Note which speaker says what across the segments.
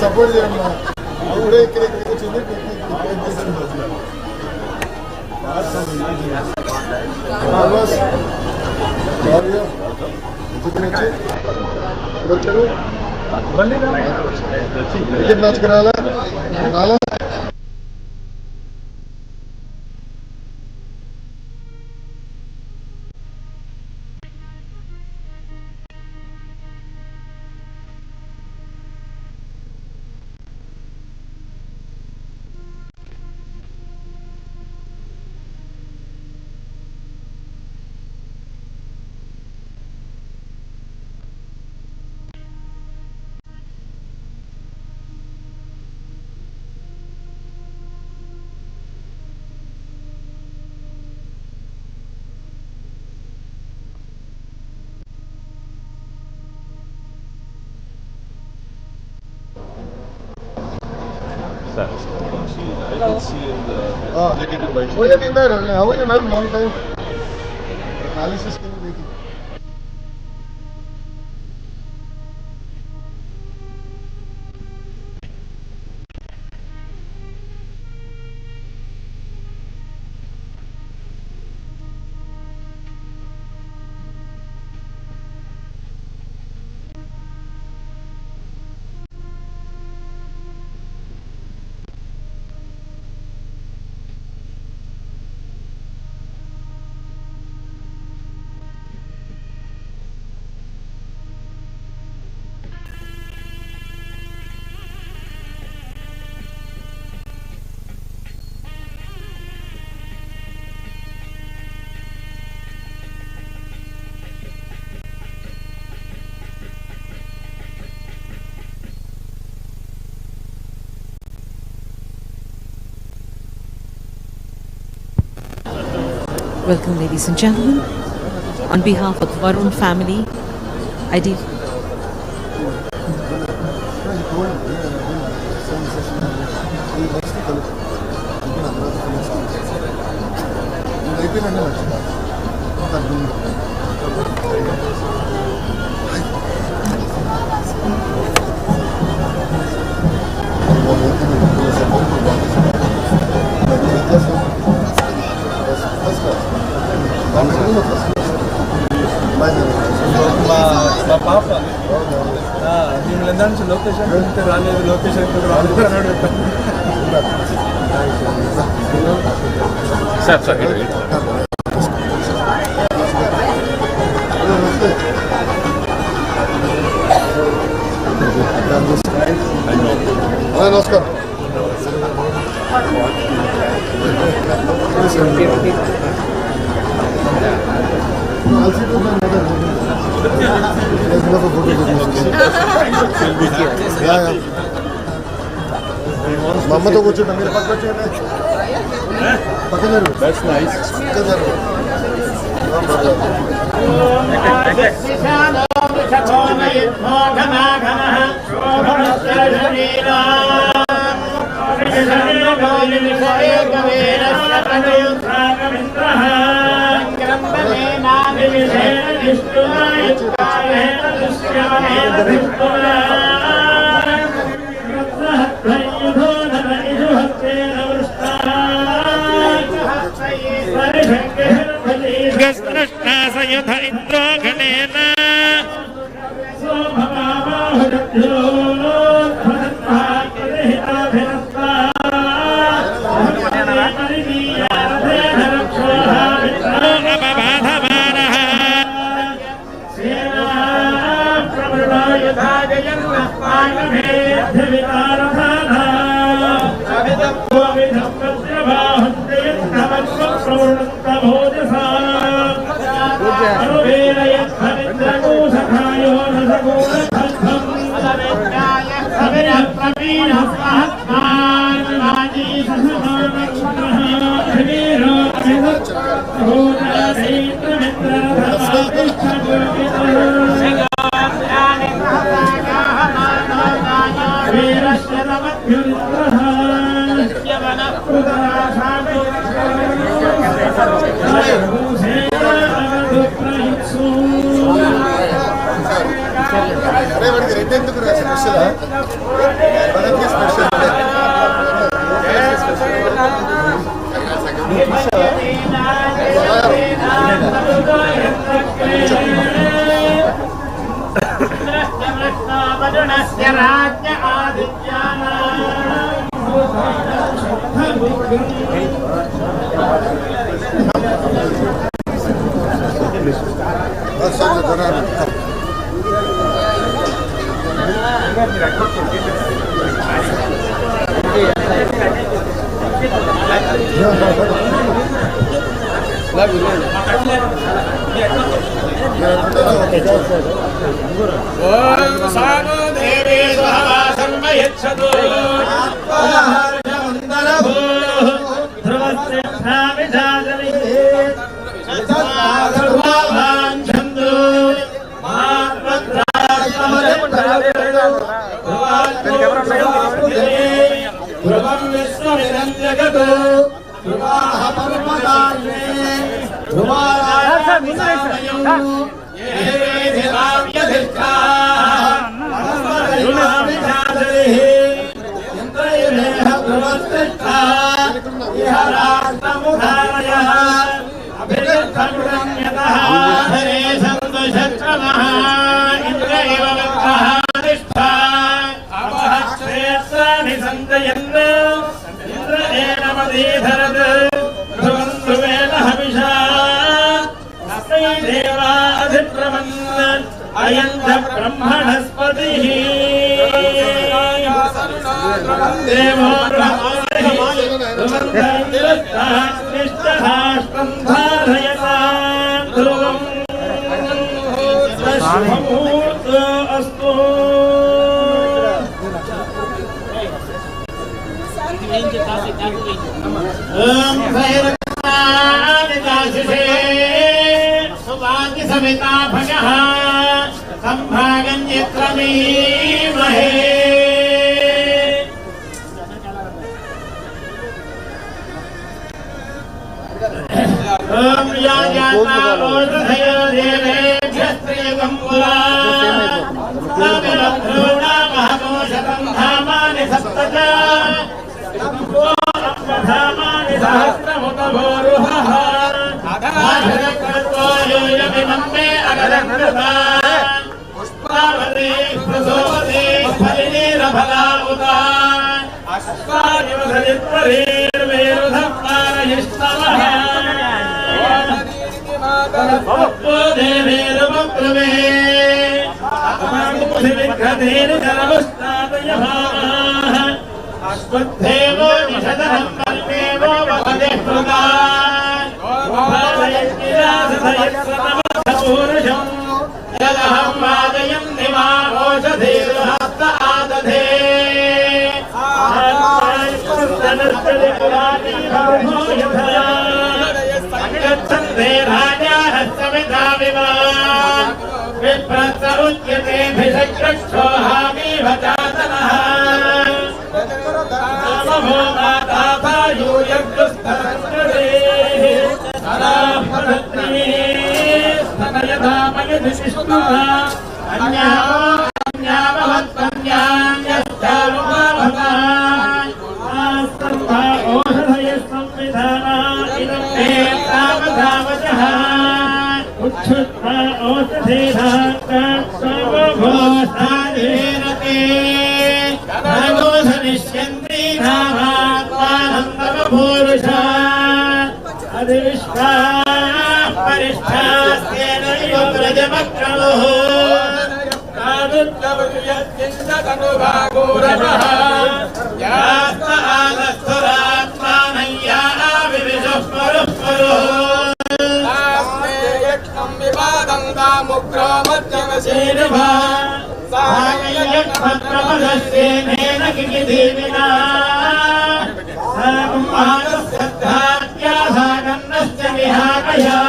Speaker 1: Support చేయండి రాలా What is that? How is it not long time? Analysis के लिए देखिए.
Speaker 2: Welcome, ladies and gentlemen. On behalf of the Varun family, I did.
Speaker 1: మా పాప మిమ్మల్ని ఎంత నుంచి లొకేషన్ రాలేదు లొకేషన్ సార్ సార్ నమస్కారం మా అమ్మతో కూర్చుంటా మీరు పక్క వచ్చేయండి పక్కన
Speaker 3: जयं भागो भूरवः यास्त आदस्थुरात्मानय्या विविशः परुः नास्ते यज्ञं विवादन्तामुग्रो मध्यमशीरिभा सायज्ञपत्रमदस्येनेन किकिधीविना साकुम्भारस्यद्धात्या सागन्नश्च विहाकया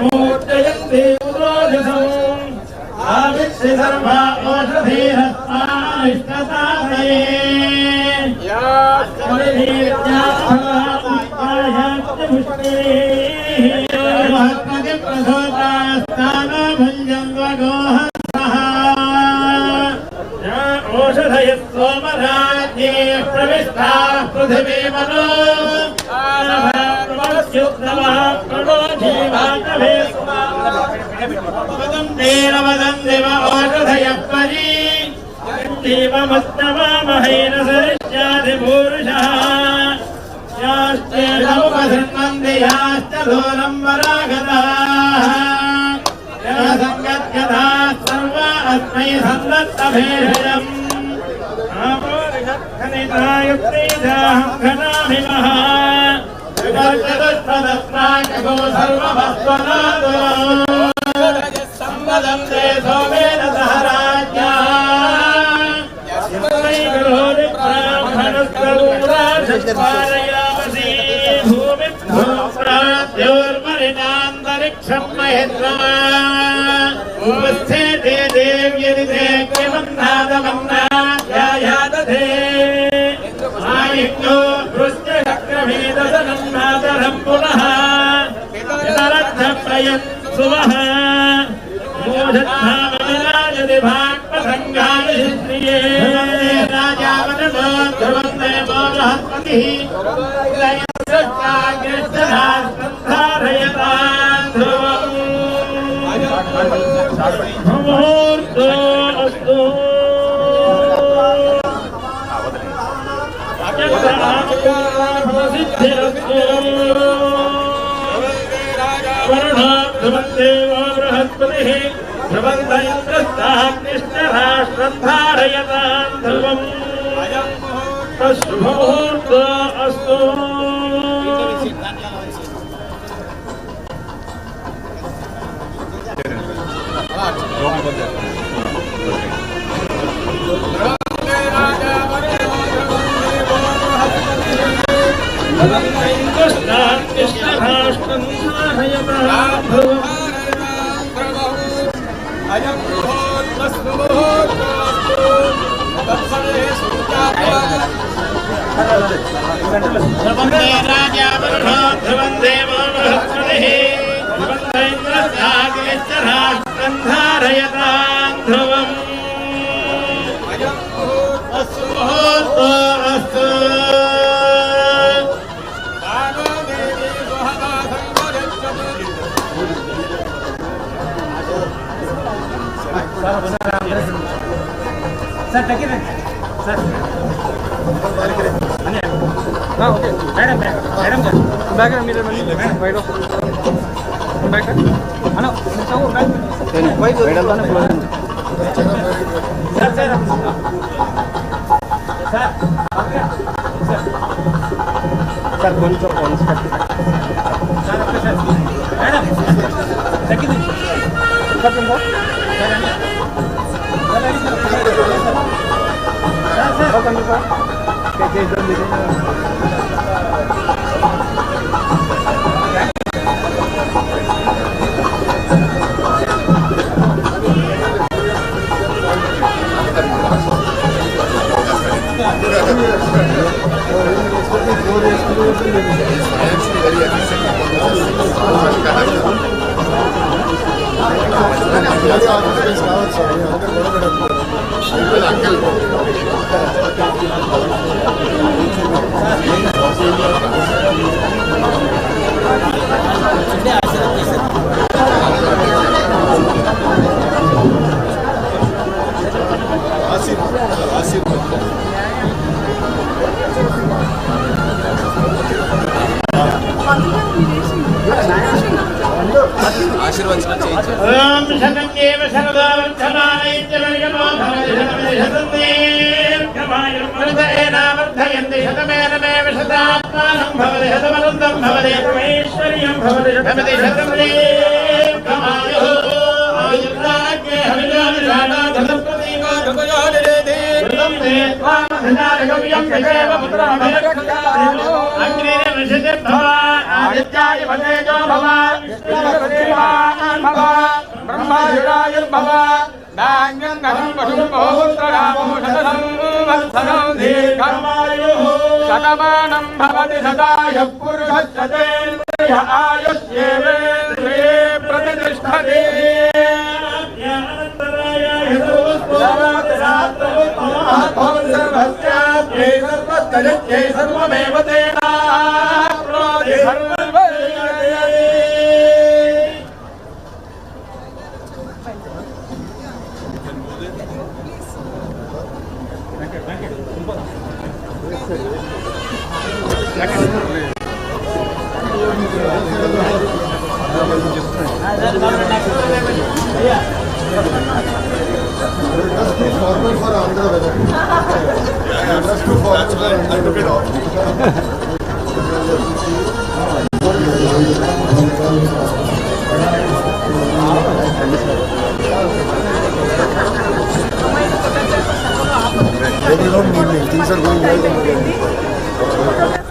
Speaker 3: मूर्तयन्ति उरोजसम् आविश्य सर्वा ओषधीरस्मानिष्टसाधये ओषधयः सोमराज्ये प्रविष्टाः पृथिवीमनो ओषधयः परी देवमस्तवामहेन सरिष्याधिपूरुषः याश्चे समुपसृण्वन्ति याश्च दूरं वरागताः या सङ्गत्यथाः सर्वा अस्मै सन्दत्तभेषजम् आपोरिषत्खनितायुक्तेजाहं घनाभिमः विवर्तदस्मदस्माकगो सर्वभस्वनादो सम्वदन्ते सोमेन सह राज्ञः यस्मै विरोधि ब्राह्मणस्तरूराशस्पारयामसि भूमिभ्योर्मरिणान्तरिक्षं महेन्द्रमा उपस्थेते देव्यनि देव्यमन्नादमन्नाध्यायादधे आयुक्तो भृष्टचक्रमेदसनं मातरं पुनः पितरद्धप्रयन् सुवः मोषद्धामविराजति भाक्पसङ्गाय श्रिये राजावननो ध्रुवन्ते वो बृहस्पतिः धारयतान् ध्रुवम् मुहूर्तो अस्तु ध्रुवन्ते वो बृहस्पतिः ध्रुवन्त इन्द्रस्ताग्निश्चराष्ट्रं धारयतान् ध्रुवम् शुभमुहूर्तो अस्तु ध्रुवन्ते राजावरुणो ध्रुवन्ते वो बृहस्पतिः ध्रुवन्त इन्द्रस्ताग्निश्चराष्ट्रं धारयतान् ध्रुवम् मुहूर्तो अस्तु
Speaker 4: सर तकिरे sir okay madam madam bag मेरे मैडम बैठो बैग हेलो सब बैग मैडम तो close sir sir sir sir कौन सा सर ओके सर मैडम तकिरे सर तुम
Speaker 3: ఆశీర్వచనం చేయించారు. वर्धयन्ति शतमेन मे विशतात्मानं भवति शतमनन्तं भवति शतमैश्वर्यं भवति शतमति शतं दीर्घमायुः आयुर्दाग्ये हविषाणा धनप्रतीको धृतयोनिरेति कृतं ते त्वामधिनारगव्यं यशेव पुत्रमभिरक्षामो अग्निर्विशतिर्भव आदित्याय वदेजो भव विष्णुर्देवान् भव ब्रह्मायुरायुर्भव धान्यं धनं पशुं बहुपुत्ररामो शतसं वत्सरं दीर्घमायुः शतमानं भवति शताय पुरुषश्चतेन्द्रिय आयुष्येवेन्द्रिये प्रतिष्ठते सर्वमेव तेनाप्नोति
Speaker 1: Just too formal for Andhra weather. Just too formal for Andhra. They don't need me. Things are going well.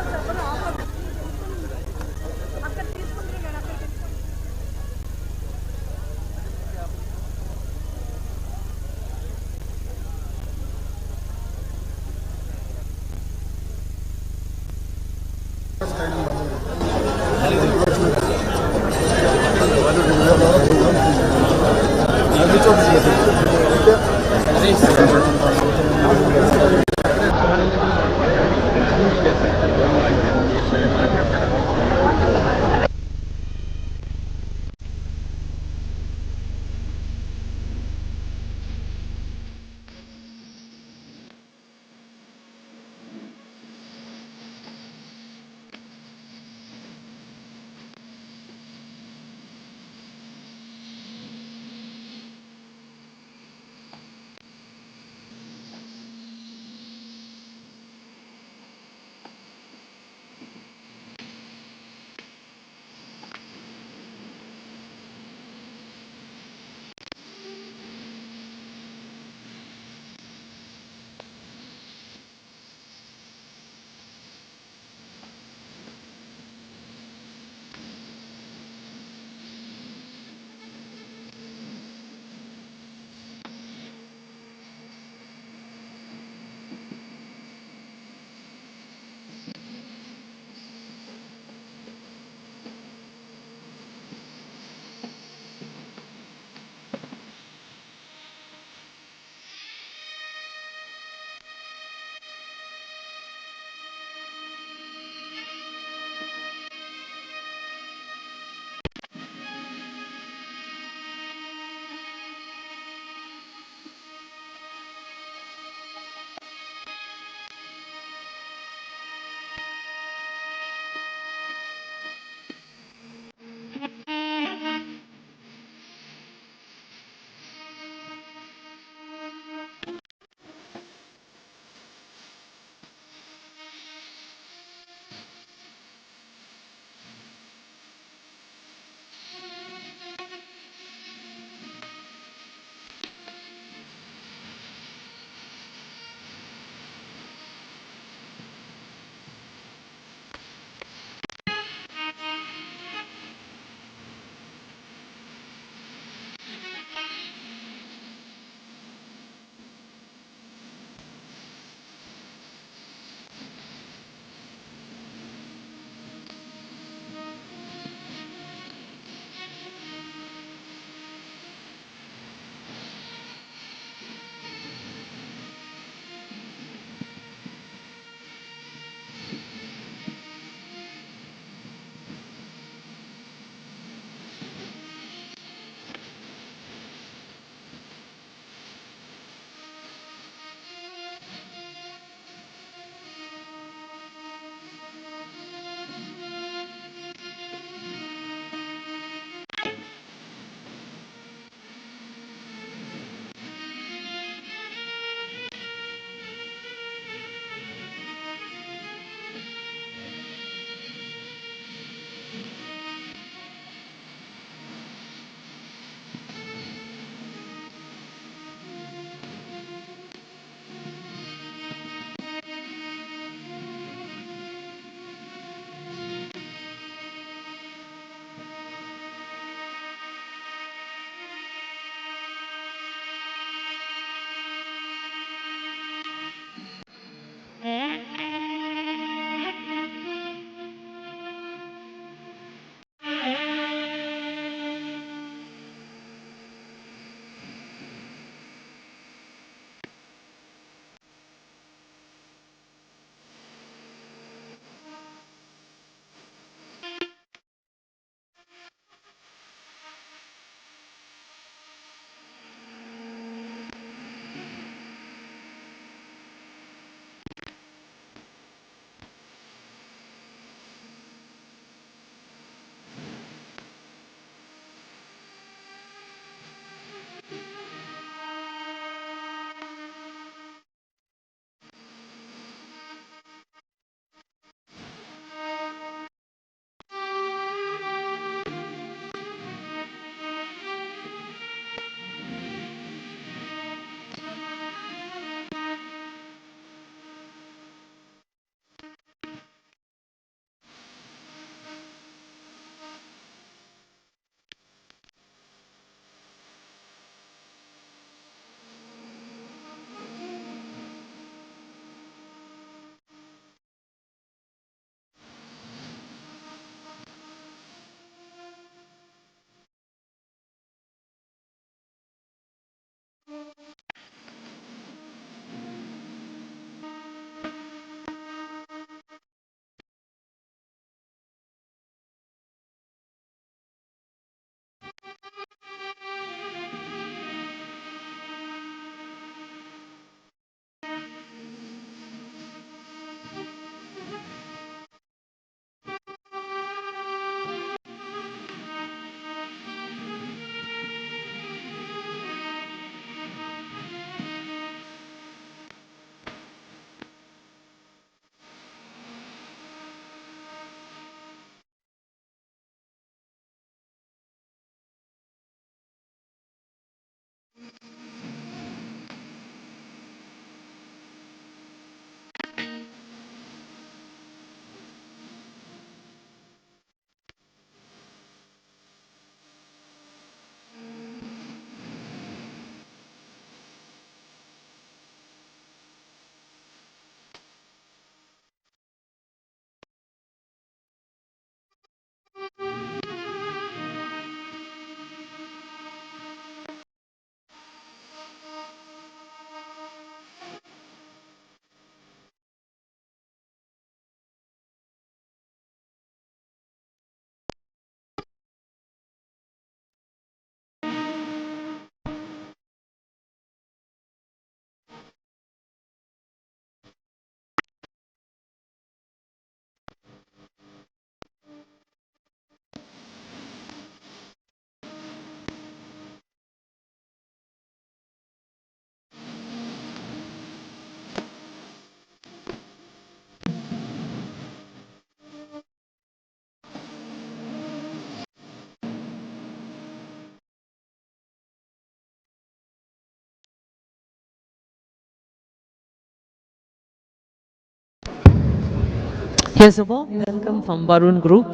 Speaker 2: Here's a warm welcome from Varun Group.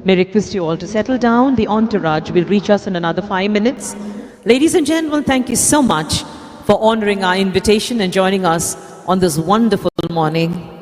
Speaker 2: May request you all to settle down. The entourage will reach us in another 5 minutes. Ladies and gentlemen, thank you so much for honoring our invitation and joining us on this wonderful morning.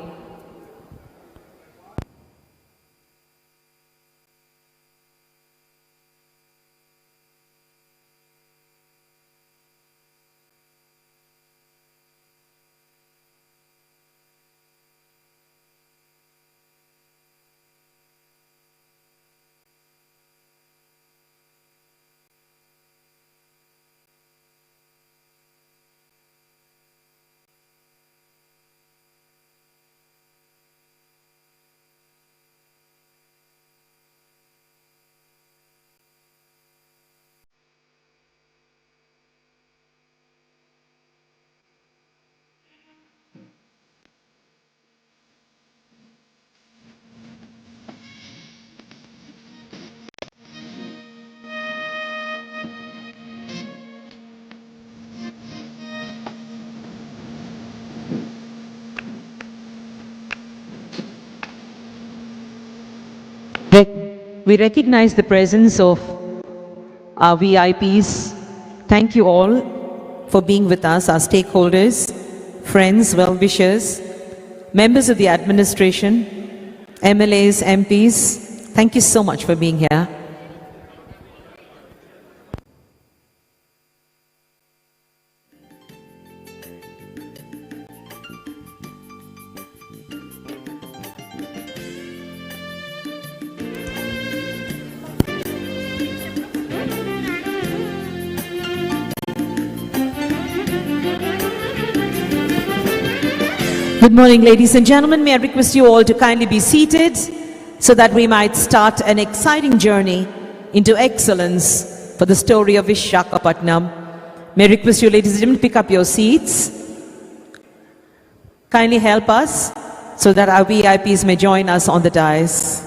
Speaker 2: We recognize the presence of our VIPs. Thank you all for being with us, our stakeholders, friends, well-wishers, members of the administration, MLAs, MPs. Thank you so much for being here. Good morning, ladies and gentlemen. May I request you all to kindly be seated so that we might start an exciting journey into excellence for the story of Visakhapatnam. May I request you, ladies and gentlemen, pick up your seats. Kindly help us so that our VIPs may join us on the dais.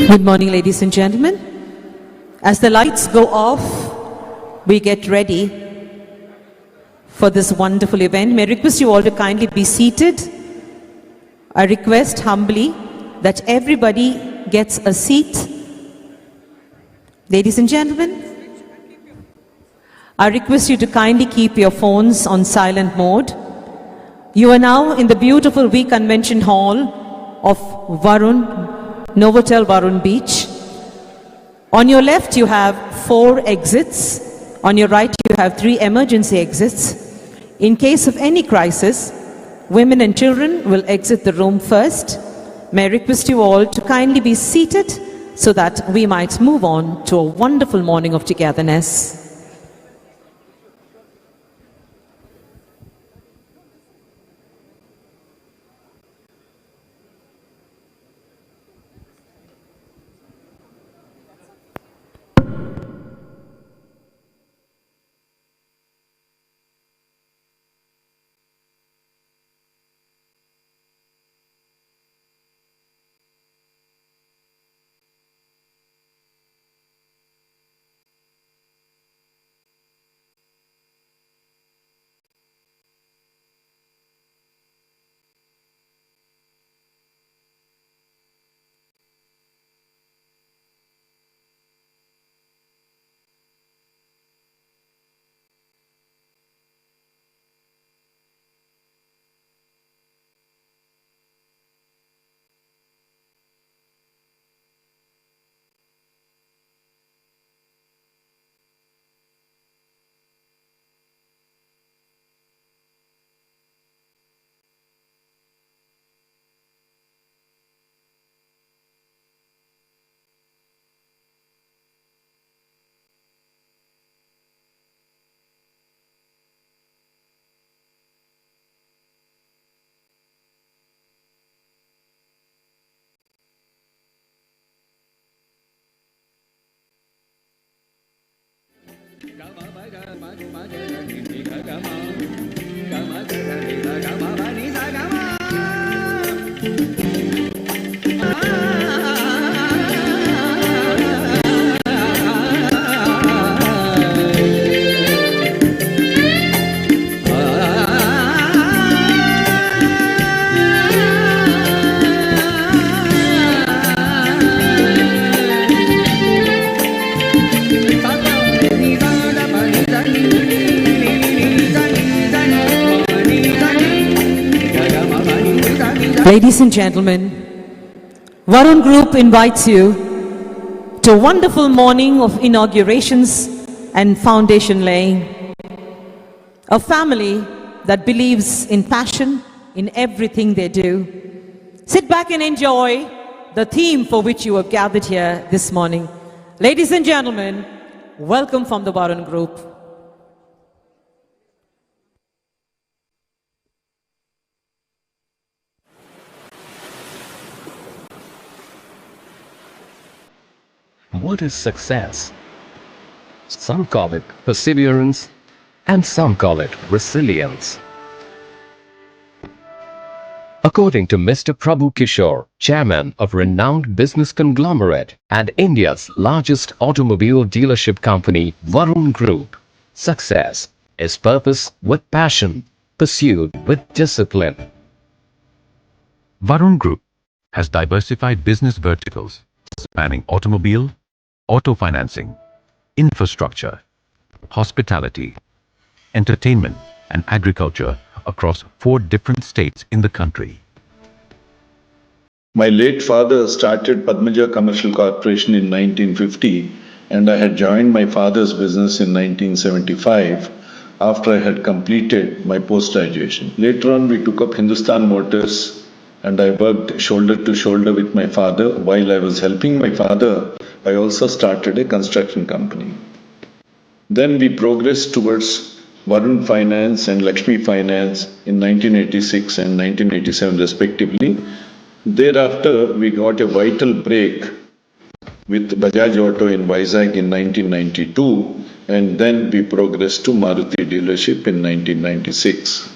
Speaker 2: Good morning, ladies and gentlemen. As the lights go off, we get ready for this wonderful event. May I request you all to kindly be seated. I request humbly that everybody gets a seat. Ladies and gentlemen, I request you to kindly keep your phones on silent mode. You are now in the beautiful V Convention Hall of Varun, Novotel Varun Beach. On your left you have 4 exits. On your right you have 3 emergency exits. In case of any crisis, women and children will exit the room first. May I request you all to kindly be seated so that we might move on to a wonderful morning of togetherness. Ladies and gentlemen, Varun Group invites you to a wonderful morning of inaugurations and foundation laying. A family that believes in passion in everything they do. Sit back and enjoy the theme for which you have gathered here this morning. Ladies and gentlemen, welcome from the Varun Group.
Speaker 5: What is success? Some call it perseverance, and some call it resilience. According to Mr. Prabhu Kishore, chairman of renowned business conglomerate and India's largest automobile dealership company, Varun Group, success is purpose with passion, pursued with discipline.
Speaker 6: Varun Group has diversified business verticals spanning automobile, auto financing, infrastructure, hospitality, entertainment, and agriculture across 4 different states in the country.
Speaker 7: My late father started Padmaja Commercial Corporation in 1950, and I had joined my father's business in 1975 after I had completed my post-graduation. Later on, we took up Hindustan Motors, and I worked shoulder to shoulder with my father. While I was helping my father, I also started a construction company. Then we progressed towards Varun Finance and Lakshmi Finance in 1986 and 1987 respectively. Thereafter, we got a vital break with Bajaj Auto in Vizag in 1992, and then we progressed to Maruti dealership in 1996.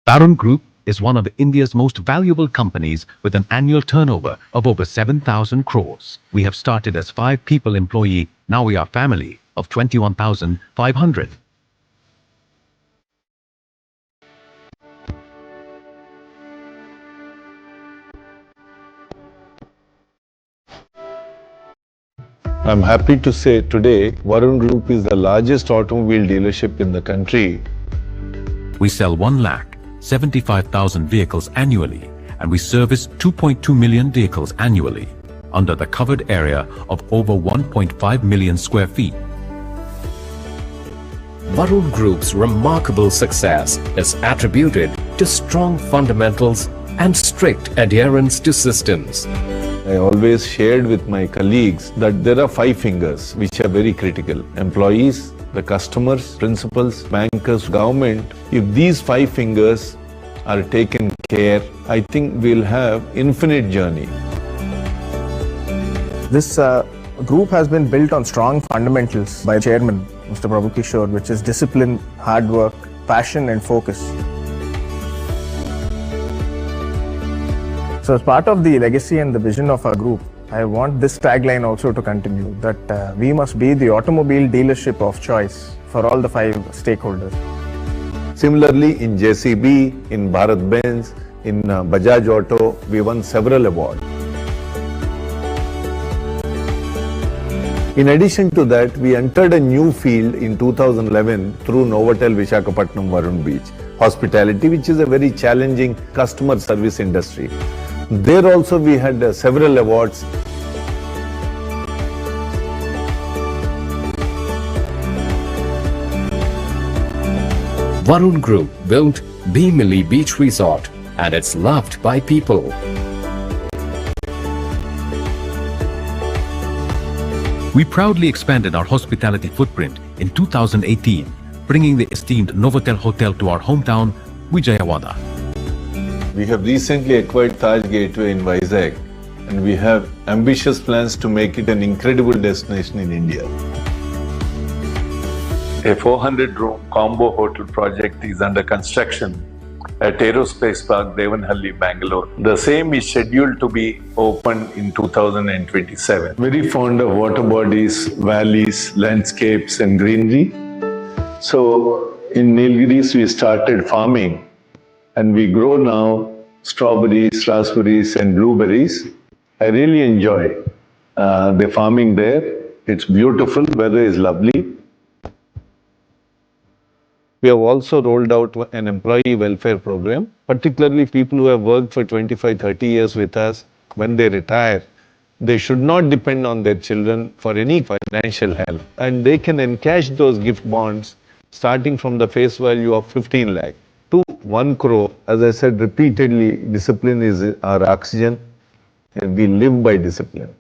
Speaker 6: Varun Group is one of India's most valuable companies with an annual turnover of over 7,000 crores. We have started as 5 people employee. Now we are family of 21,500.
Speaker 7: I'm happy to say today, Varun Group is the largest automobile dealership in the country.
Speaker 6: We sell 1,75,000 vehicles annually, and we service 2.2 million vehicles annually under the covered area of over 1.5 million square feet.
Speaker 5: Varun Group's remarkable success is attributed to strong fundamentals and strict adherence to systems.
Speaker 7: I always shared with my colleagues that there are 5 fingers which are very critical. Employees, the customers, principals, bankers, government. If these 5 fingers are taken care, I think we'll have infinite journey.
Speaker 8: This group has been built on strong fundamentals by Chairman Mr. Prabhu Kishore, which is discipline, hard work, passion and focus. So as part of the legacy and the vision of our group, I want this tagline also to continue, that we must be the automobile dealership of choice for all the 5 stakeholders.
Speaker 7: Similarly, in JCB, in Bharat Benz, in Bajaj Auto, we won several awards. In addition to that, we entered a new field in 2011 through Novotel Visakhapatnam Varun Beach, hospitality, which is a very challenging customer service industry. There also we had several awards.
Speaker 5: Varun Group built Bhimili Beach Resort, and it's loved by people.
Speaker 6: We proudly expanded our hospitality footprint in 2018, bringing the esteemed Novotel Hotel to our hometown, Vijayawada.
Speaker 7: We have recently acquired Taj Gateway in Vizag, and we have ambitious plans to make it an incredible destination in India. A 400-room combo hotel project is under construction at Aerospace Park, Devanhalli, Bangalore. The same is scheduled to be opened in 2027. Very fond of water bodies, valleys, landscapes and greenery. So in Nilgiris we started farming, and we grow now strawberries, raspberries and blueberries. I really enjoy the farming there. It's beautiful, weather is lovely. We have also rolled out an employee welfare program, particularly people who have worked for 25-30 years with us. When they retire, they should not depend on their children for any financial help, and they can encash those gift bonds starting from the face value of 15 lakh to 1 crore. As I said repeatedly, discipline is our oxygen, and we live by discipline.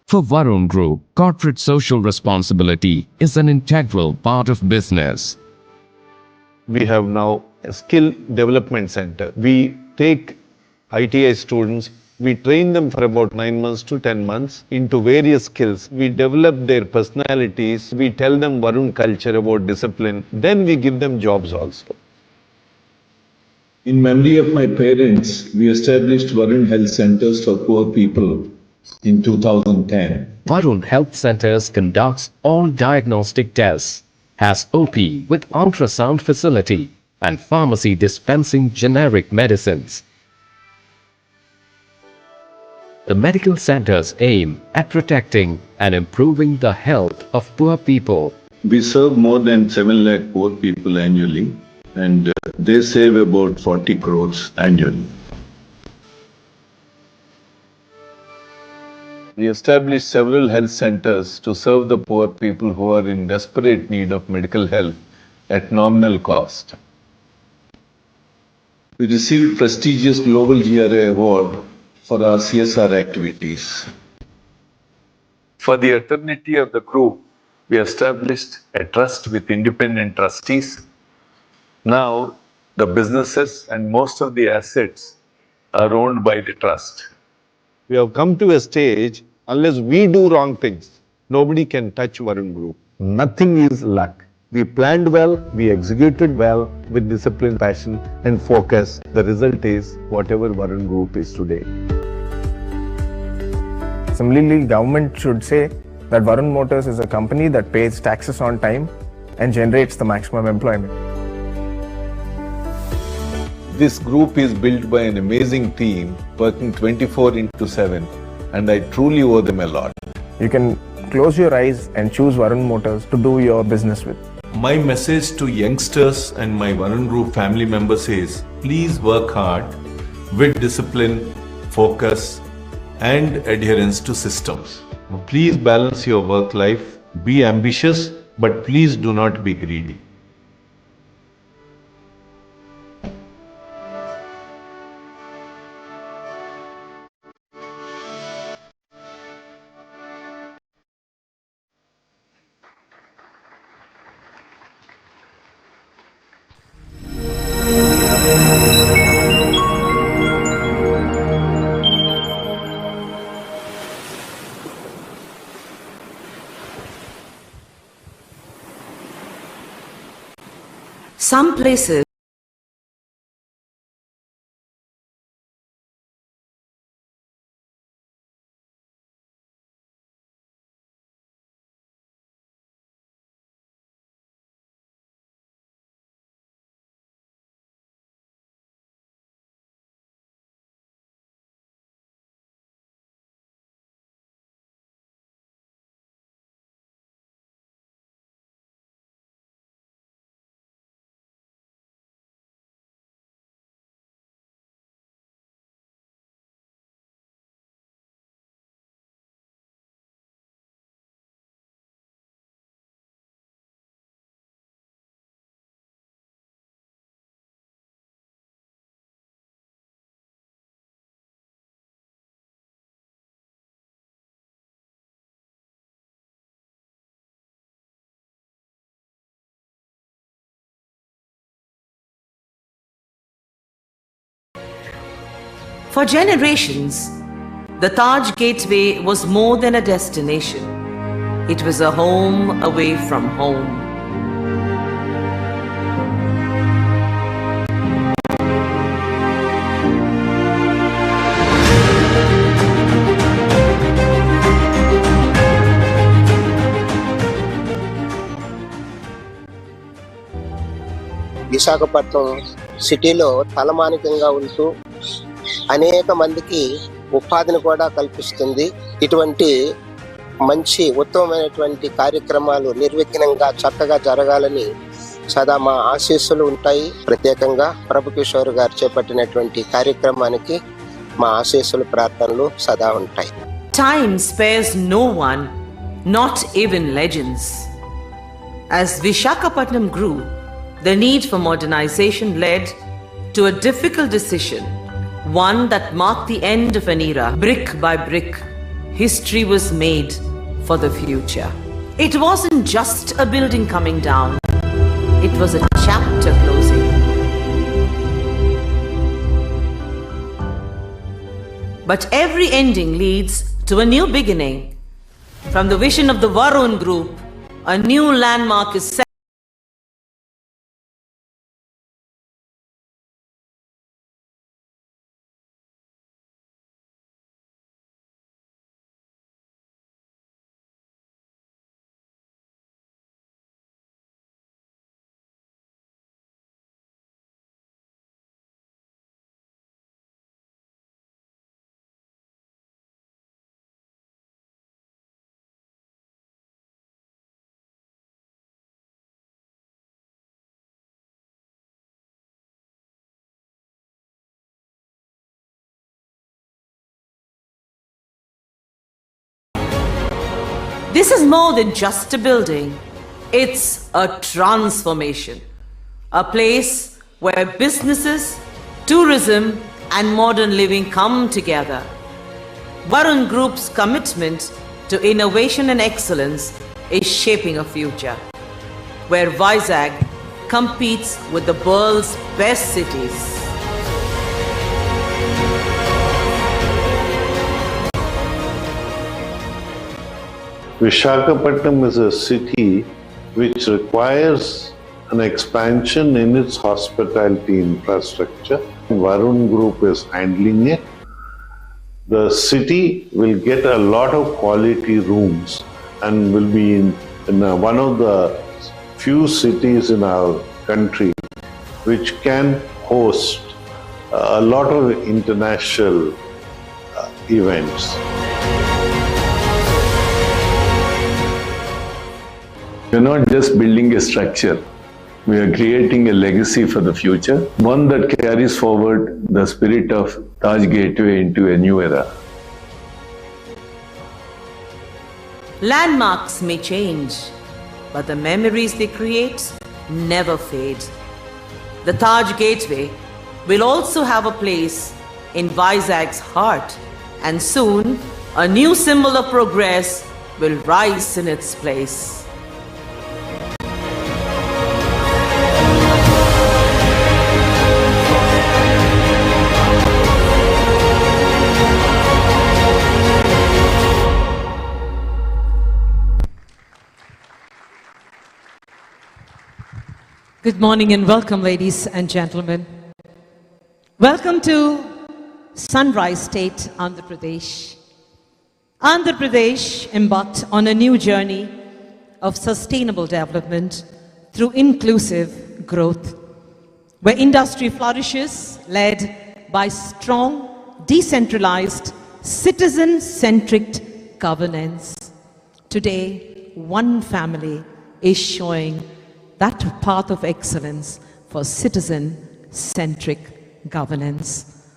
Speaker 5: For Varun Group, corporate social responsibility is an integral part of business.
Speaker 7: We have now a skill development center. We take ITI students, we train them for about 9 months to 10 months into various skills. We develop their personalities, we tell them Varun culture about discipline, then we give them jobs also. In memory of my parents, we established Varun Health Centers for poor people in 2010.
Speaker 5: Varun Health Centers conducts all diagnostic tests, has OP with ultrasound facility and pharmacy dispensing generic medicines. The medical centers aim at protecting and improving the health of poor people.
Speaker 7: We serve more than 7 lakh poor people annually, and they save about 40 crores annually. We established several health centers to serve the poor people who are in desperate need of medical help at nominal cost. We received prestigious Global GRA Award for our CSR activities. For the eternity of the group, we established a trust with independent trustees. Now, the businesses and most of the assets are owned by the trust. We have come to a stage, unless we do wrong things, nobody can touch Varun Group. Nothing is luck. We planned well, we executed well with discipline, passion and focus. The result is whatever Varun Group is today.
Speaker 8: Similarly, government should say that Varun Motors is a company that pays taxes on time and generates the maximum employment.
Speaker 7: This group is built by an amazing team working 24/7 and I truly owe them a lot.
Speaker 8: You can close your eyes and choose Varun Motors to do your business with.
Speaker 7: My message to youngsters and my Varun Group family members is, please work hard with discipline, focus and adherence to systems. Please balance your work life, be ambitious, but please do not be greedy.
Speaker 2: Some places for generations, the Taj Gateway was more than a destination. It was a home away from home.
Speaker 9: Visakhapatnam సిటీలో తలమానికంగా ఉంటూ అనేక మందికి ఉపాధిని కూడా కల్పిస్తుంది. ఇటువంటి మంచి ఉత్తమమైనటువంటి కార్యక్రమాలు నిర్విఘ్నంగా చక్కగా జరగాలని సదా మా ఆశీస్సులు ఉంటాయి. ప్రత్యేకంగా ప్రభు కిషోర్ గారు చేపట్టినటువంటి కార్యక్రమానికి మా ఆశీస్సులు ప్రార్థనలు సదా ఉంటాయి.
Speaker 2: Time spares no one, not even legends. As Visakhapatnam grew, the need for modernization led to a difficult decision, one that marked the end of an era. Brick by brick, history was made for the future. It wasn't just a building coming down, it was a chapter closing. But every ending leads to a new beginning. From the vision of the Varun Group, a new landmark is set. This is more than just a building. It's a transformation. A place where businesses, tourism, and modern living come together. Varun Group's commitment to innovation and excellence is shaping a future where Vizag competes with the world's best cities.
Speaker 7: Visakhapatnam is a city which requires an expansion in its hospitality infrastructure. Varun Group is handling it. The city will get a lot of quality rooms and will be in one of the few cities in our country which can host a lot of international events.
Speaker 10: We're not just building a structure, we are creating a legacy for the future, one that carries forward the spirit of Taj Gateway into a new era.
Speaker 2: Landmarks may change, but the memories they create never fade. The Taj Gateway will also have a place in Vizag's heart, and soon a new symbol of progress will rise in its place. Good morning and welcome, ladies and gentlemen. Welcome to Sunrise State, Andhra Pradesh. Andhra Pradesh embarked on a new journey of sustainable development through inclusive growth, where industry flourishes led by strong, decentralized, citizen-centric governance. Today, one family is showing that path of excellence for citizen-centric governance.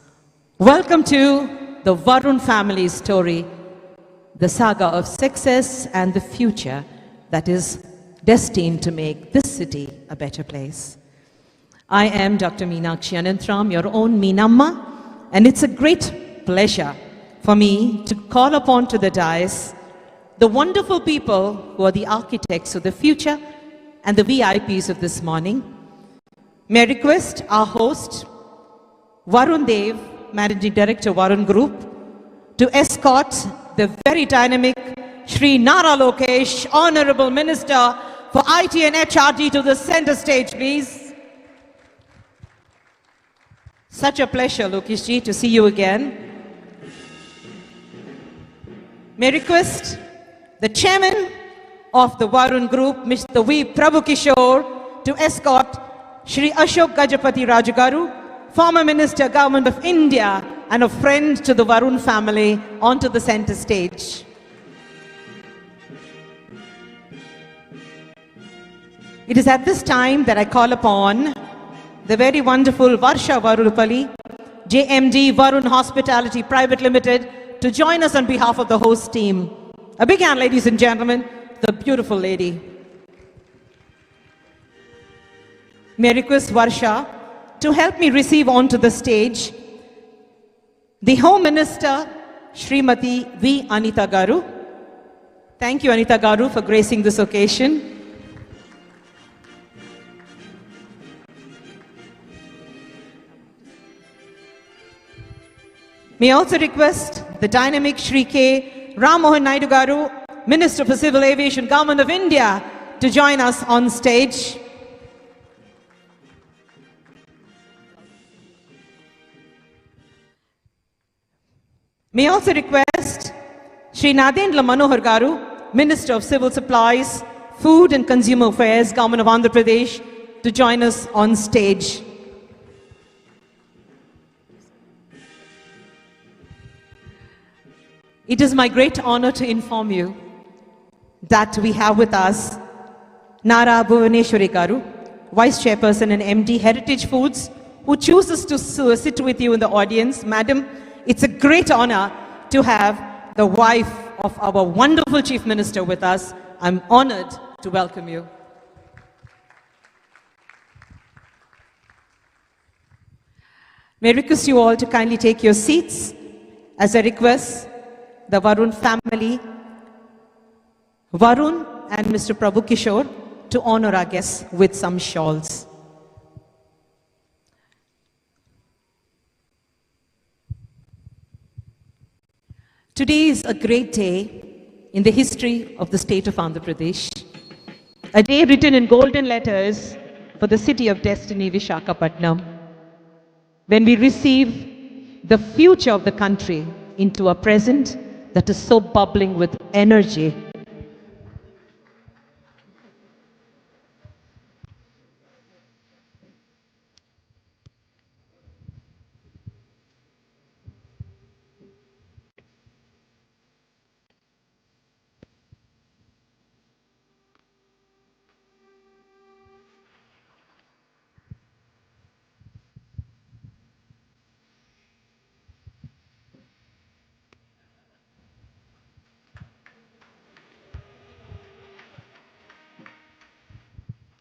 Speaker 2: Welcome to the Varun family story, the saga of success and the future that is destined to make this city a better place. I am Dr. Meenakshi Anantram, your own Meenamma, and it's a great pleasure for me to call upon to the dais the wonderful people who are the architects of the future and the VIPs of this morning. May I request our host, Varun Dev, Managing Director, Varun Group, to escort the very dynamic Shri Nara Lokesh, Honorable Minister for IT and HRD, to the center stage, please. Such a pleasure, Lokeshji, to see you again. May I request the Chairman of the Varun Group, Mr. V. Prabhu Kishore, to escort Shri Ashok Gajapati Rajagaru, former Minister, Government of India, and a friend to the Varun family, onto the center stage. It is at this time that I call upon the very wonderful Varsha Varulapalli, JMD Varun Hospitality Private Limited, to join us on behalf of the host team. A big hand, ladies and gentlemen, the beautiful lady. May I request Varsha to help me receive onto the stage the Home Minister, Srimati V. Anita Garu. Thank you, Anita Garu, for gracing this occasion. May I also request the dynamic Shri K. Ram Mohan Naidu Garu, Minister for Civil Aviation, Government of India, to join us on stage. May I also request Shri Nadendra Manohar Garu, Minister of Civil Supplies, Food and Consumer Affairs, Government of Andhra Pradesh, to join us on stage. It is my great honor to inform you that we have with us Nara Bhuvaneshwari Garu, Vice Chairperson and MD Heritage Foods, who chooses to sit with you in the audience. Madam, it's a great honor to have the wife of our wonderful Chief Minister with us. I'm honored to welcome you. May I request you all to kindly take your seats as I request the Varun family, Varun and Mr. Prabhu Kishore, to honor our guests with some shawls. Today is a great day in the history of the state of Andhra Pradesh. A day written in golden letters for the city of destiny, Visakhapatnam, when we receive the future of the country into a present that is so bubbling with energy.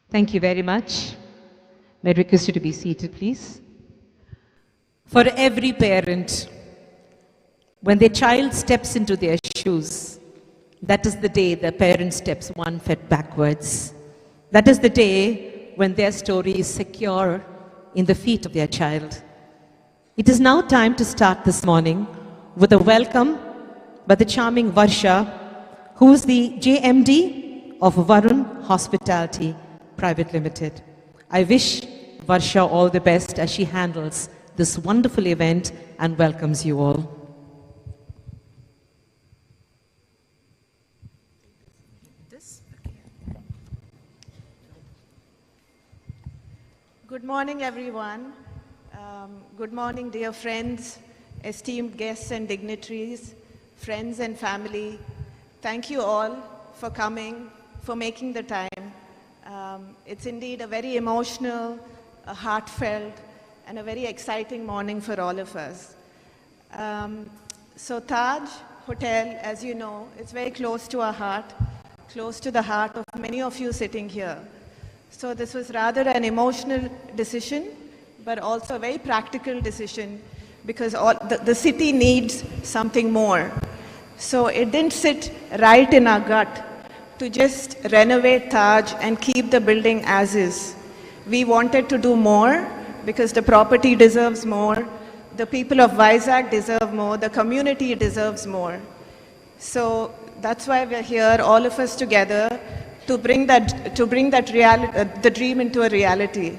Speaker 2: Thank you very much. May I request you to be seated, please. For every parent, when their child steps into their shoes, that is the day the parent steps one foot backwards. That is the day when their story is secure in the feet of their child. It is now time to start this morning with a welcome by the charming Varsha, who is the JMD of Varun Hospitality Private Limited. I wish Varsha all the best as she handles this wonderful event and welcomes you all.
Speaker 11: Good morning, everyone. Good morning, dear friends, esteemed guests and dignitaries, friends and family. Thank you all for coming, for making the time. It's indeed a very emotional, a heartfelt, and a very exciting morning for all of us. So Taj Hotel, as you know, is very close to our heart, close to the heart of many of you sitting here. So this was rather an emotional decision, but also a very practical decision because the city needs something more. So it didn't sit right in our gut to just renovate Taj and keep the building as is. We wanted to do more because the property deserves more, the people of Vizag deserve more, the community deserves more. So that's why we're here, all of us together, to bring the dream into a reality.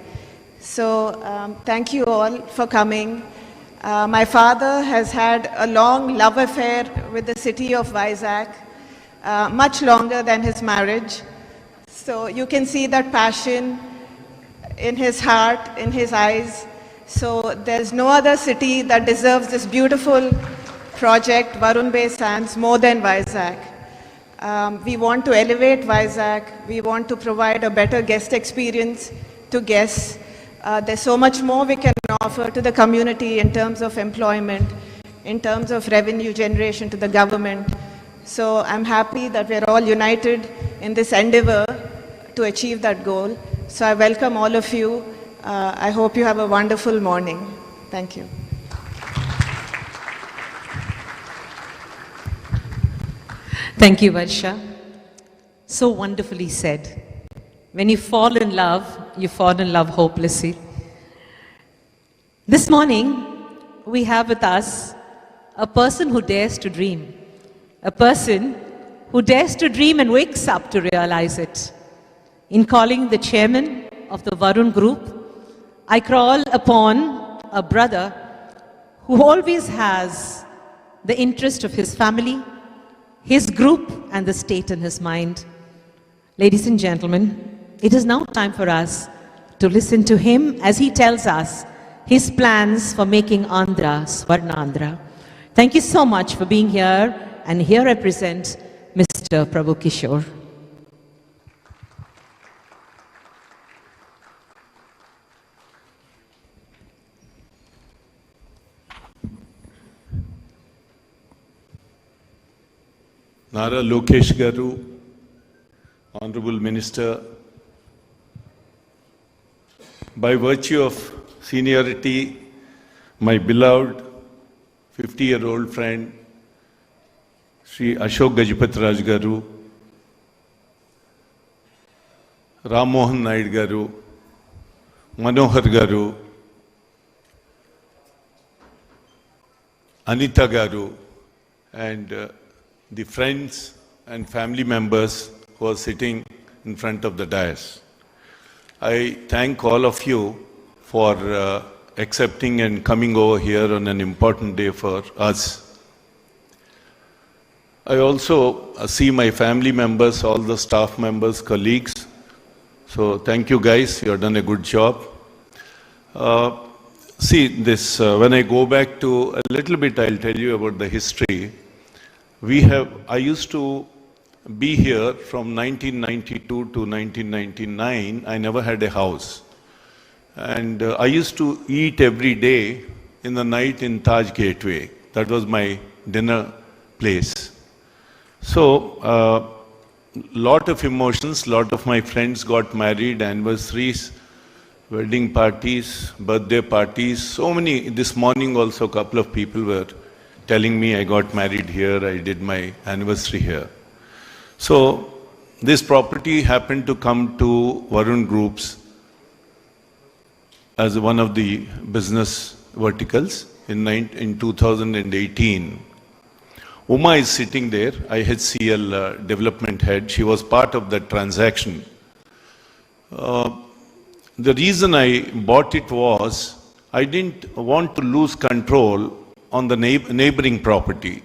Speaker 11: So thank you all for coming. My father has had a long love affair with the city of Vizag, much longer than his marriage. So you can see that passion in his heart, in his eyes. So there's no other city that deserves this beautiful project, Varun Bay Sands, more than Vizag. We want to elevate Vizag. We want to provide a better guest experience to guests. There's so much more we can offer to the community in terms of employment, in terms of revenue generation to the government. So I'm happy that we're all united in this endeavor to achieve that goal. So I welcome all of you. I hope you have a wonderful morning. Thank you.
Speaker 2: Thank you, Varsha. So wonderfully said. When you fall in love hopelessly. This morning, we have with us a person who dares to dream. A person who dares to dream and wakes up to realize it. In calling the chairman of the Varun Group, I call upon a brother who always has the interest of his family, his group, and the state in his mind. Ladies and gentlemen, it is now time for us to listen to him as he tells us his plans for making Andhra Swarnandhra. Thank you so much for being here, and here I present Mr. Prabhu Kishore.
Speaker 7: Nara Lokesh Garu, Honorable Minister, by virtue of seniority, my beloved 50-year-old friend, Sri Ashok Gajapati Raj Garu, Ram Mohan Naid Garu, Manohar Garu, Anita Garu, and the friends and family members who are sitting in front of the dais. I thank all of you for accepting and coming over here on an important day for us. I also see my family members, all the staff members, colleagues. So thank you guys, you have done a good job. See this, when I go back to a little bit, I'll tell you about the history. I used to be here from 1992 to 1999. I never had a house. And I used to eat every day in the night in Taj Gateway. That was my dinner place. So, lot of emotions, lot of my friends got married, anniversaries, wedding parties, birthday parties, so many. This morning also a couple of people were telling me I got married here, I did my anniversary here. So, this property happened to come to Varun Groups as one of the business verticals in 2018. Uma is sitting there, IHCL development head. She was part of that transaction. The reason I bought it was I didn't want to lose control on the neighboring property.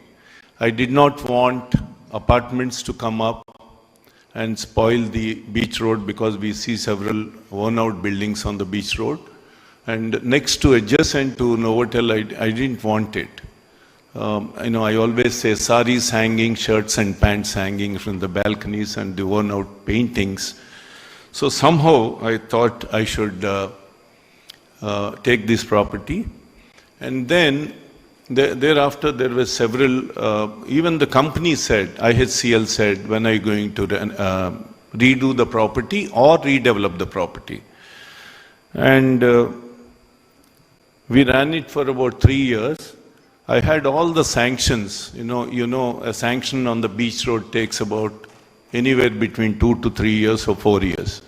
Speaker 7: I did not want apartments to come up and spoil the beach road because we see several worn out buildings on the beach road. And next to adjacent to Novotel, I didn't want it. I always say saris hanging, shirts and pants hanging from the balconies and the worn out paintings. So somehow I thought I should take this property. And then thereafter there were several, even the company said, IHCL said, when are you going to redo the property or redevelop the property? And we ran it for about 3 years. I had all the sanctions. A sanction on the beach road takes about anywhere between 2 to 3 years or 4 years,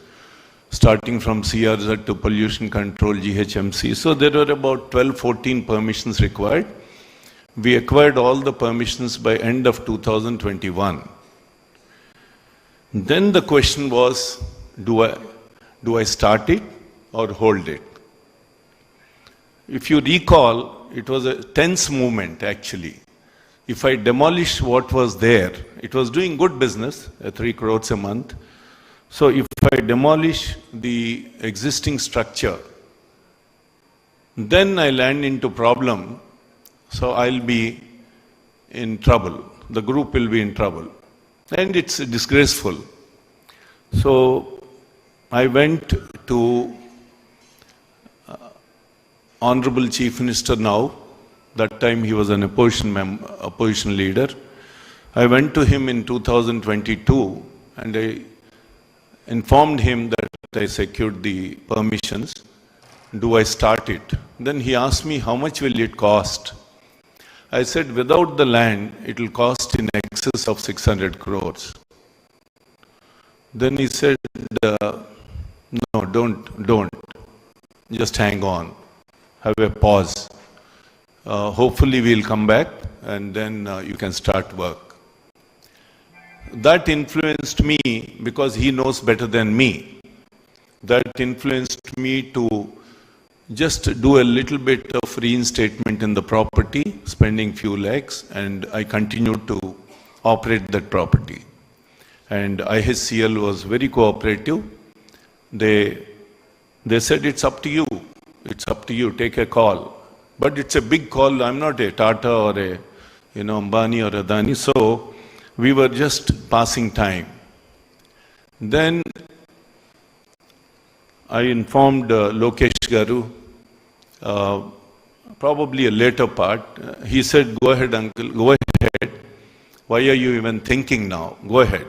Speaker 7: starting from CRZ to pollution control, GHMC. So there were about 12, 14 permissions required. We acquired all the permissions by end of 2021. Then the question was, do I start it or hold it? If you recall, it was a tense movement actually. If I demolish what was there, it was doing good business, 3 crores a month. So if I demolish the existing structure, then I land into problem. So I'll be in trouble. The group will be in trouble. And it's disgraceful. So I went to Honorable Chief Minister now. That time he was an opposition leader. I went to him in 2022 and I informed him that I secured the permissions. Do I start it? Then he asked me, how much will it cost? I said, without the land, it will cost in excess of 600 crores. Then he said, no, don't. Just hang on. Have a pause. Hopefully we'll come back and then you can start work. That influenced me because he knows better than me. That influenced me to just do a little bit of reinstatement in the property, spending few lakhs, and I continued to operate that property. And IHCL was very cooperative. They said, it's up to you. It's up to you, take a call. But it's a big call. I'm not a Tata or a Ambani or Adani. So we were just passing time. Then I informed Lokesh Garu, probably a later part. He said, go ahead, uncle, go ahead. Why are you even thinking now? Go ahead.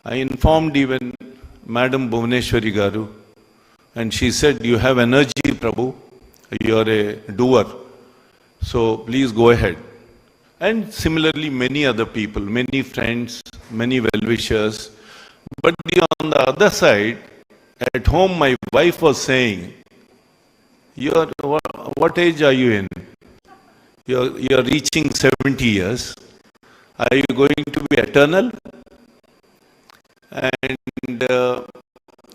Speaker 7: I informed even Madam Bhuvaneshwari Garu, and she said, you have energy, Prabhu. You are a doer. So please go ahead. And similarly, many other people, many friends, many well-wishers. But on the other side, at home, my wife was saying, what age are you in? You're reaching 70 years. Are you going to be eternal? And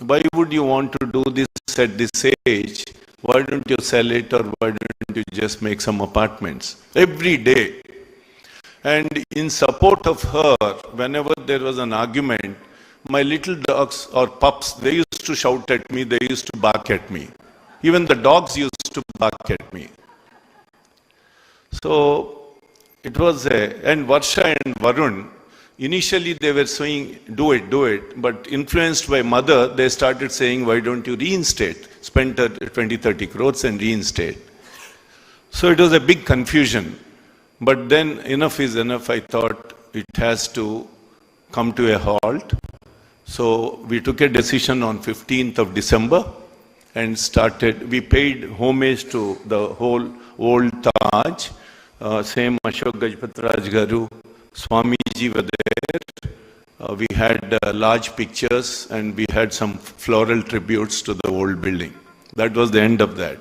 Speaker 7: why would you want to do this at this age? Why don't you sell it, or why don't you just make some apartments? Every day. And in support of her, whenever there was an argument, my little dogs or pups, they used to shout at me, they used to bark at me. Even the dogs used to bark at me. So it was and Varsha and Varun, initially they were saying, do it, but influenced by mother, they started saying, why don't you reinstate? Spend 20-30 crores and reinstate. So it was a big confusion. But then enough is enough. I thought it has to come to a halt. So we took a decision on 15th of December and started. We paid homage to the whole old Taj. Same Ashok Gajpatraj Garu, Swamiji were there. We had large pictures and we had some floral tributes to the old building. That was the end of that.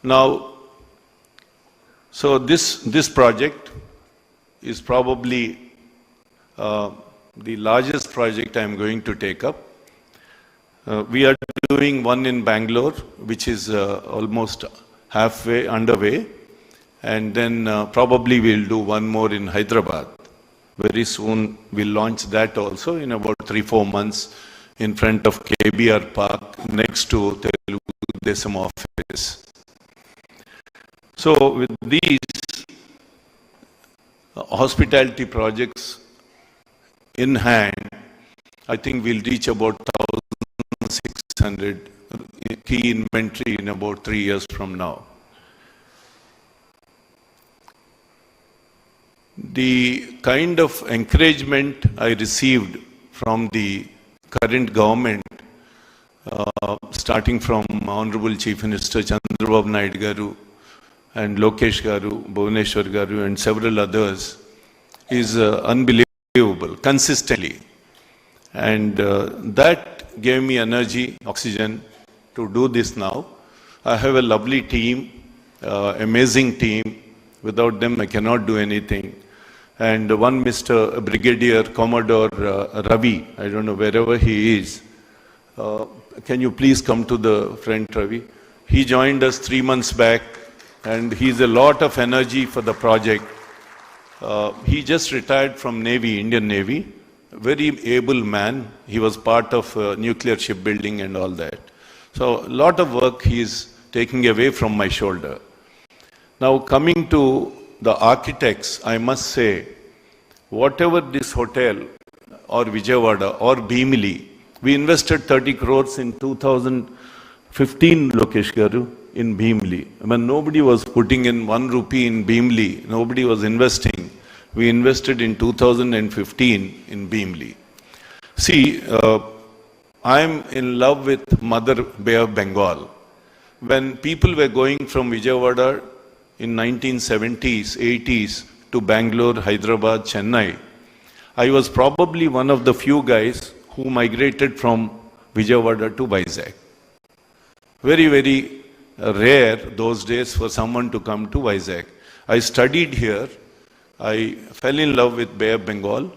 Speaker 7: Now, so this project is probably the largest project I am going to take up. We are doing one in Bangalore, which is almost halfway underway, and then probably we'll do one more in Hyderabad. Very soon we'll launch that also in about 3-4 months in front of KBR Park next to Telugu Desam office. So with these hospitality projects in hand, I think we'll reach about 1,600 key inventory in about 3 years from now. The kind of encouragement I received from the current government, starting from Honorable Chief Minister Chandrababu Naidu Garu and Lokesh Garu, Bhuvaneshwar Garu and several others is unbelievable, consistently. And that gave me energy, oxygen to do this now. I have a lovely team, amazing team. Without them, I cannot do anything. And one Mr. Brigadier Commodore Ravi, I don't know wherever he is. Can you please come to the front, Ravi? He joined us 3 months back, and he's a lot of energy for the project. He just retired from Navy, Indian Navy. Very able man. He was part of nuclear shipbuilding and all that. So a lot of work he's taking away from my shoulder. Now coming to the architects, I must say, whatever this hotel or Vijayawada or Bhimili, we invested 30 crores in 2015, Lokesh Garu, in Bhimili. When nobody was putting in 1 rupee in Bhimili, nobody was investing. We invested in 2015 in Bhimili. See, I am in love with Mother Bay of Bengal. When people were going from Vijayawada in 1970s, 80s to Bangalore, Hyderabad, Chennai, I was probably one of the few guys who migrated from Vijayawada to Vizag. Very, very rare those days for someone to come to Vizag. I studied here. I fell in love with Bay of Bengal.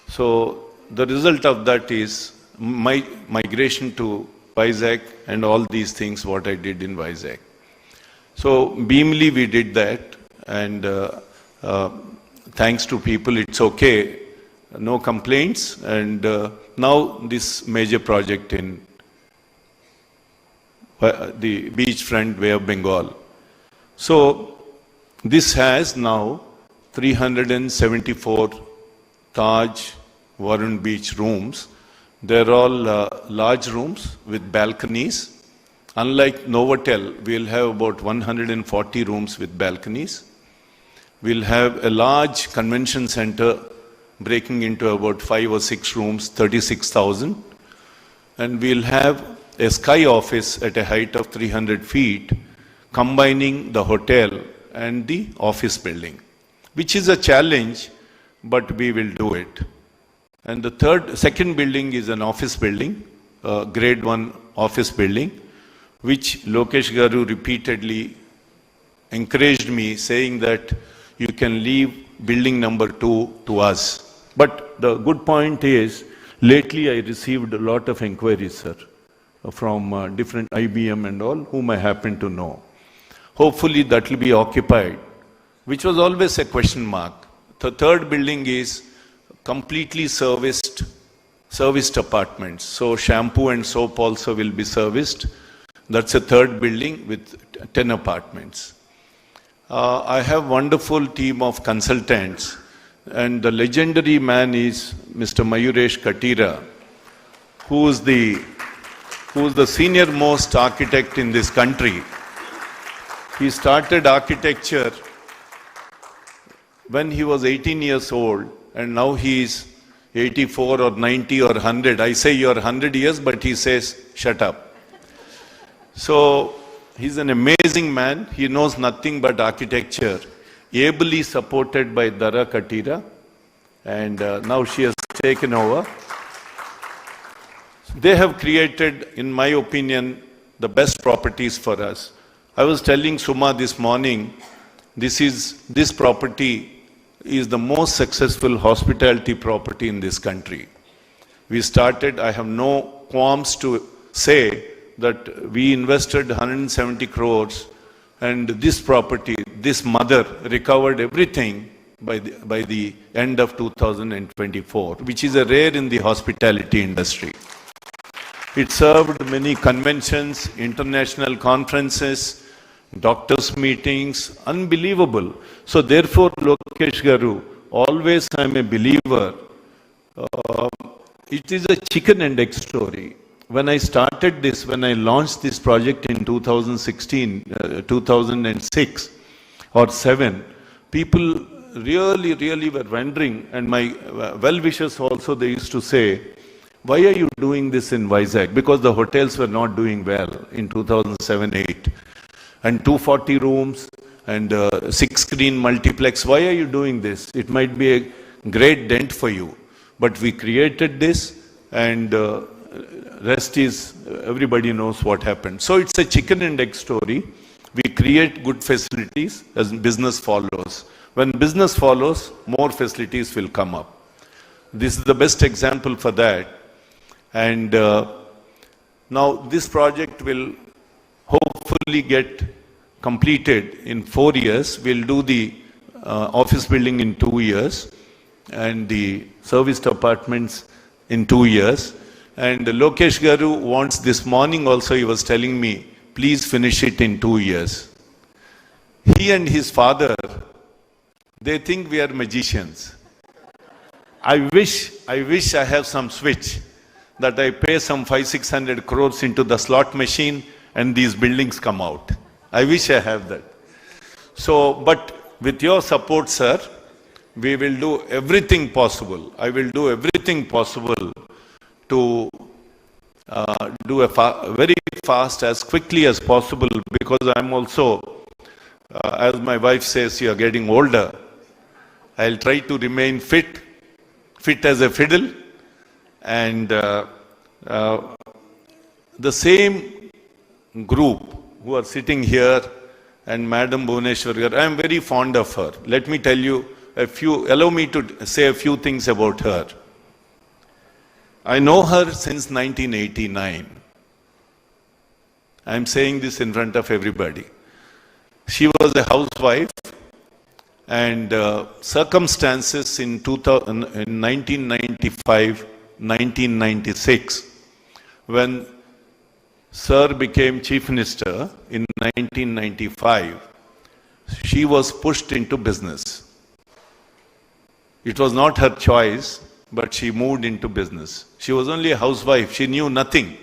Speaker 7: So the result of that is my migration to Vizag and all these things what I did in Vizag. So Bhimili we did that, and thanks to people it's okay, no complaints, and now this major project in the beachfront Bay of Bengal. So this has now 374 Taj Varun Beach rooms. They're all large rooms with balconies. Unlike Novotel, we'll have about 140 rooms with balconies. We'll have a large convention center breaking into about 5 or 6 rooms, 36,000. And we'll have a sky office at a height of 300 feet, combining the hotel and the office building, which is a challenge, but we will do it. And the second building is an office building, grade 1 office building, which Lokesh Garu repeatedly encouraged me, saying that you can leave building number 2 to us. But the good point is, Lately, I received a lot of inquiries, sir, from different IBM and all, whom I happen to know. Hopefully, that will be occupied, which was always a question mark. The third building is completely serviced apartments. So shampoo and soap also will be serviced. That's a third building with 10 apartments. I have wonderful team of consultants, and the legendary man is Mr. Mayuresh Katira, who is the senior most architect in this country. He started architecture when he was 18 years old, and now he is 84 or 90 or 100. I say you're 100 years, but he says, shut up. So he's an amazing man. He knows nothing but architecture, ably supported by Dara Katira, and now she has taken over. They have created, in my opinion, the best properties for us. I was telling Suma this morning, this property is the most successful hospitality property in this country. We started, I have no qualms to say that we invested 170 crores, and this property, this mother recovered everything by the end of 2024, which is a rare in the hospitality industry. It served many conventions, international conferences, doctors' meetings, unbelievable. So therefore, Lokesh Garu, always I'm a believer. It is a chicken and egg story. When I started this, when I launched this project in 2006 or 7, people really were wondering, and my well-wishers also, they used to say, why are you doing this in Vizag? Because the hotels were not doing well in 2007-8. And 240 rooms and 6-screen multiplex. Why are you doing this? It might be a great dent for you. But we created this, and rest is, everybody knows what happened. So it's a chicken and egg story. We create good facilities as business follows. When business follows, more facilities will come up. This is the best example for that. And now this project will hopefully get completed in 4 years. We'll do the office building in 2 years and the serviced apartments in 2 years. And Lokesh Garu wants, this morning also he was telling me, please finish it in 2 years. He and his father, they think we are magicians. I wish I have some switch that I pay some 500-600 crores into the slot machine and these buildings come out. I wish I have that. So, but with your support, sir, we will do everything possible. I will do everything possible to do very fast, as quickly as possible, because I'm also, as my wife says, you are getting older. I'll try to remain fit as a fiddle, and the same group who are sitting here, and Madam Bhuvaneshwar, I am very fond of her. Let me tell you allow me to say a few things about her. I know her since 1989. I am saying this in front of everybody. She was a housewife, and circumstances in 1995, 1996, when Sir became Chief Minister in 1995, she was pushed into business. It was not her choice, but she moved into business. She was only a housewife, she knew nothing.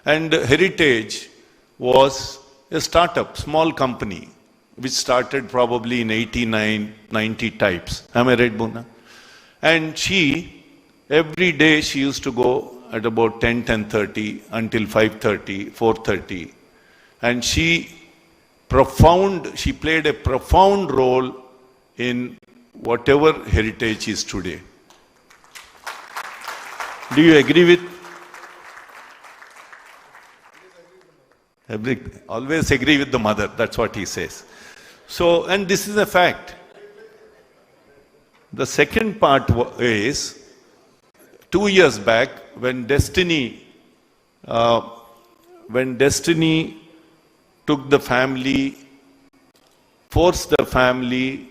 Speaker 7: And Heritage was a startup, small company, which started probably in 89, 90 types. Am I right, Buna? And she, every day she used to go at about 10, 10:30 until 5:30, 4:30. And she played a profound role in whatever Heritage is today. Do you agree with? Always agree with the mother, that's what he says. So, and this is a fact. The second part is, 2 years back, when Destiny took the family, forced the family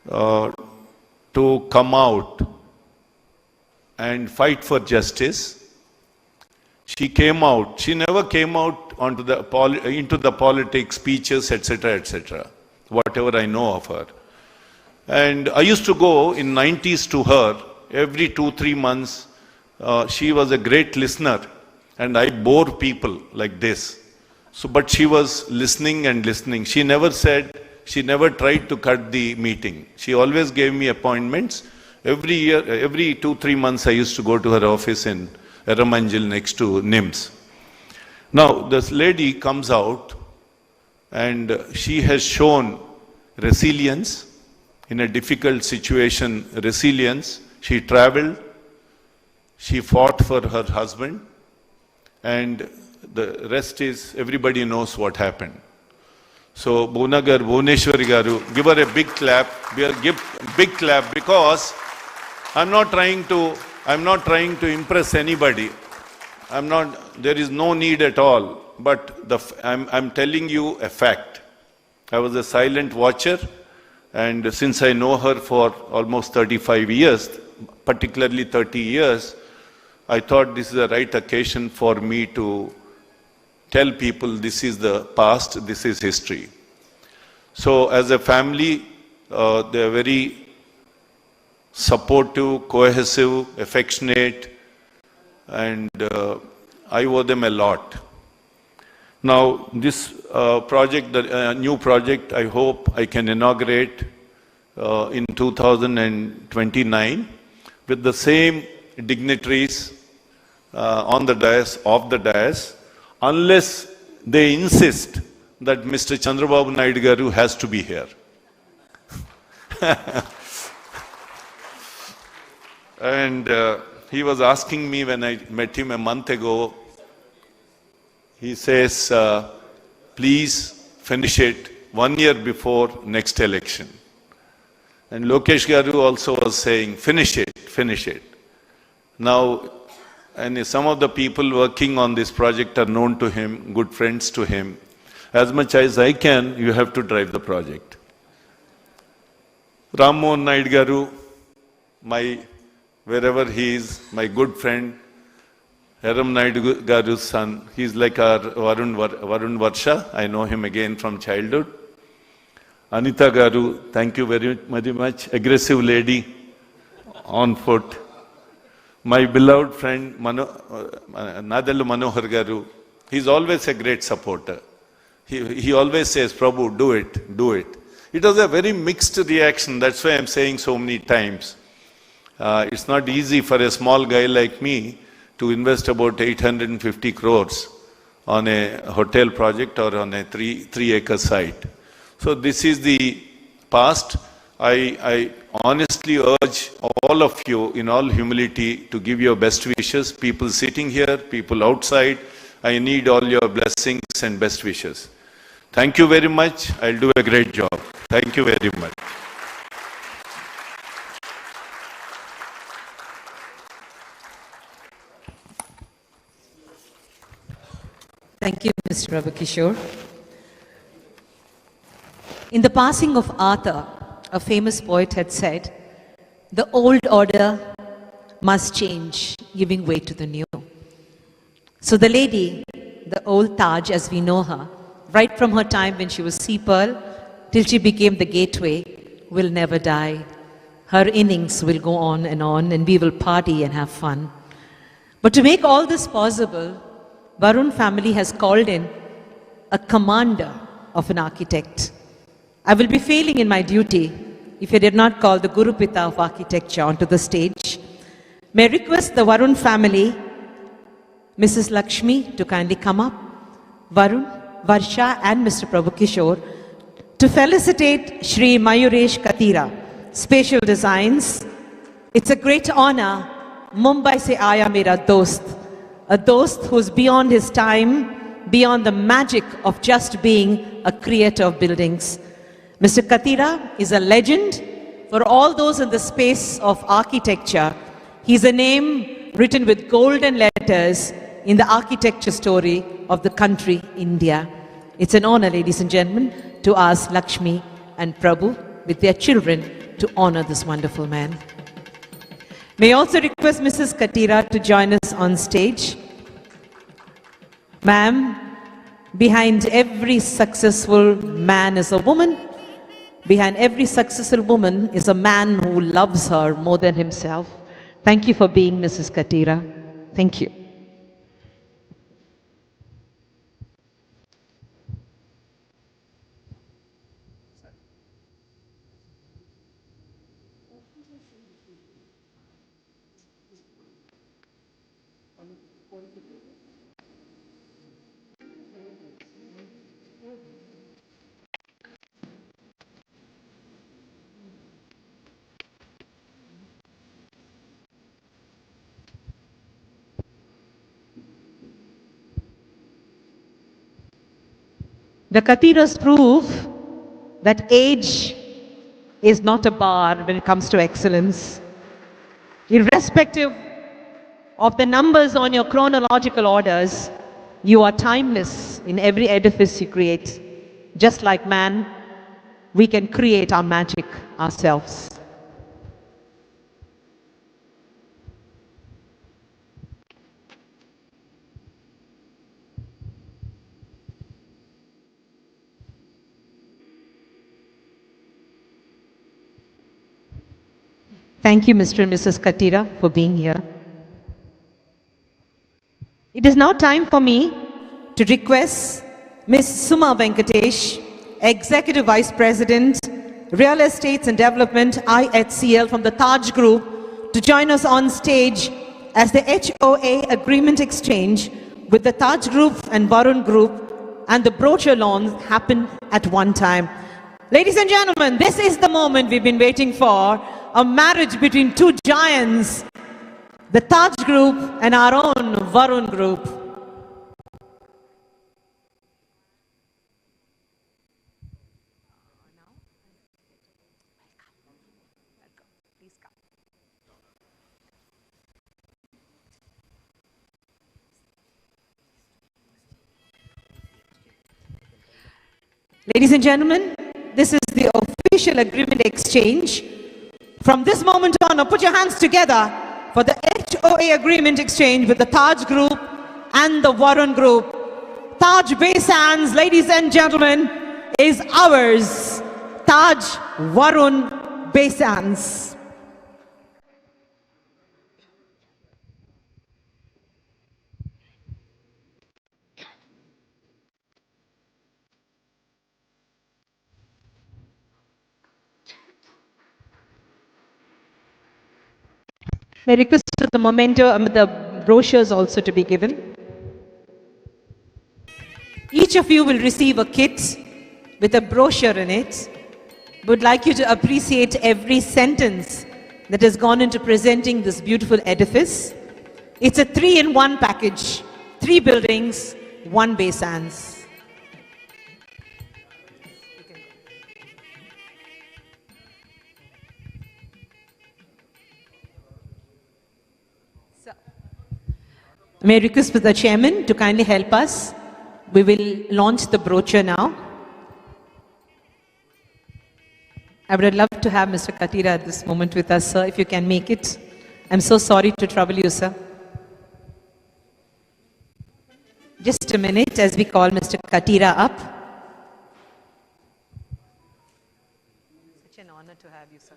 Speaker 7: to come out and fight for justice. She came out. She never came out into the politics, speeches, etc., etc., whatever I know of her. And I used to go in 90s to her every 2-3 months. She was a great listener, and I bore people like this. So, but she was listening and listening. She never tried to cut the meeting. She always gave me appointments. Every year, every 2-3 months, I used to go to her office in Eramanjil next to NIMS. Now, this lady comes out and she has shown resilience in a difficult situation, resilience. She traveled, she fought for her husband, and the rest is, everybody knows what happened. So, Bhuneshwari Garu, give her a big clap. Give big clap, because I'm not trying to impress anybody. There is no need at all. But I'm telling you a fact. I was a silent watcher, and since I know her for almost 35 years, particularly 30 years, I thought this is the right occasion for me to tell people this is the past, this is history. So as a family, they are very supportive, cohesive, affectionate, and I owe them a lot. Now this project, the new project, I hope I can inaugurate in 2029 with the same dignitaries on the dais, off the dais, unless they insist that Mr. Chandrababu Naidu Garu has to be here. And he was asking me when I met him a month ago, he says, please finish it 1 year before next election. And Lokesh Garu also was saying, finish it. Now, and some of the people working on this project are known to him, good friends to him. As much as I can, you have to drive the project. Ram Mohan Naidu Garu, wherever he is, my good friend, Eram Naidu Garu's son, he's like our Varun Varsha. I know him again from childhood. Anita Garu, thank you very much. Aggressive lady on foot. My beloved friend, Nadallu Manohar Garu, he's always a great supporter. He always says, Prabhu, do it, do it. It was a very mixed reaction. That's why I'm saying so many times. It's not easy for a small guy like me to invest about 850 crores on a hotel project or on a 3-acre site. So this is the past. I honestly urge all of you in all humility to give your best wishes. People sitting here, people outside, I need all your blessings and best wishes. Thank you very much. I'll do a great job. Thank you very much.
Speaker 2: Thank you, Mr. Prabhu Kishore. In the passing of Arthur, a famous poet had said, the old order must change, giving way to the new. So the lady, the old Taj as we know her, right from her time when she was sea pearl till she became the gateway, will never die. Her innings will go on, and we will party and have fun. But to make all this possible, Varun family has called in a commander of an architect. I will be failing in my duty if I did not call the Guru Pita of architecture onto the stage. May I request the Varun family, Mrs. Lakshmi, to kindly come up, Varun, Varsha and Mr. Prabhu Kishore, to felicitate Shri Mayuresh Katira, Spatial Designs. It's a great honor. Mumbai se aaya mera dost, a dost who's beyond his time, beyond the magic of just being a creator of buildings. Mr. Katira is a legend for all those in the space of architecture. He's a name written with golden letters in the architecture story of the country India. It's an honor, ladies and gentlemen, to ask Lakshmi and Prabhu with their children to honor this wonderful man. May I also request Mrs. Katira to join us on stage. Ma'am, behind every successful man is a woman. Behind every successful woman is a man who loves her more than himself. Thank you for being Mrs. Katira. Thank you. The Katiras prove that age is not a bar when it comes to excellence. Irrespective of the numbers on your chronological orders, you are timeless in every edifice you create. Just like man, we can create our magic ourselves. Thank you, Mr. and Mrs. Katira, for being here. It is now time for me to request Ms. Suma Venkatesh, Executive Vice President, Real Estates and Development, IHCL from the Taj Group, to join us on stage as the HOA Agreement Exchange with the Taj Group and Varun Group and the brochure launch happen at one time. Ladies and gentlemen, this is the moment we've been waiting for, a marriage between two giants, the Taj Group and our own Varun Group. Ladies and gentlemen, this is the official agreement exchange. From this moment on, now put your hands together for the HOA agreement exchange with the Taj Group and the Varun Group. Taj Bay Sands, ladies and gentlemen, is ours. Taj Varun Bay Sands. May I request the memento, the brochures also to be given. Each of you will receive a kit with a brochure in it. Would like you to appreciate every sentence that has gone into presenting this beautiful edifice. It's a 3-in-1 package, 3 buildings, 1 Bay Sands. May I request the chairman to kindly help us. We will launch the brochure now. I would love to have Mr. Katira at this moment with us, sir, if you can make it. I'm so sorry to trouble you, sir. Just a minute as we call Mr. Katira up. Such an honor to have you, sir.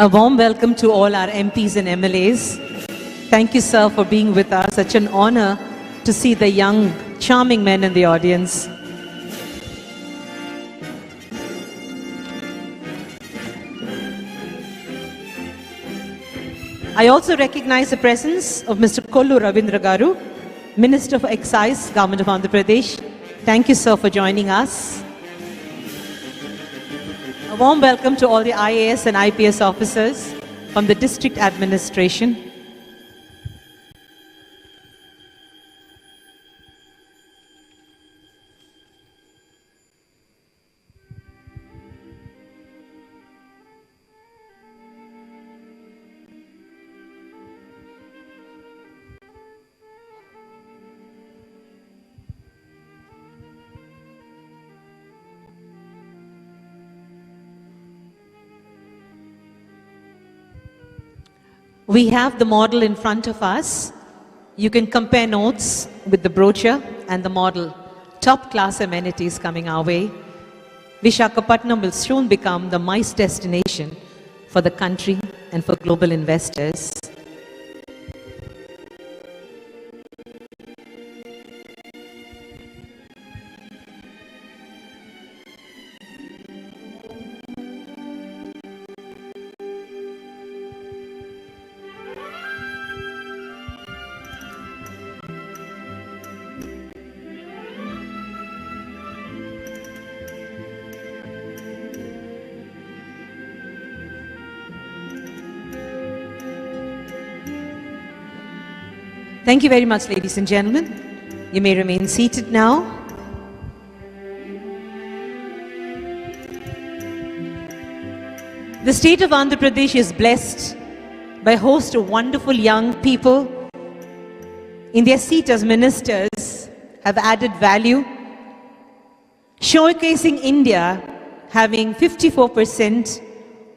Speaker 2: A warm welcome to all our MPs and MLAs. Thank you, sir, for being with us. Such an honor to see the young, charming men in the audience. I also recognize the presence of Mr. Kollu Ravindra Garu, Minister for Excise, Government of Andhra Pradesh. Thank you, sir, for joining us. A warm welcome to all the IAS and IPS officers from the district administration. We have the model in front of us. You can compare notes with the brochure and the model. Top class amenities coming our way. Visakhapatnam will soon become the MICE destination for the country and for global investors. Thank you very much, ladies and gentlemen. You may remain seated now. The state of Andhra Pradesh is blessed by a host of wonderful young people. In their seat as ministers, have added value, showcasing India having 54%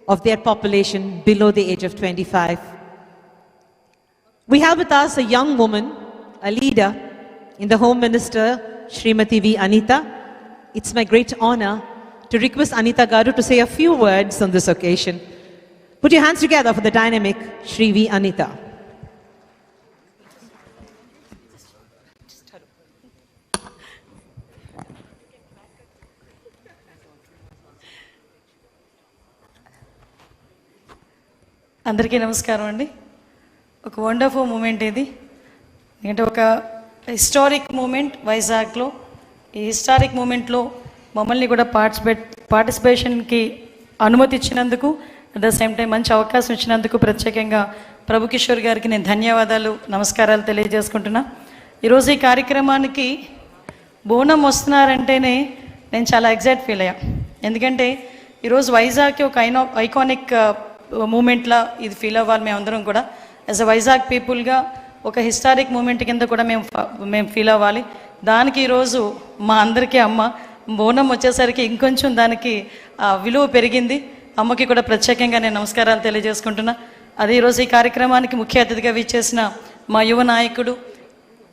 Speaker 2: of their population below the age of 25. We have with us a young woman, a leader in the Home Minister, Srimati V. Anita. It's my great honor to request Anita Garu to say a few words on this occasion. Put your hands together for the dynamic Shri V. Anita.
Speaker 12: అందరికీ నమస్కారం అండి. ఒక wonderful moment ఇది. అంటే ఒక historic moment వైజాగ్లో. ఈ historic మూమెంట్లో మమ్మల్ని కూడా పార్టిసిపేషన్కి అనుమతి ఇచ్చినందుకు, అట్ ద సేమ్ టైం మంచి అవకాశం ఇచ్చినందుకు ప్రత్యేకంగా ప్రభు కిషోర్ గారికి నేను ధన్యవాదాలు, నమస్కారాలు తెలియజేసుకుంటున్నా. ఈరోజు ఈ కార్యక్రమానికి బోనం వస్తున్నారంటేనే నేను చాలా ఎగ్జైట్ ఫీల్ అయ్యా. ఎందుకంటే ఈరోజు వైజాగ్కి ఒక ఐకానిక్ మూమెంట్లా ఇది ఫీల్ అవ్వాలి మేమందరం కూడా. యాజ్ అ వైజాగ్ పీపుల్గా ఒక హిస్టారిక్ మూమెంట్ కింద కూడా మేము ఫీల్ అవ్వాలి. దానికి ఈరోజు మా అందరికీ అమ్మ బోనం వచ్చేసరికి ఇంకొంచెం దానికి విలువ పెరిగింది. అమ్మకి కూడా ప్రత్యేకంగా నేను నమస్కారాలు తెలియజేసుకుంటున్నా. అదే ఈరోజు ఈ కార్యక్రమానికి ముఖ్య అతిథిగా విచ్చేసిన మా యువ నాయకుడు,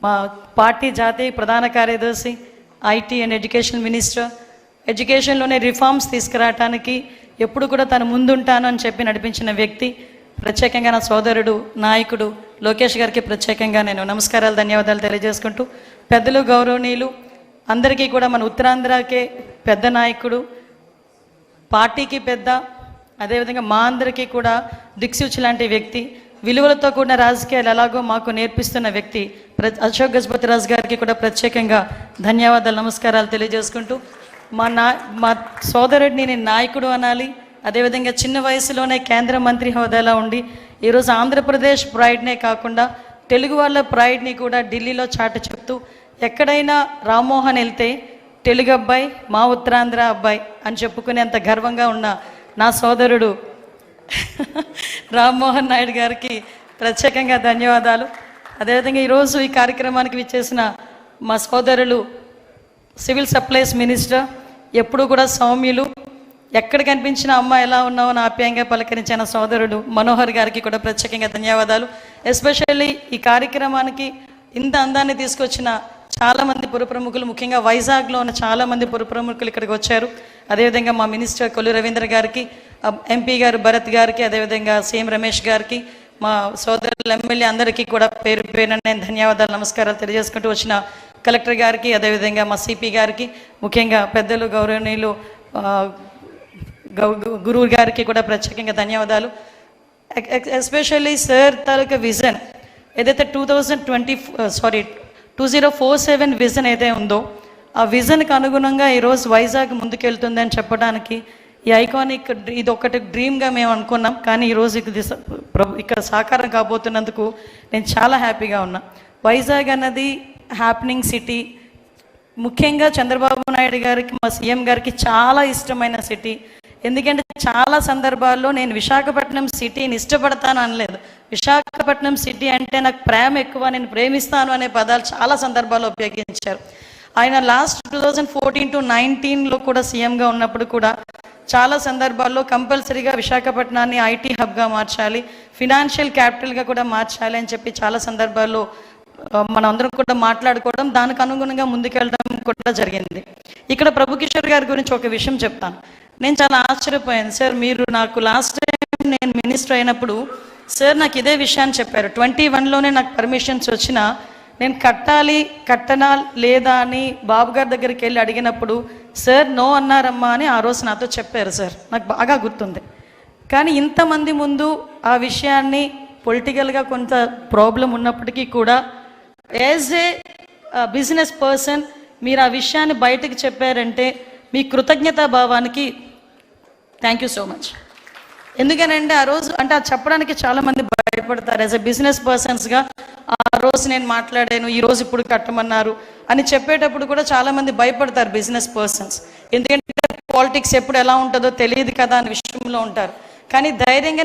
Speaker 12: మా పార్టీ జాతీయ ప్రధాన కార్యదర్శి, ఐటీ అండ్ ఎడ్యుకేషన్ మినిస్టర్, ఎడ్యుకేషన్లోనే రిఫార్మ్స్ తీసుకురావటానికి ఎప్పుడు కూడా తను ముందుంటాను అని చెప్పి నడిపించిన వ్యక్తి, ప్రత్యేకంగా నా సోదరుడు నాయకుడు లోకేష్ గారికి ప్రత్యేకంగా నేను నమస్కారాలు, ధన్యవాదాలు తెలియజేసుకుంటూ, పెద్దలు గౌరవనీయులు అందరికీ కూడా మన ఉత్తరాంధ్రకే పెద్ద నాయకుడు, పార్టీకి పెద్ద, అదేవిధంగా మా అందరికీ కూడా దిక్సూచి లాంటి వ్యక్తి, విలువలతో కూడిన రాజకీయాలు ఎలాగో మాకు నేర్పిస్తున్న వ్యక్తి అశోక్ గజపతిరాజు గారికి కూడా ప్రత్యేకంగా ధన్యవాదాలు, నమస్కారాలు తెలియజేసుకుంటూ, మా సోదరుడిని నేను నాయకుడు అనాలి. అదేవిధంగా చిన్న వయసులోనే కేంద్ర మంత్రి హోదాలో ఉండి ఈరోజు ఆంధ్రప్రదేశ్ ప్రైడ్నే కాకుండా తెలుగు వాళ్ళ ప్రైడ్ని కూడా ఢిల్లీలో చాటి చెప్తూ, ఎక్కడైనా రామ్మోహన్ వెళ్తే తెలుగు అబ్బాయి, మా ఉత్తరాంధ్ర అబ్బాయి అని చెప్పుకునేంత గర్వంగా ఉన్న నా సోదరుడు రామ్మోహన్ నాయుడు గారికి ప్రత్యేకంగా ధన్యవాదాలు. అదేవిధంగా ఈరోజు ఈ కార్యక్రమానికి విచ్చేసిన మా సోదరులు సివిల్ సప్లైస్ మినిస్టర్, ఎప్పుడు కూడా సౌమ్యులు, ఎక్కడ కనిపించిన అమ్మ ఎలా ఉన్నావో అని ఆప్యాయంగా పలకరించిన సోదరుడు మనోహర్ గారికి కూడా ప్రత్యేకంగా ధన్యవాదాలు. ఎస్పెషల్లీ ఈ కార్యక్రమానికి ఇంత అందాన్ని తీసుకొచ్చిన చాలామంది పురప్రముఖులు, ముఖ్యంగా వైజాగ్లో ఉన్న చాలామంది పురప్రముఖులు ఇక్కడికి వచ్చారు. అదేవిధంగా మా మినిస్టర్ కొల్లు రవీంద్ర గారికి, ఎంపీ గారు భరత్ గారికి, అదేవిధంగా సీఎం రమేష్ గారికి, మా సోదరుల ఎమ్మెల్యే అందరికీ కూడా పేరు పేరున నేను ధన్యవాదాలు, నమస్కారాలు తెలియజేసుకుంటూ వచ్చిన కలెక్టర్ గారికి, అదేవిధంగా మా సిపి గారికి, ముఖ్యంగా పెద్దలు గౌరవనీయులు గురువు గారికి కూడా ప్రత్యేకంగా ధన్యవాదాలు. ఎస్పెషల్లీ సార్ తాలూకా విజన్ ఏదైతే 2047 విజన్ ఏదైతే ఉందో ఆ విజన్కి అనుగుణంగా ఈరోజు వైజాగ్ ముందుకెళ్తుందని చెప్పడానికి ఈ ఐకానిక్ ఇది ఒకటి డ్రీమ్గా మేము అనుకున్నాం. కానీ ఈరోజు ఇక్కడ సాకారం కాబోతున్నందుకు నేను చాలా హ్యాపీగా ఉన్నా. వైజాగ్ అన్నది హ్యాపెనింగ్ సిటీ, ముఖ్యంగా చంద్రబాబు నాయుడు గారికి, మా సీఎం గారికి చాలా ఇష్టమైన సిటీ. ఎందుకంటే చాలా సందర్భాల్లో నేను విశాఖపట్నం సిటీని ఇష్టపడతాను అనలేదు, విశాఖపట్నం సిటీ అంటే నాకు ప్రేమ ఎక్కువ, నేను ప్రేమిస్తాను అనే పదాలు చాలా సందర్భాల్లో ఉపయోగించారు. ఆయన లాస్ట్ 2014 to 19లో కూడా సీఎంగా ఉన్నప్పుడు కూడా చాలా సందర్భాల్లో కంపల్సరీగా విశాఖపట్నాన్ని ఐటీ హబ్గా మార్చాలి, ఫినాన్షియల్ క్యాపిటల్గా కూడా మార్చాలి అని చెప్పి చాలా సందర్భాల్లో మనందరం కూడా మాట్లాడుకోవడం, దానికి అనుగుణంగా ముందుకెళ్ళడం కూడా జరిగింది. ఇక్కడ ప్రభు కిషోర్ గారి గురించి ఒక విషయం చెప్తాను. నేను చాలా ఆశ్చర్యపోయాను సార్. మీరు నాకు లాస్ట్ టైం నేను మినిస్టర్ అయినప్పుడు సార్ నాకు ఇదే విషయాన్ని చెప్పారు. 21లోనే నాకు పర్మిషన్స్ వచ్చినా నేను కట్టనా లేదా అని బాబు గారి దగ్గరికి వెళ్ళి అడిగినప్పుడు సార్ నో అన్నారమ్మా అని ఆ రోజు నాతో చెప్పారు సార్. నాకు బాగా గుర్తుంది. కానీ ఇంతమంది ముందు ఆ విషయాన్ని పొలిటికల్గా కొంత ప్రాబ్లం ఉన్నప్పటికీ కూడా యాజ్ ఏ బిజినెస్ పర్సన్ మీరు ఆ విషయాన్ని బయటకు చెప్పారంటే మీ కృతజ్ఞతా భావానికి థ్యాంక్ యూ సో మచ్. ఎందుకనంటే ఆ రోజు అంటే అది చెప్పడానికి చాలామంది భయపడతారు. యాజ్ ఎ బిజినెస్ పర్సన్స్గా ఆ రోజు నేను మాట్లాడాను, ఈరోజు ఇప్పుడు కట్టమన్నారు అని చెప్పేటప్పుడు కూడా చాలామంది భయపడతారు బిజినెస్ పర్సన్స్. ఎందుకంటే పాలిటిక్స్ ఎప్పుడు ఎలా ఉంటుందో తెలియదు కదా అనే విషయంలో ఉంటారు. కానీ ధైర్యంగా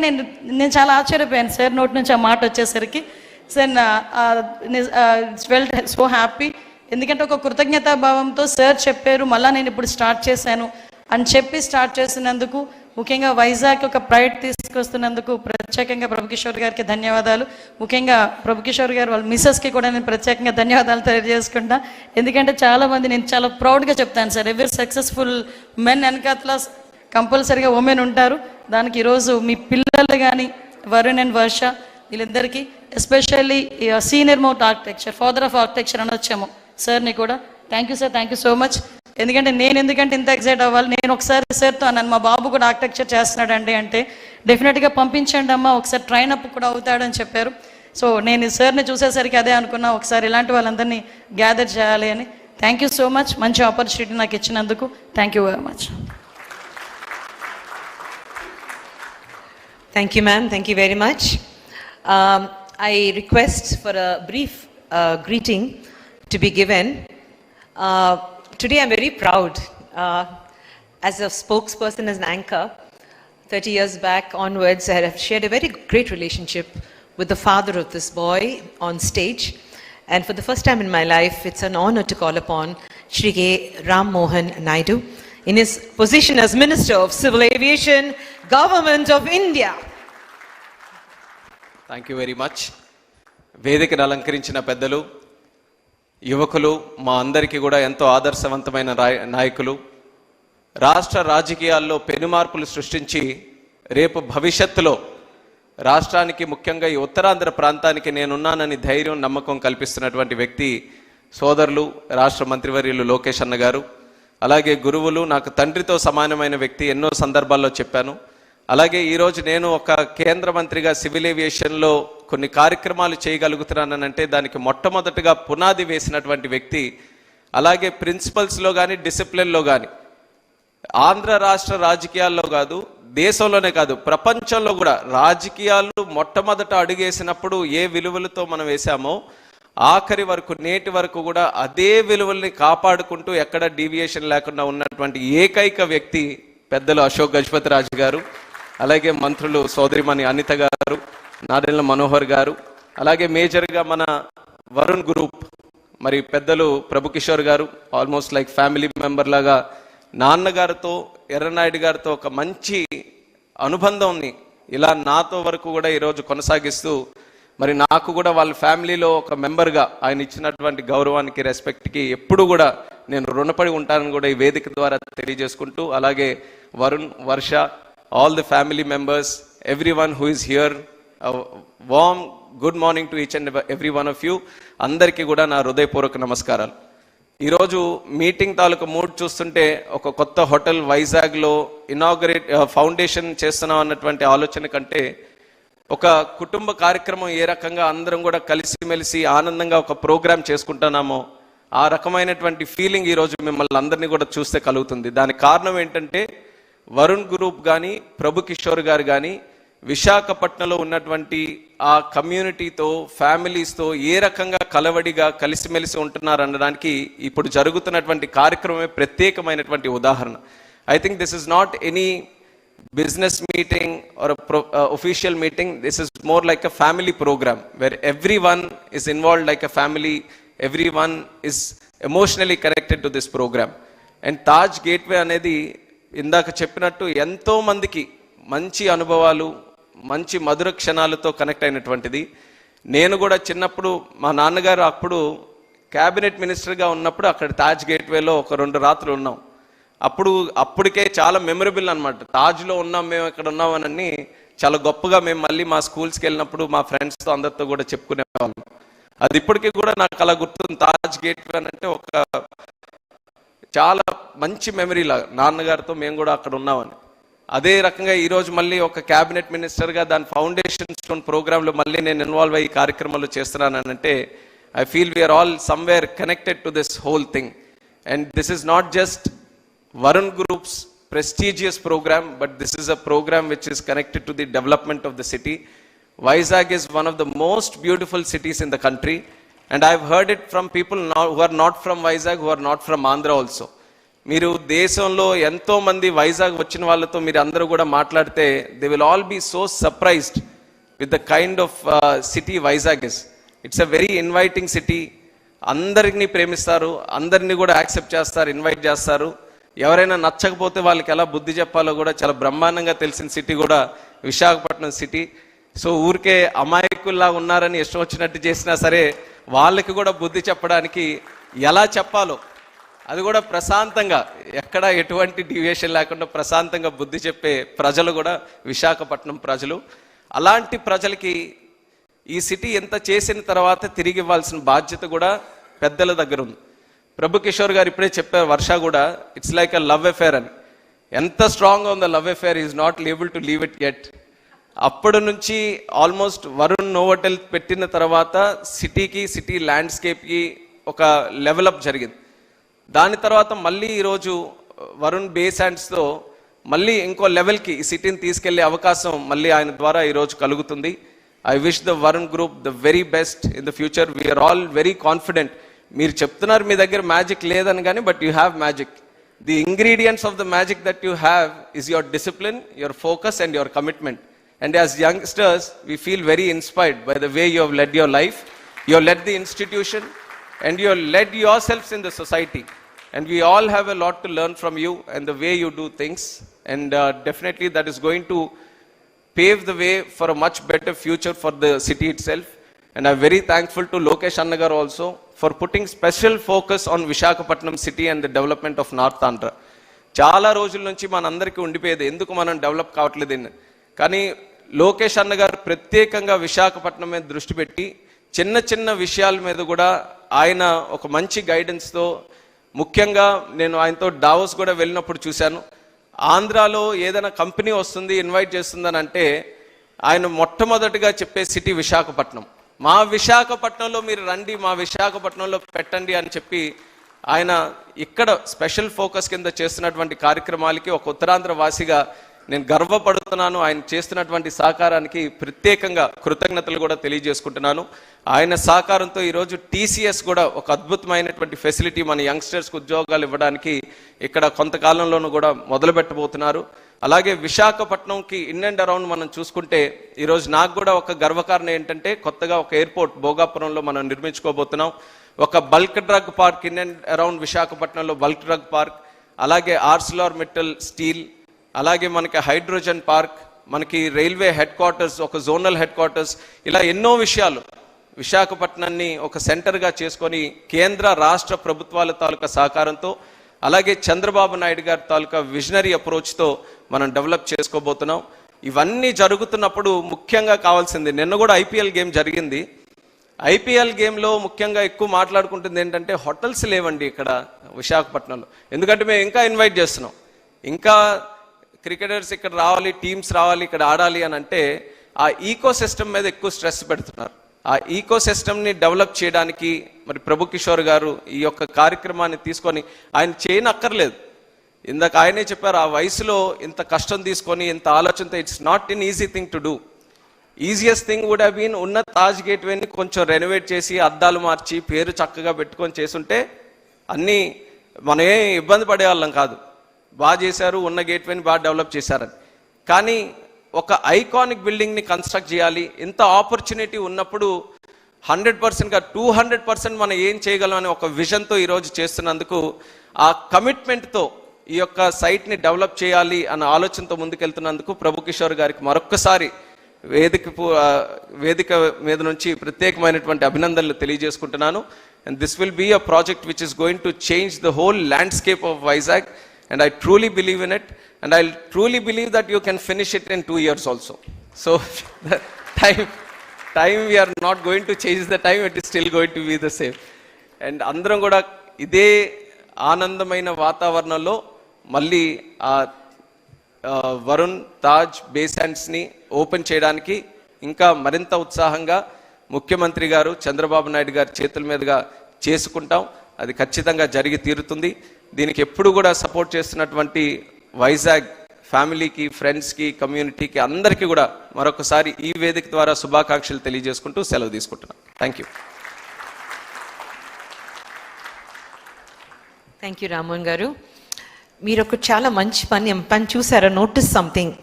Speaker 12: నేను చాలా ఆశ్చర్యపోయాను సార్ నోటి నుంచి ఆ మాట వచ్చేసరికి. Sir felt so happy. ఎందుకంటే ఒక కృతజ్ఞతాభావంతో సార్ చెప్పారు, మళ్ళీ నేను ఇప్పుడు స్టార్ట్ చేశాను అని చెప్పి స్టార్ట్ చేసినందుకు, ముఖ్యంగా వైజాగ్ ఒక ప్రైడ్ తీసుకొస్తున్నందుకు ప్రత్యేకంగా ప్రభుకిషోర్ గారికి ధన్యవాదాలు. ముఖ్యంగా ప్రభుకిషోర్ గారు వాళ్ళ మిస్సెస్కి కూడా నేను ప్రత్యేకంగా ధన్యవాదాలు తెలియజేసుకుంటా. ఎందుకంటే చాలామంది నేను చాలా ప్రౌడ్గా చెప్తాను సార్, ఎవరి సక్సెస్ఫుల్ మెన్ వెనకాతల కంపల్సరీగా ఉమెన్ ఉంటారు. దానికి ఈరోజు మీ పిల్లలు కానీ వరుణ్ అండ్ వర్ష వీళ్ళిద్దరికీ, especially senior most architecture, father of architecture అని వచ్చాము సార్ని కూడా thank you sir, thank you so much. ఎందుకంటే నేను ఎందుకంటే ఇంత ఎక్సైట్ అవ్వాలి, నేను ఒకసారి సార్తో అన్నాను మా బాబు కూడా ఆర్కిటెక్చర్ చేస్తున్నాడండి అంటే డెఫినెట్గా పంపించండి అమ్మా, ఒకసారి ట్రైన్ అప్ కూడా అవుతాడని చెప్పారు. సో నేను సార్ని చూసేసరికి అదే అనుకున్నా, ఒకసారి ఇలాంటి వాళ్ళందరినీ గ్యాదర్ చేయాలి అని. థ్యాంక్ యూ సో మచ్, మంచి ఆపర్చునిటీ నాకు ఇచ్చినందుకు thank you very much.
Speaker 2: Thank you, ma'am. Thank you very much. I request for a brief greeting to be given. Today I'm very proud as a spokesperson, as an anchor. 30 years back onwards, I have shared a very great relationship with the father of this boy on stage. And for the first time in my life, it's an honor to call upon Shri K. Ram Mohan Naidu in his position as Minister of Civil Aviation, Government of India.
Speaker 13: Thank you very much. వేదికను అలంకరించిన పెద్దలు, యువకులు, మా అందరికీ కూడా ఎంతో ఆదర్శవంతమైన నాయకులు, రాష్ట్ర రాజకీయాల్లో పెనుమార్పులు సృష్టించి రేపు భవిష్యత్తులో రాష్ట్రానికి, ముఖ్యంగా ఈ ఉత్తరాంధ్ర ప్రాంతానికి నేనున్నానని ధైర్యం, నమ్మకం కల్పిస్తున్నటువంటి వ్యక్తి సోదరులు రాష్ట్ర మంత్రివర్యులు లోకేష్ అన్న గారు. అలాగే గురువులు, నాకు తండ్రితో సమానమైన వ్యక్తి, ఎన్నో సందర్భాల్లో చెప్పాను. అలాగే ఈరోజు నేను ఒక కేంద్ర మంత్రిగా సివిల్ ఏవియేషన్లో కొన్ని కార్యక్రమాలు చేయగలుగుతున్నానంటే దానికి మొట్టమొదటిగా పునాది వేసినటువంటి వ్యక్తి. అలాగే ప్రిన్సిపల్స్లో కానీ డిసిప్లిన్లో కానీ ఆంధ్ర రాష్ట్ర రాజకీయాల్లో కాదు, దేశంలోనే కాదు ప్రపంచంలో కూడా రాజకీయాలు మొట్టమొదట అడుగేసినప్పుడు ఏ విలువలతో మనం వేసామో ఆఖరి వరకు, నేటి వరకు కూడా అదే విలువల్ని కాపాడుకుంటూ ఎక్కడ డీవియేషన్ లేకుండా ఉన్నటువంటి ఏకైక వ్యక్తి పెద్దలు అశోక్ గజపతి రాజు గారు. అలాగే మంత్రులు సోదరిమణి అనిత గారు, నాదెళ్ల మనోహర్ గారు, అలాగే మేజర్గా మన వరుణ్ గ్రూప్, మరి పెద్దలు ప్రభు కిషోర్ గారు, ఆల్మోస్ట్ లైక్ ఫ్యామిలీ మెంబర్ లాగా నాన్నగారితో, ఎర్రనాయుడు గారితో ఒక మంచి అనుబంధంని ఇలా నాతో వరకు కూడా ఈరోజు కొనసాగిస్తూ, మరి నాకు కూడా వాళ్ళ ఫ్యామిలీలో ఒక మెంబర్గా ఆయన ఇచ్చినటువంటి గౌరవానికి, రెస్పెక్ట్కి ఎప్పుడు కూడా నేను రుణపడి ఉంటానని కూడా ఈ వేదిక ద్వారా తెలియజేసుకుంటూ, అలాగే వరుణ్, వర్ష, all the family members, everyone who is here, a warm good morning to each and every one of you. అందరికీ కూడా నా హృదయపూర్వక నమస్కారాలు. ఈరోజు మీటింగ్ తాలూకు మూడ్ చూస్తుంటే ఒక కొత్త హోటల్ వైజాగ్లో ఇనాగరేట్ ఫౌండేషన్ చేస్తున్నాం అన్నటువంటి ఆలోచన కంటే ఒక కుటుంబ కార్యక్రమం ఏ రకంగా అందరం కూడా కలిసిమెలిసి ఆనందంగా ఒక ప్రోగ్రామ్ చేసుకుంటున్నామో ఆ రకమైనటువంటి ఫీలింగ్ ఈరోజు మిమ్మల్ని అందరినీ కూడా చూస్తే కలుగుతుంది. దానికి కారణం ఏంటంటే వరుణ్ గ్రూప్ కానీ ప్రభు కిషోర్ గారు కానీ విశాఖపట్నంలో ఉన్నటువంటి ఆ కమ్యూనిటీతో ఫ్యామిలీస్తో ఏ రకంగా కలవడిగా కలిసిమెలిసి ఉంటున్నారు అనడానికి ఇప్పుడు జరుగుతున్నటువంటి కార్యక్రమమే ప్రత్యేకమైనటువంటి ఉదాహరణ. I think this is not any business meeting or official meeting. This is more like a family program where everyone is involved like a family, everyone is emotionally connected to this program. And Taj Gateway అనేది ఇందాక చెప్పినట్టు ఎంతో మందికి మంచి అనుభవాలు మంచి మధుర క్షణాలతో connect అయినటువంటిది. నేను కూడా చిన్నప్పుడు మా నాన్నగారు అప్పుడు క్యాబినెట్ మినిస్టర్గా ఉన్నప్పుడు అక్కడ తాజ్ గేట్వేలో ఒక 2 రాత్రులు ఉన్నాం. అప్పటికే చాలా మెమరబుల్ అనమాట. తాజ్లో ఉన్నాం మేము, ఇక్కడ ఉన్నామని చాలా గొప్పగా మేము మళ్ళీ మా స్కూల్స్కి వెళ్ళినప్పుడు మా ఫ్రెండ్స్తో అందరితో కూడా చెప్పుకునేవాళ్ళం. అది ఇప్పటికీ కూడా నాకు అలా గుర్తుంది. తాజ్ గేట్వే అంటే ఒక చాలా మంచి మెమరీ లాగా నాన్నగారితో మేము కూడా అక్కడ ఉన్నామని. అదే రకంగా ఈరోజు మళ్ళీ ఒక క్యాబినెట్ మినిస్టర్గా దాని ఫౌండేషన్ స్టోన్ ప్రోగ్రాంలో మళ్ళీ నేను ఇన్వాల్వ్ అయ్యి కార్యక్రమాలు చేస్తున్నానంటే I feel we're all somewhere connected to this whole thing. And this is not just Varun Group's prestigious program, but this is a program which is connected to the development of the city. Vizag is one of the most beautiful cities in the country, and I've heard it from people now who are not from Vizag, who are not from Andhra also. మీరు దేశంలో ఎంతో మంది వైజాగ్ వచ్చిన వాళ్ళతో మీరు అందరూ కూడా మాట్లాడితే they will all be so surprised with the kind of city Vizag is. It's a very inviting city. అందరిని ప్రేమిస్తారు, అందరినీ కూడా యాక్సెప్ట్ చేస్తారు, ఇన్వైట్ చేస్తారు. ఎవరైనా నచ్చకపోతే వాళ్ళకి ఎలా బుద్ధి చెప్పాలో కూడా చాలా బ్రహ్మాండంగా తెలిసిన సిటీ కూడా విశాఖపట్నం సిటీ. సో ఊరికే అమాయకుల్లా ఉన్నారని ఇష్టం వచ్చినట్టు చేసినా సరే వాళ్ళకి కూడా బుద్ధి చెప్పడానికి ఎలా చెప్పాలో అది కూడా ప్రశాంతంగా ఎక్కడ ఎటువంటి డివియేషన్ లేకుండా ప్రశాంతంగా బుద్ధి చెప్పే ప్రజలు కూడా విశాఖపట్నం ప్రజలు. అలాంటి ప్రజలకి ఈ సిటీ ఎంత చేసిన తర్వాత తిరిగి ఇవ్వాల్సిన బాధ్యత కూడా పెద్దల దగ్గర ఉంది. ప్రభు కిషోర్ గారు ఇప్పుడే చెప్పారు, వర్ష కూడా it's like a love affair అని. ఎంత స్ట్రాంగ్గా ఉందో love affair, is not able to leave it yet. అప్పటి నుంచి ఆల్మోస్ట్ వరుణ్ నోవోటెల్ పెట్టిన తర్వాత సిటీకి సిటీ ల్యాండ్స్కేప్కి ఒక లెవెలప్ జరిగింది. దాని తర్వాత మళ్ళీ ఈరోజు వరుణ్ బేస్ హ్యాండ్స్తో మళ్ళీ ఇంకో లెవెల్కి ఈ సిటీని తీసుకెళ్లే అవకాశం మళ్ళీ ఆయన ద్వారా ఈరోజు కలుగుతుంది. I wish the Varun Group the very best in the future. We're all very confident. మీరు చెప్తున్నారు మీ దగ్గర మ్యాజిక్ లేదని కానీ, but you have magic. The ingredients of the magic that you have is your discipline, your focus and your commitment. And as youngsters we feel very inspired by the way you have led your life, you have led the institution and you have led your selfs in the society. And we all have a lot to learn from you and the way you do things. And definitely that is going to pave the way for a much better future for the city itself. And I'm very thankful to Lokesh Annagar also for putting special focus on Visakhapatnam city and the development of North Andhra. చాలా రోజుల నుంచి మనందరికీ ఉండిపోయేది ఎందుకు మనం develop కావట్లేదని. కానీ లోకేష్ అన్న గారు ప్రత్యేకంగా విశాఖపట్నం మీద దృష్టి పెట్టి చిన్న చిన్న విషయాల మీద కూడా ఆయన ఒక మంచి గైడెన్స్తో, ముఖ్యంగా నేను ఆయనతో డావోస్ కూడా వెళ్ళినప్పుడు చూశాను. ఆంధ్రాలో ఏదైనా కంపెనీ వస్తుంది ఇన్వైట్ చేస్తుందని అంటే ఆయన మొట్టమొదటిగా చెప్పే సిటీ విశాఖపట్నం. మా విశాఖపట్నంలో మీరు రండి, మా విశాఖపట్నంలో పెట్టండి అని చెప్పి ఆయన ఇక్కడ స్పెషల్ ఫోకస్ కింద చేస్తున్నటువంటి కార్యక్రమాలకి ఒక ఉత్తరాంధ్ర వాసిగా నేను గర్వపడుతున్నాను. ఆయన చేస్తున్నటువంటి సహకారానికి ప్రత్యేకంగా కృతజ్ఞతలు కూడా తెలియజేసుకుంటున్నాను. ఆయన సహకారంతో ఈరోజు టీసీఎస్ కూడా ఒక అద్భుతమైనటువంటి ఫెసిలిటీ మన యంగ్స్టర్స్కి ఉద్యోగాలు ఇవ్వడానికి ఇక్కడ కొంతకాలంలోనూ కూడా మొదలు పెట్టబోతున్నారు. అలాగే విశాఖపట్నంకి ఇన్ అండ్ అరౌండ్ మనం చూసుకుంటే ఈరోజు నాకు కూడా ఒక గర్వకారణం ఏంటంటే కొత్తగా ఒక ఎయిర్పోర్ట్ భోగాపురంలో మనం నిర్మించుకోబోతున్నాం. ఒక bulk drug park in and around విశాఖపట్నంలో బల్క్ డ్రగ్ పార్క్, అలాగే ఆర్సిలార్ మెటల్ స్టీల్, అలాగే మనకి హైడ్రోజన్ పార్క్, మనకి రైల్వే హెడ్ క్వార్టర్స్, ఒక జోనల్ హెడ్ క్వార్టర్స్, ఇలా ఎన్నో విషయాలు విశాఖపట్నాన్ని ఒక సెంటర్గా చేసుకొని కేంద్ర రాష్ట్ర ప్రభుత్వాల తాలూకా సహకారంతో అలాగే చంద్రబాబు నాయుడు గారి తాలూకా విజనరీ అప్రోచ్తో మనం డెవలప్ చేసుకోబోతున్నాం. ఇవన్నీ జరుగుతున్నప్పుడు ముఖ్యంగా కావాల్సింది, నిన్న కూడా ఐపీఎల్ గేమ్ జరిగింది. ఐపీఎల్ గేమ్లో ముఖ్యంగా ఎక్కువ మాట్లాడుకుంటుంది ఏంటంటే హోటల్స్ లేవండి ఇక్కడ విశాఖపట్నంలో. ఎందుకంటే మేము ఇంకా ఇన్వైట్ చేస్తున్నాం, ఇంకా క్రికెటర్స్ ఇక్కడ రావాలి, టీమ్స్ రావాలి, ఇక్కడ ఆడాలి అని అంటే ఆ ఈకో సిస్టమ్ మీద ఎక్కువ స్ట్రెస్ పెడుతున్నారు. ఆ ఈకో సిస్టమ్ని డెవలప్ చేయడానికి మరి ప్రభు కిషోర్ గారు ఈ యొక్క కార్యక్రమాన్ని తీసుకొని, ఆయన చేయనక్కర్లేదు, ఇందాక ఆయనే చెప్పారు, ఆ వయసులో ఇంత కష్టం తీసుకొని ఇంత ఆలోచనతో it's not in easy thing to do. Easiest thing would have been ఉన్న తాజ్ గేట్వేని కొంచెం రెనోవేట్ చేసి అద్దాలు మార్చి పేరు చక్కగా పెట్టుకొని చేసుంటే అన్నీ మనం ఏం ఇబ్బంది పడేవాళ్ళం కాదు. బాగా చేశారు, ఉన్న గేట్వేని బాగా డెవలప్ చేశారని. కానీ ఒక ఐకానిక్ బిల్డింగ్ని కన్స్ట్రక్ట్ చేయాలి, ఇంత ఆపర్చునిటీ ఉన్నప్పుడు 100%గా 200% మనం ఏం చేయగలం అని ఒక విజన్తో ఈరోజు చేస్తున్నందుకు, ఆ కమిట్మెంట్తో ఈ యొక్క సైట్ని డెవలప్ చేయాలి అన్న ఆలోచనతో ముందుకెళ్తున్నందుకు ప్రభు కిషోర్ గారికి మరొక్కసారి వేదిక మీద నుంచి ప్రత్యేకమైనటువంటి అభినందనలు తెలియజేసుకుంటున్నాను. And this will be a project which is going to change the whole landscape of Vizag. And I truly believe in it, and I truly believe that you can finish it in 2 years also. So the time we are not going to change the time, it is still going to be the same. And అందరం కూడా ఇదే ఆనందమైన వాతావరణంలో మళ్ళీ ఆ Varun Taj బేసాండ్స్ని open చేయడానికి ఇంకా మరింత ఉత్సాహంగా ముఖ్యమంత్రి గారు చంద్రబాబు నాయుడు గారి చేతుల మీదుగా చేసుకుంటాం. అది ఖచ్చితంగా జరిగి తీరుతుంది. దీనికి ఎప్పుడు కూడా సపోర్ట్ చేస్తున్నటువంటి వైజాగ్ ఫ్యామిలీకి, ఫ్రెండ్స్కి, కమ్యూనిటీకి అందరికీ కూడా మరొకసారి ఈ వేదిక ద్వారా శుభాకాంక్షలు తెలియజేసుకుంటూ సెలవు తీసుకుంటున్నాను. Thank you.
Speaker 2: Thank you Ramohan గారు. మీరు ఒక చాలా మంచి పని చూసారా? Notice something.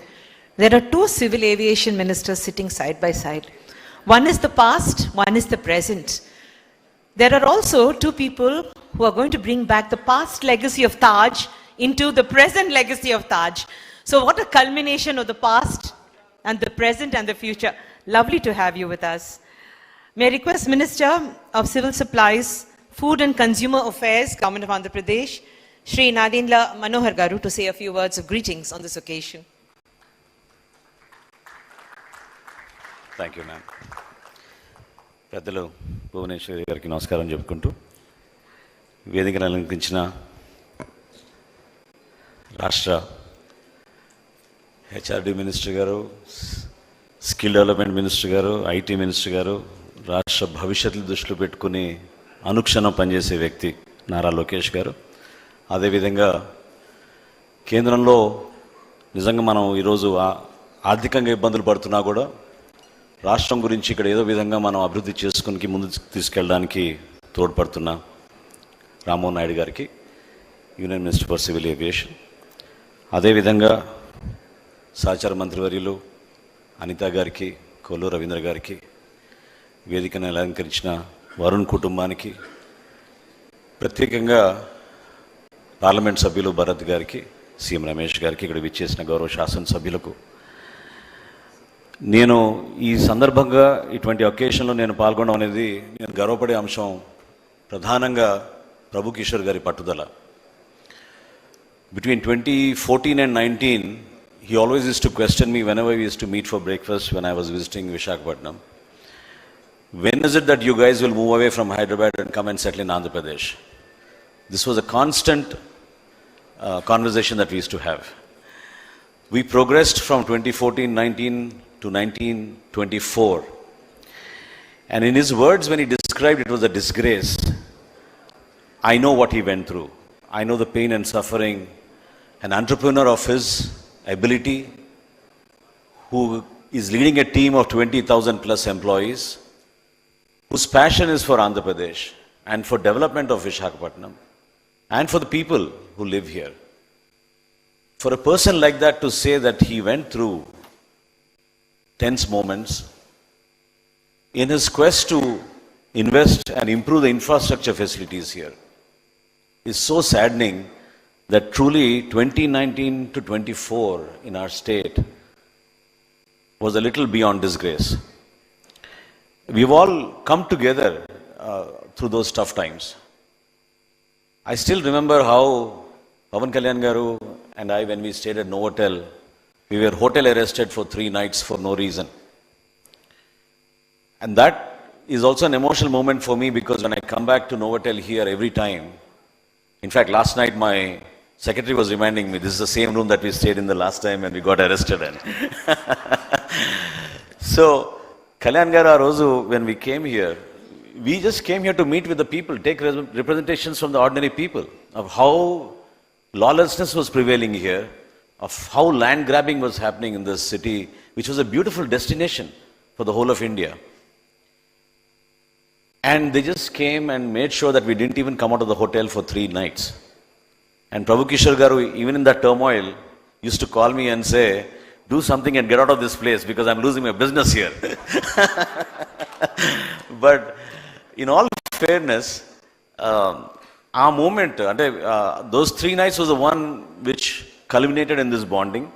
Speaker 2: There are two civil aviation ministers sitting side by side. One is the past, one is the present. There are also two people who are going to bring back the past legacy of Taj into the present legacy of Taj. So what a culmination of the past and the present and the future. Lovely to have you with us. May I request Minister of Civil Supplies, Food and Consumer Affairs, Government of Andhra Pradesh, Shri Nadinla Manohar Garu, to say a few words of greetings on this occasion.
Speaker 14: Thank you, ma'am. పెద్దలు భువనేశ్వరి గారికి నమస్కారం చెప్పుకుంటూ, వేదికను అలంకరించిన రాష్ట్ర HRD minister గారు, skill development minister గారు, IT minister గారు, రాష్ట్ర భవిష్యత్తు దృష్టిలో పెట్టుకుని అనుక్షణం పనిచేసే వ్యక్తి నారా లోకేష్ గారు, అదేవిధంగా కేంద్రంలో నిజంగా మనం ఈరోజు ఆర్థికంగా ఇబ్బందులు పడుతున్నా కూడా రాష్ట్రం గురించి ఇక్కడ ఏదో విధంగా మనం అభివృద్ధి చేసుకుని ముందు తీసుకెళ్ళడానికి తోడ్పడుతున్న రామ్మోహన్ నాయుడు గారికి, union minister for civil aviation, అదేవిధంగా సహచార మంత్రివర్యులు అనిత గారికి, కొల్లు రవీంద్ర గారికి, వేదికను అలంకరించిన వరుణ్ కుటుంబానికి, ప్రత్యేకంగా పార్లమెంట్ సభ్యులు భరత్ గారికి, సీఎం రమేష్ గారికి, ఇక్కడ విచ్చేసిన గౌరవ శాసనసభ్యులకు, నేను ఈ సందర్భంగా ఇటువంటి ఒకేషన్లో నేను పాల్గొనడం అనేది నేను గర్వపడే అంశం. ప్రధానంగా ప్రభు కిషోర్ గారి పట్టుదల. Between 2014 and 19, he always used to question me whenever we used to meet for breakfast when I was visiting Visakhapatnam. When is it that you guys will move away from Hyderabad and come and settle in Andhra Pradesh? This was a constant conversation that we used to have. We progressed from 2014-19 to 1924. And in his words, when he described it was a disgrace, I know what he went through. I know the pain and suffering. An entrepreneur of his ability, who is leading a team of 20,000 plus employees, whose passion is for Andhra Pradesh and for development of Visakhapatnam and for the people who live here. For a person like that to say that he went through tense moments in his quest to invest and improve the infrastructure facilities here is so saddening that truly 2019 to 24 in our state was a little beyond disgrace. We've all come together through those tough times. I still remember how Pavan Kalyan Garu and I, when we stayed at Novotel, we were hotel arrested for 3 nights for no reason. And that is also an emotional moment for me because when I come back to Novotel here every time, in fact, last night my secretary was reminding me, this is the same room that we stayed in the last time and we got arrested in. So, Kalyan Garu Rozu, when we came here, we just came here to meet with the people, take representations from the ordinary people of how lawlessness was prevailing here, of how land grabbing was happening in this city, which was a beautiful destination for the whole of India. And they just came and made sure that we didn't even come out of the hotel for 3 nights. And Prabhu Kishore Garu, even in that turmoil, used to call me and say, do something and get out of this place because I'm losing my business here. But in all fairness, our moment, those 3 nights was the one which culminated in this bonding.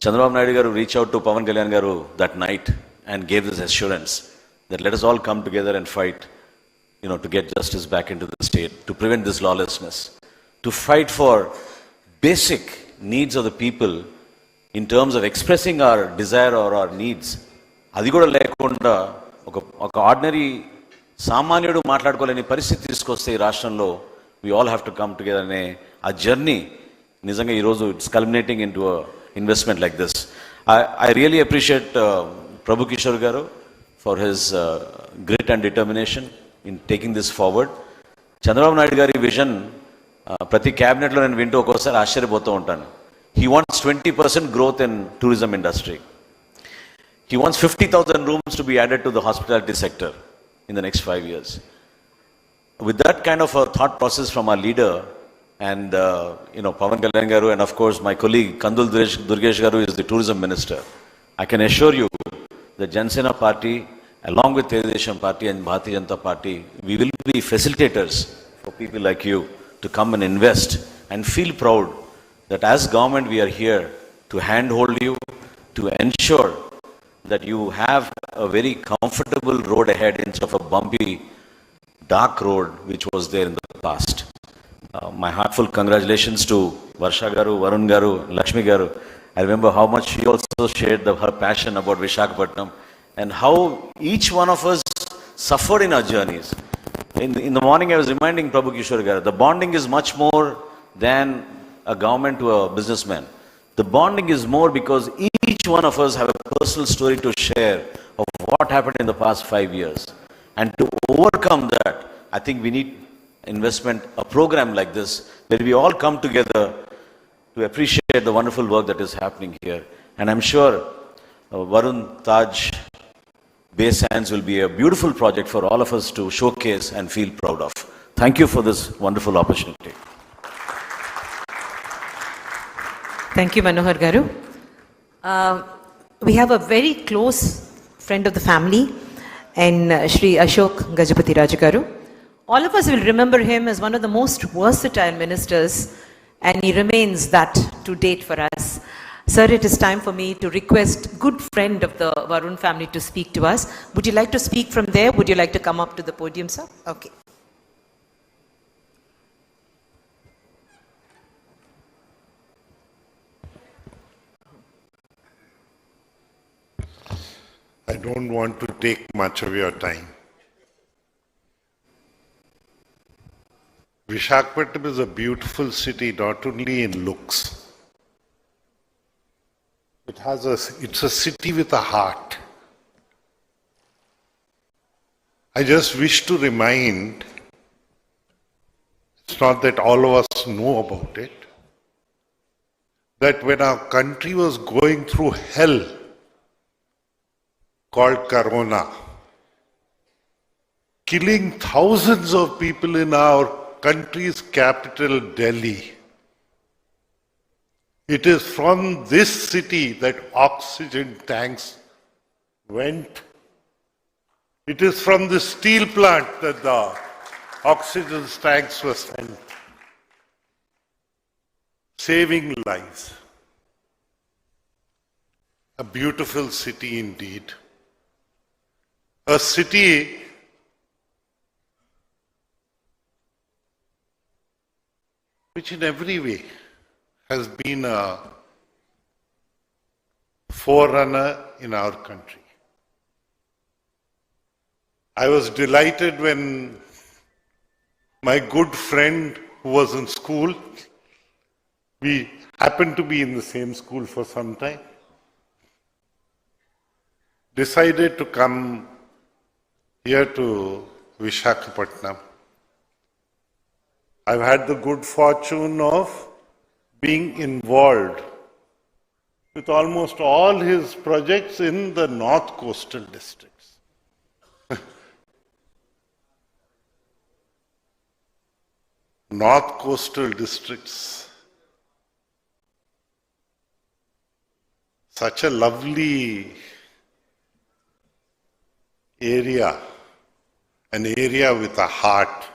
Speaker 14: Chandrababu Naidu Garu reached out to Pavan Kalyan Garu that night and gave this assurance that let us all come together and fight, to get justice back into the state, to prevent this lawlessness, to fight for basic needs of the people in terms of expressing our desire or our needs. Adi kuda lekunda oka ordinary సామాన్యుడు మాట్లాడుకోలేని పరిస్థితి తీసుకొస్తే ఈ రాష్ట్రంలో we all have to come together అనే ఆ journey నిజంగా ఈరోజు it's culminating in to investment like this. I really appreciate Prabhu Kishore Garu for his grit and determination in taking this forward. Chandrababu Naidu Gari vision, ప్రతి క్యాబినెట్లో నేను వింటూ ఒక్కోసారి ఆశ్చర్యపోతూ ఉంటాను. He wants 20% growth in tourism industry. He wants 50,000 rooms to be added to the hospitality sector in the next 5 years. With that kind of a thought process from our leader and Pavan Kalyan Garu and of course my colleague Kandul Durgesh Garu is the tourism minister. I can assure you the Jansena party along with Telugudesam party and Bharatiya Janata party, we will be facilitators for people like you to come and invest and feel proud that as government we are here to handhold you, to ensure that you have a very comfortable road ahead instead of a bumpy, dark road which was there in the past. My heartfelt congratulations to Varsha Garu, Varun Garu, Lakshmi Garu. I remember how much she also shared her passion about Visakhapatnam and how each one of us suffered in our journeys. In the morning I was reminding Prabhu Kishore Garu, the bonding is much more than a government to a businessman. The bonding is more because each one of us have a personal story to share of what happened in the past 5 years. And to overcome that, I think we need investment, a program like this, where we all come together to appreciate the wonderful work that is happening here. And I'm sure Varun Taj Base Hands will be a beautiful project for all of us to showcase and feel proud of. Thank you for this wonderful opportunity.
Speaker 2: Thank you, Manohar Garu. We have a very close friend of the family and Shri Ashok Gajapati Raju Garu. All of us will remember him as one of the most versatile ministers and he remains that to date for us. Sir, it is time for me to request good friend of the Varun family to speak to us. Would you like to speak from there? Would you like to come up to the podium, sir? Okay.
Speaker 15: I don't want to take much of your time. Visakhapatnam is a beautiful city, not only in looks. It's a city with a heart. I just wish to remind, it's not that all of us know about it, that when our country was going through hell, called Corona, killing thousands of people in our country's capital, Delhi. It is from this city that oxygen tanks went. It is from the steel plant that the oxygen tanks were sent, saving lives. A beautiful city indeed. A city which in every way has been a forerunner in our country. I was delighted when my good friend who was in school, we happened to be in the same school for some time, decided to come here to Visakhapatnam. I've had the good fortune of being involved with almost all his projects in the north coastal districts. North coastal districts. Such a lovely area, an area with a heart.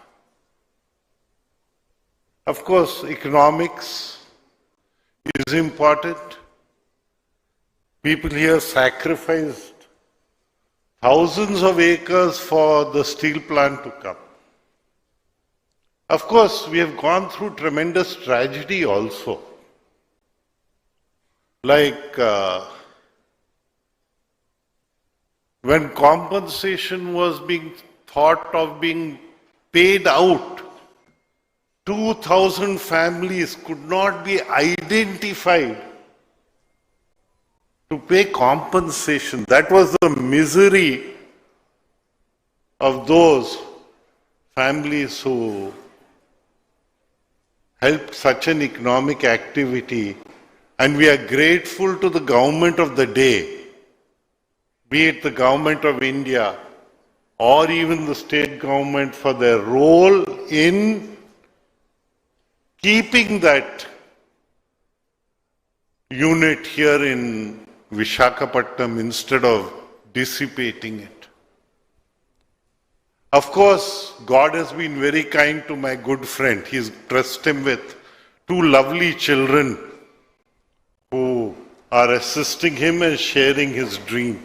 Speaker 15: Of course, economics is important. People here sacrificed thousands of acres for the steel plant to come. Of course, we have gone through tremendous tragedy also. Like when compensation was being thought of being paid out, 2,000 families could not be identified to pay compensation. That was the misery of those families who helped such an economic activity. And we are grateful to the government of the day, be it the government of India or even the state government, for their role in keeping that unit here in Visakhapatnam instead of dissipating it. Of course, God has been very kind to my good friend. He's trusted him with two lovely children who are assisting him and sharing his dream.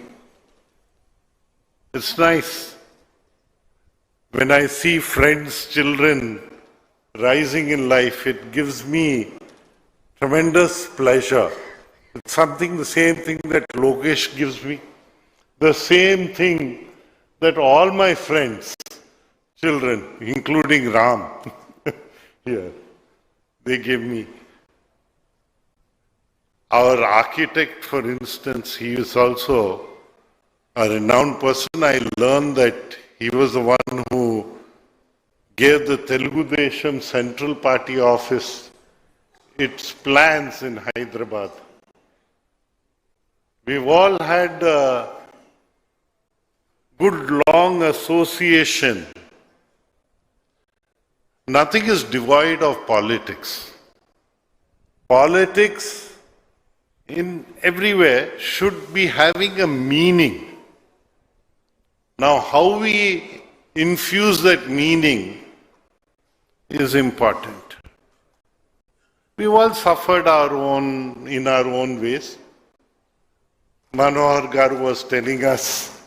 Speaker 15: It's nice when I see friends' children rising in life. It gives me tremendous pleasure. It's something, the same thing that Lokesh gives me, the same thing that all my friends' children, including Ram, here, they give me. Our architect, for instance, he is also a renowned person. I learned that he was the one who gave the Telugu Desam Central Party office its plans in Hyderabad. We've all had a good long association. Nothing is devoid of politics. Politics in everywhere should be having a meaning. Now, how we infuse that meaning is important. We've all suffered in our own ways. Manohar Garu was telling us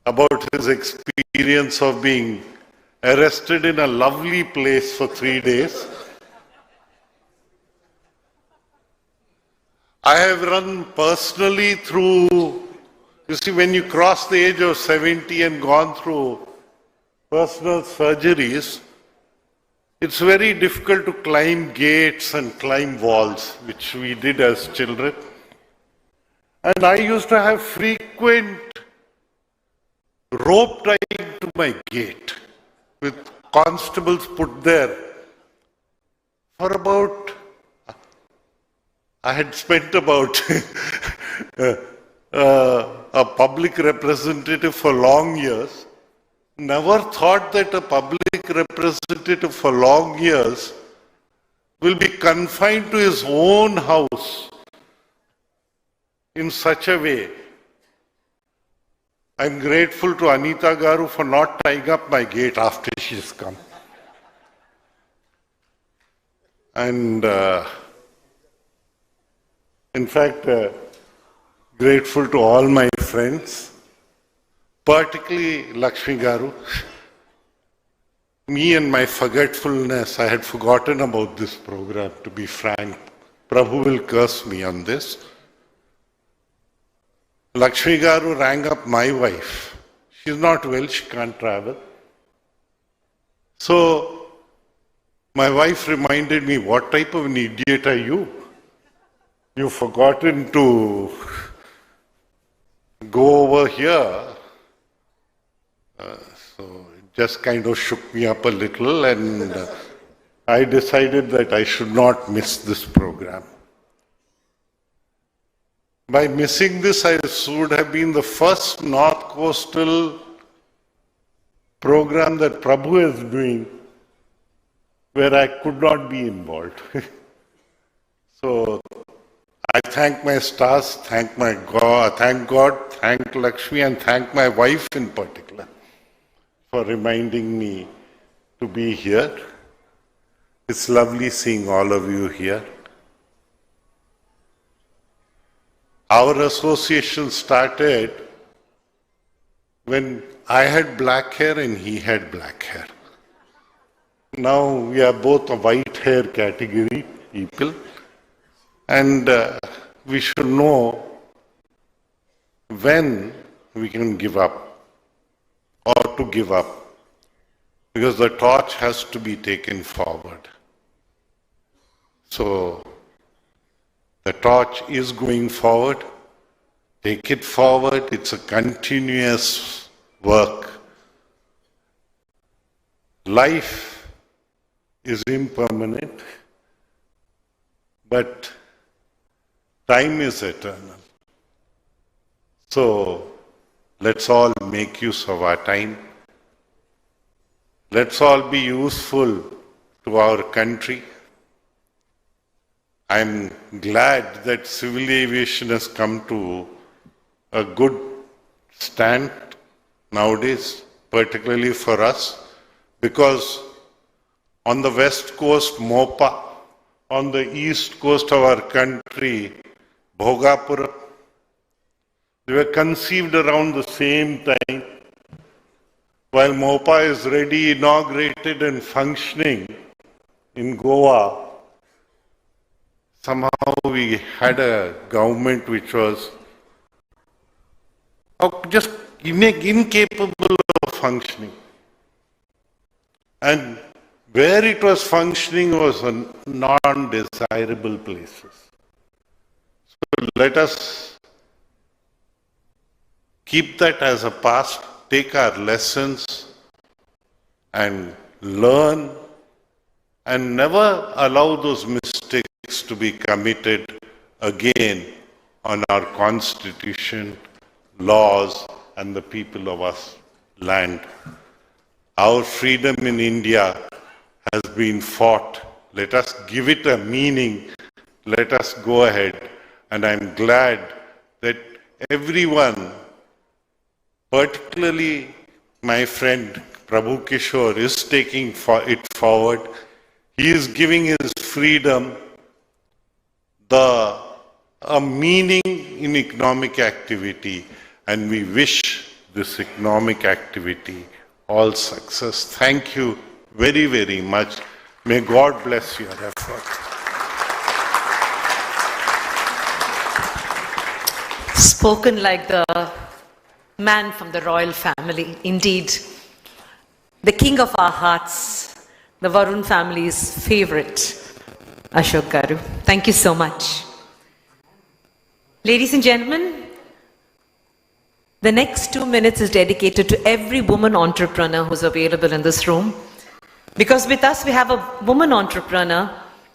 Speaker 15: about his experience of being arrested in a lovely place for 3 days. I have run personally through, you see, when you cross the age of 70 and gone through personal surgeries, it's very difficult to climb gates and climb walls, which we did as children. And I used to have frequent rope tying to my gate with constables put there for about, I had spent about a public representative for long years. Never thought that a public representative for long years will be confined to his own house in such a way. I'm grateful to Anita Garu for not tying up my gate after she's come. And in fact, grateful to all my friends, particularly Lakshmi Garu. me and my forgetfulness, I had forgotten about this program, to be frank. Prabhu will curse me on this. Lakshmi Garu rang up my wife. She's not well, she can't travel. So, my wife reminded me, what type of an idiot are you? You've forgotten to go over here. So it just kind of shook me up a little, and I decided that I should not miss this program. By missing this, I would have been the first North Coastal program that Prabhu is doing where I could not be involved. So I thank my stars, thank God, thank Lakshmi, and thank my wife in particular for reminding me to be here. It's lovely seeing all of you here. Our association started when I had black hair and he had black hair. Now we are both a white hair category people, and we should know when we can give up or to give up, because the torch has to be taken forward. So the torch is going forward. Take it forward. It's a continuous work. Life is impermanent, but time is eternal. So let's all make use of our time. Let's all be useful to our country. I'm glad that civil aviation has come to a good stand nowadays, particularly for us, because on the west coast, Mopa, on the east coast of our country, Bhogapura, they were conceived around the same time. While Mopa is ready, inaugurated and functioning in Goa, somehow we had a government which was just incapable of functioning. And where it was functioning was in non-desirable places. So let us keep that as a past, take our lessons and learn, and never allow those mistakes to be committed again on our constitution, laws, and the people of our land. Our freedom in India has been fought. Let us give it a meaning. Let us go ahead. And I'm glad that everyone, particularly my friend Prabhu Kishore, is taking it forward. He is giving his freedom a meaning in economic activity, and we wish this economic activity all success. Thank you very, very much. May God bless your effort.
Speaker 2: Spoken like the man from the royal family, indeed. The king of our hearts, the Varun family's favorite, Ashok Garu. Thank you so much. Ladies and gentlemen, the next 2 minutes is dedicated to every woman entrepreneur who's available in this room. Because with us, we have a woman entrepreneur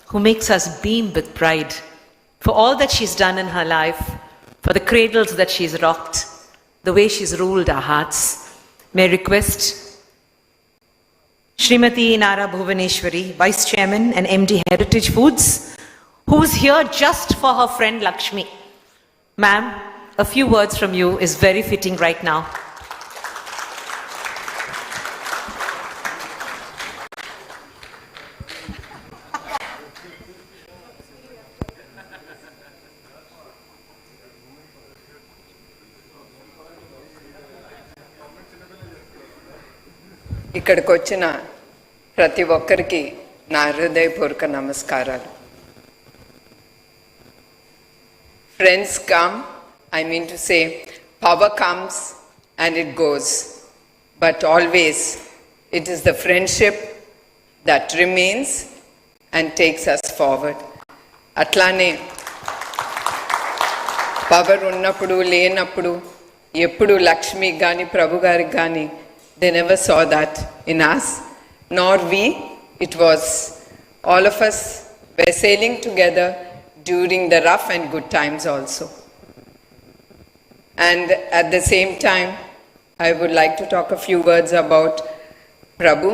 Speaker 2: who makes us beam with pride for all that she's done in her life, for the cradles that she's rocked, the way she's ruled our hearts. May I request Srimati Nara Bhuvaneshwari, Vice Chairman and MD Heritage Foods, who's here just for her friend Lakshmi. Ma'am, a few words from you is very fitting right now.
Speaker 16: ఇక్కడికి వచ్చిన ప్రతి ఒక్కరికి నా హృదయపూర్వక నమస్కారాలు. Friends come, I mean to say, power comes and it goes, but always it is the friendship that remains and takes us forward. అట్లానే power ఉన్నప్పుడు లేనప్పుడు ఎప్పుడు లక్ష్మి కానీ ప్రభు గారికి కానీ they never saw that in us, nor we. It was all of us were sailing together during the rough and good times also. And at the same time, I would like to talk a few words about Prabhu.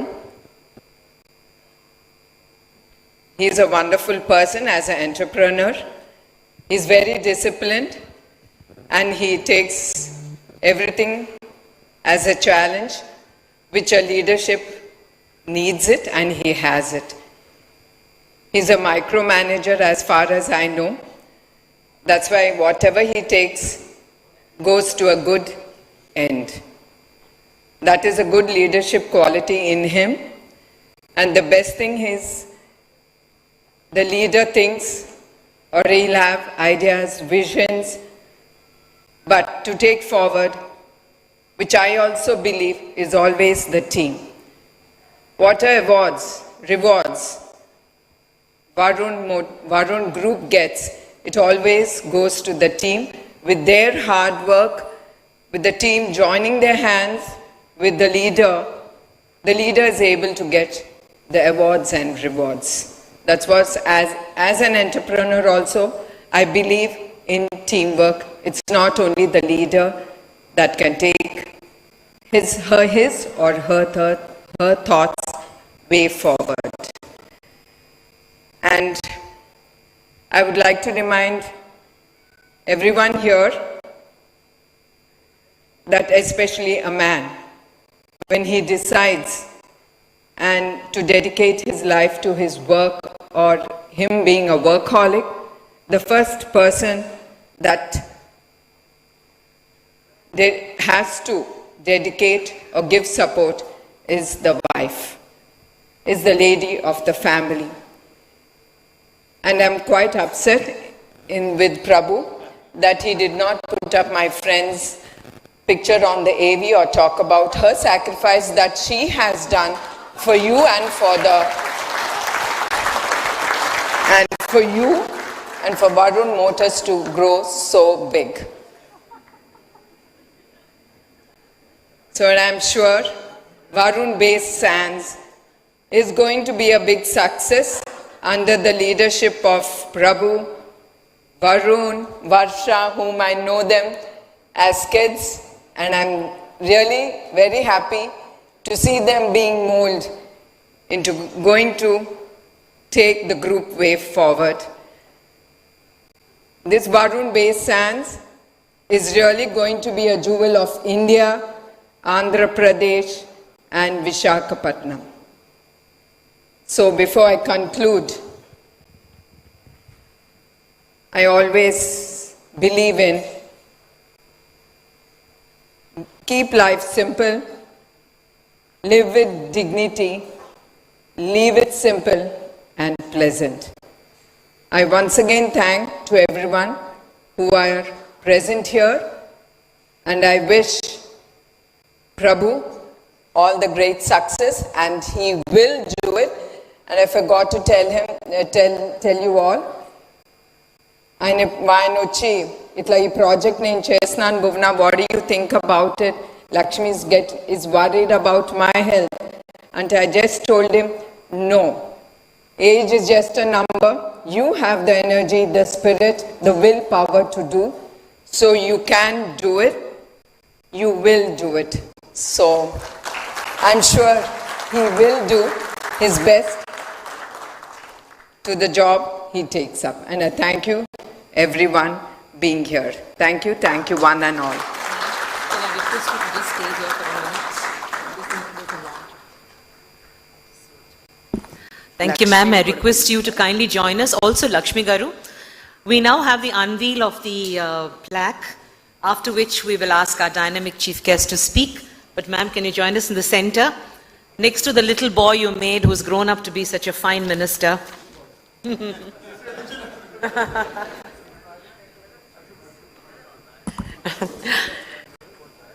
Speaker 16: He is a wonderful person as an entrepreneur. He is very disciplined and he takes everything as a challenge, which a leadership needs it, and he has it. He's a micromanager as far as I know. That's why whatever he takes goes to a good end. That is a good leadership quality in him. And the best thing is, the leader thinks, or he'll have ideas, visions, but to take forward, which I also believe is always the team. Whatever awards, rewards Varun Group gets, it always goes to the team with their hard work, with the team joining their hands with the leader. The leader is able to get the awards and rewards. That's what, as an entrepreneur also, I believe in teamwork. It's not only the leader that can take his or her thoughts way forward. And I would like to remind everyone here that especially a man, when he decides and to dedicate his life to his work or him being a workaholic, the first person that has to dedicate or give support is the wife, is the lady of the family. And I'm quite upset with Prabhu that he did not put up my friend's picture on the AV or talk about her sacrifice that she has done for you and for you and for Varun Motors to grow so big. So I'm sure Varun Base Sands is going to be a big success under the leadership of Prabhu, Varun, Varsha, whom I know them as kids, and I'm really very happy to see them being molded into going to take the group way forward. This Varun Base Sands is really going to be a jewel of India, Andhra Pradesh and Visakhapatnam. So before I conclude, I always believe in keep life simple, live with dignity, leave it simple and pleasant. I once again thank to everyone who are present here, and I wish Prabhu all the great success, and he will do it. And I forgot to tell you all, ఆయన వచ్చి ఇట్లా ఈ project నేను చేస్తున్నాను Bhuvana, what do you think about it, Lakshmi is worried about my health, and I just told him, no, age is just a number. You have the energy, the spirit, the willpower to do, so you can do it, you will do it. So I'm sure he will do his best to the job he takes up. And I thank you everyone being here. Thank you one and all.
Speaker 2: Can I request you to just stay here for a minute? Thank you, ma'am. I request you to kindly join us. Also, Lakshmi Garu, we now have the unveil of the plaque, after which we will ask our dynamic chief guest to speak. But ma'am, can you join us in the center? Next to the little boy you made who's grown up to be such a fine minister.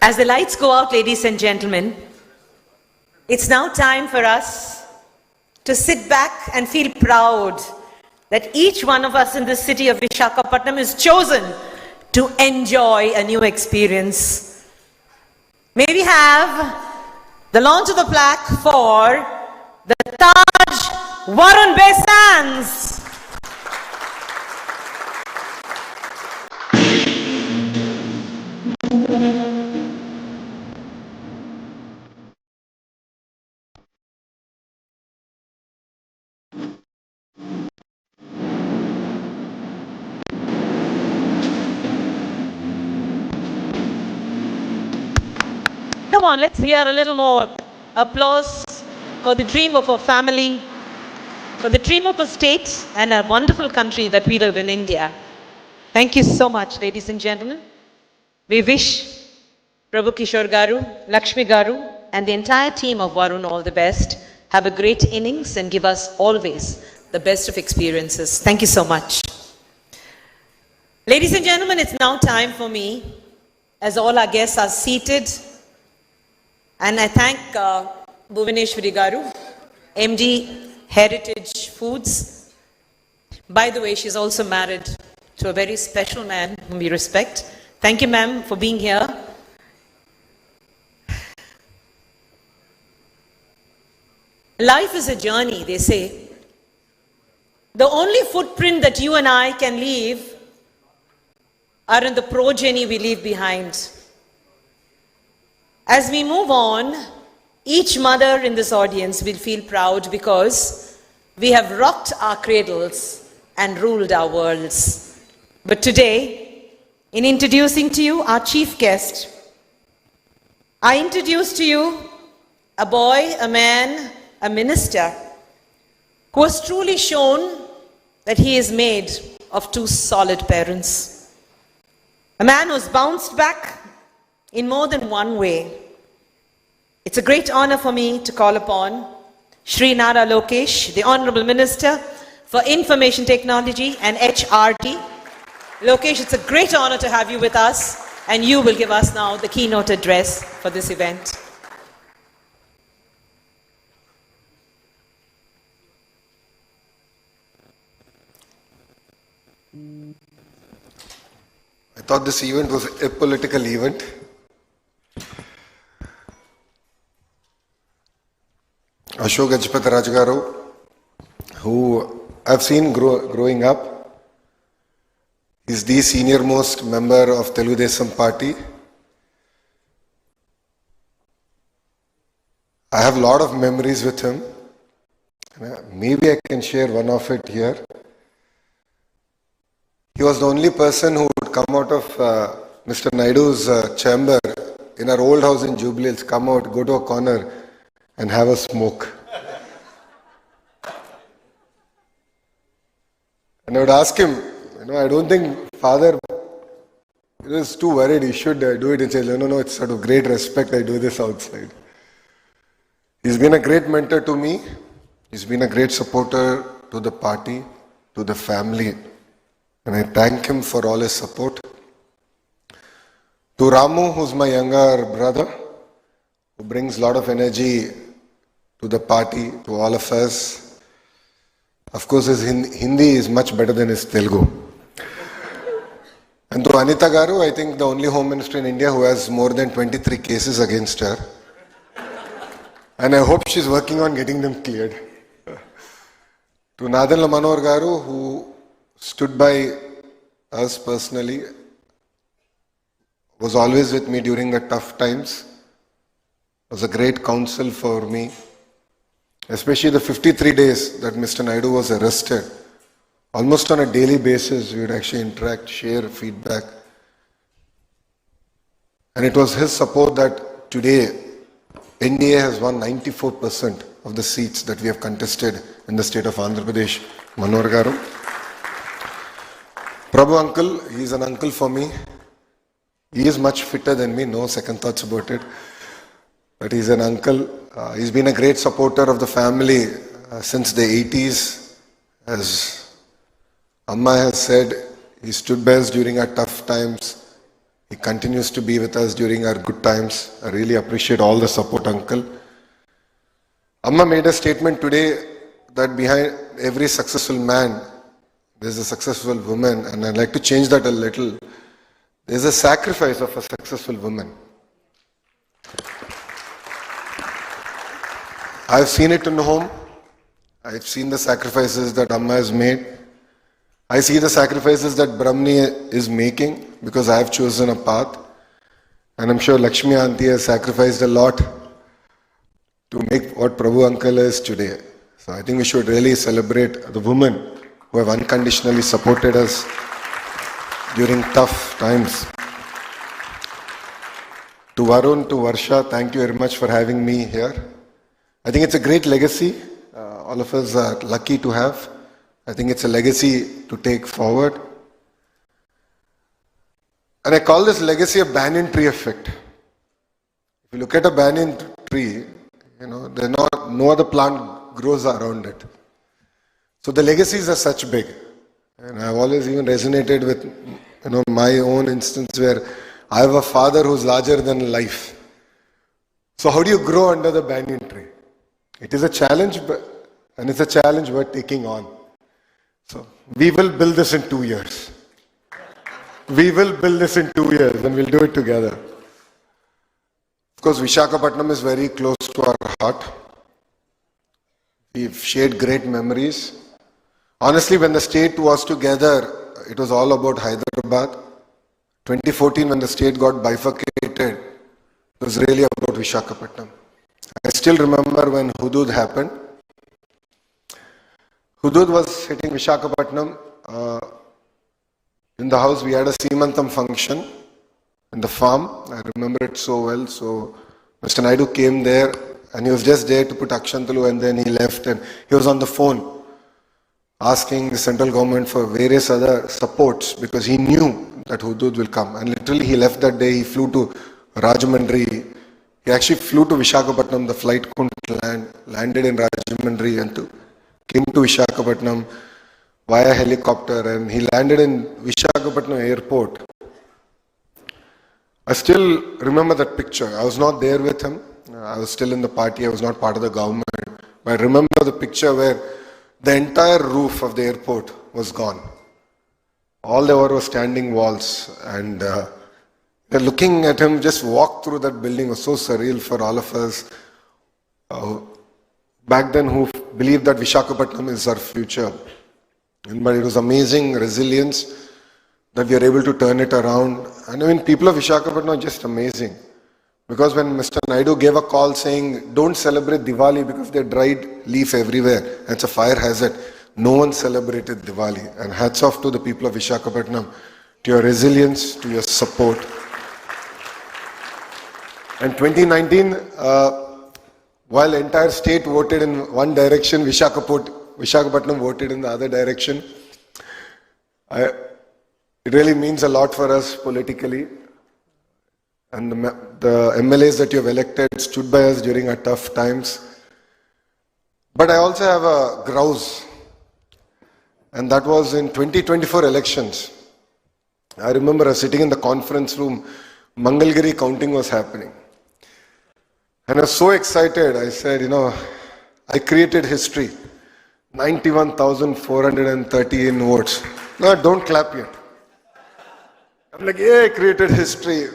Speaker 2: As the lights go out, ladies and gentlemen, it's now time for us to sit back and feel proud that each one of us in the city of Visakhapatnam is chosen to enjoy a new experience. May we have the launch of the plaque for the Taj Varun Besands. Come on, let's hear a little more applause for the dream of a family, for the dream of a state and a wonderful country that we live in, India. Thank you so much, ladies and gentlemen. We wish Prabhu Kishore Garu, Lakshmi Garu, and the entire team of Varun all the best. Have a great innings and give us always the best of experiences. Thank you so much. Ladies and gentlemen, it's now time for me, as all our guests are seated, and I thank Bhuvaneshwari Garu, MD Heritage Foods. By the way, she's also married to a very special man whom we respect. Thank you, ma'am, for being here. Life is a journey, they say. The only footprint that you and I can leave are in the progeny we leave behind. As we move on, each mother in this audience will feel proud because we have rocked our cradles and ruled our worlds. But today, in introducing to you our chief guest, I introduce to you a boy, a man, a minister who has truly shown that he is made of two solid parents. A man who's bounced back in more than one way. It's a great honor for me to call upon Shri Nara Lokesh, the Honorable Minister for Information Technology and HRD. Lokesh, it's a great honor to have you with us, and you will give us now the keynote address for this event.
Speaker 1: I thought this event was a political event. Ashok Gajpati Rajgaru, who I've seen growing up, is the senior most member of Telugu Desam Party. I have a lot of memories with him. Maybe I can share one of it here. He was the only person who would come out of Mr. Naidu's chamber in our old house in Jubilee Hills, come out, go to a corner and have a smoke. And I would ask him, I don't think father is too worried, he should do it. He said, no, it's out of great respect, I do this outside. He's been a great mentor to me. He's been a great supporter to the party, to the family. And I thank him for all his support. To Ramu, who's my younger brother, who brings a lot of energy to the party, to all of us. Of course, his Hindi is much better than his Telugu. And to Anita Garu, I think the only Home Minister in India who has more than 23 cases against her. And I hope she's working on getting them cleared. To Nadan Manohar Garu, who stood by us personally, was always with me during the tough times, was a great counsel for me, especially the 53 days that Mr. Naidu was arrested. Almost on a daily basis, we would actually interact, share feedback. And it was his support that today, NDA has won 94% of the seats that we have contested in the state of Andhra Pradesh. Manohar Garu. Prabhu uncle, he is an uncle for me. He is much fitter than me, no second thoughts about it. But he is an uncle. He's been a great supporter of the family since the 80s. As Amma has said, he stood by us during our tough times. He continues to be with us during our good times. I really appreciate all the support, uncle. Amma made a statement today that behind every successful man, there's a successful woman, and I'd like to change that a little. There's a sacrifice of a successful woman. I've seen it in home. I've seen the sacrifices that Amma has made. I see the sacrifices that Brahmani is making because I have chosen a path. And I'm sure Lakshmi Aunty has sacrificed a lot to make what Prabhu Uncle is today. So I think we should really celebrate the women who have unconditionally supported us during tough times. To Varun, to Varsha, thank you very much for having me here. I think it's a great legacy. All of us are lucky to have. I think it's a legacy to take forward. And I call this legacy a banyan tree effect. If you look at a banyan tree, no other plant grows around it. So the legacies are such big. And I've always even resonated with my own instance where I have a father who's larger than life. So how do you grow under the banyan tree? It is a challenge, and it's a challenge we're taking on. So we will build this in 2 years. We will build this in 2 years and we'll do it together. Of course, Visakhapatnam is very close to our heart. We've shared great memories. Honestly, when the state was together, it was all about Hyderabad. 2014, when the state got bifurcated, it was really about Visakhapatnam. I still remember when Hudud happened. Hudud was hitting Visakhapatnam. In the house, we had a Seemantam function in the farm. I remember it so well. So Mr. Naidu came there and he was just there to put Akshantalu, and then he left and he was on the phone asking the central government for various other supports because he knew that Hudud will come. And literally he left that day, he flew to Rajahmundry. He actually flew to Visakhapatnam, the flight couldn't land, landed in Rajahmundry and came to Visakhapatnam via helicopter, and he landed in Visakhapatnam airport. I still remember that picture. I was not there with him. I was still in the party. I was not part of the government. But I remember the picture where the entire roof of the airport was gone. All there were standing walls, and looking at him just walk through that building was so surreal for all of us. Back then, who believed that Visakhapatnam is our future. But it was amazing resilience that we are able to turn it around. And I mean, people of Visakhapatnam are just amazing. Because when Mr. Naidu gave a call saying, don't celebrate Diwali because there's dried leaf everywhere, and it's a fire hazard, no one celebrated Diwali. And hats off to the people of Visakhapatnam, to your resilience, to your support. And 2019, while the entire state voted in one direction, Visakhapatnam voted in the other direction. It really means a lot for us politically. And the MLAs that you have elected stood by us during our tough times. But I also have a grouse. And that was in 2024 elections. I remember I was sitting in the conference room, Mangalgiri counting was happening. And I was so excited. I said, I created history. 91,413 votes. No, don't clap yet. I'm like, yeah, I created history.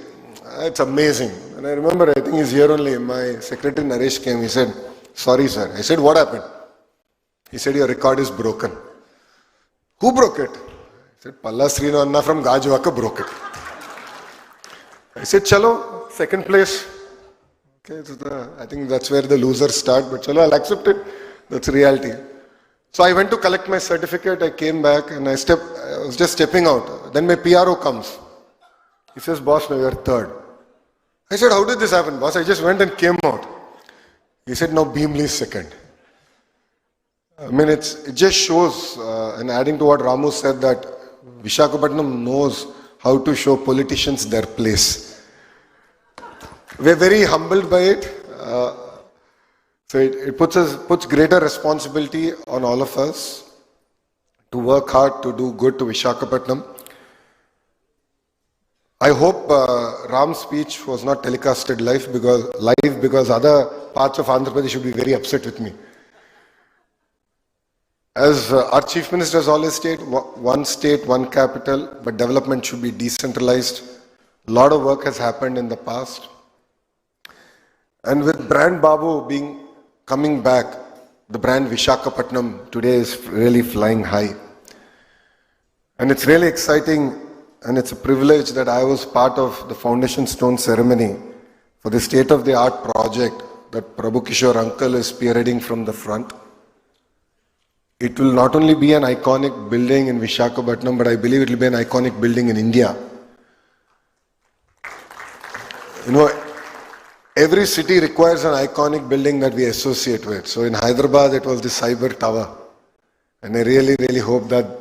Speaker 1: It's amazing. And I remember, I think he's here only. My secretary Naresh came. He said, sorry, sir. I said, what happened? He said, your record is broken. Who broke it? I said, Palla Srinu Anna from Gajwaka broke it. I said, chalo, second place. Okay, so I think that's where the losers start, but chalo, I'll accept it. That's reality. So I went to collect my certificate, I came back and I was just stepping out. Then my PRO comes. He says, boss, now you're third. I said, how did this happen, boss? I just went and came out. He said, now Beamley is second. I mean, it just shows, and adding to what Ramu said, that Visakhapatnam knows how to show politicians their place. We're very humbled by it. So it puts greater responsibility on all of us to work hard to do good to Visakhapatnam. I hope Ram's speech was not telecasted live because other parts of Andhra Pradesh should be very upset with me. As our Chief Minister has always stated, one state, one capital, but development should be decentralized. A lot of work has happened in the past. And with brand Babu coming back, the brand Visakhapatnam today is really flying high. And it's really exciting, and it's a privilege that I was part of the foundation stone ceremony for the state-of-the-art project that Prabhu Kishore uncle is spearheading from the front. It will not only be an iconic building in Visakhapatnam, but I believe it will be an iconic building in India. You know, every city requires an iconic building that we associate with. So in Hyderabad, it was the Cyber Tower. And I really, really hope that,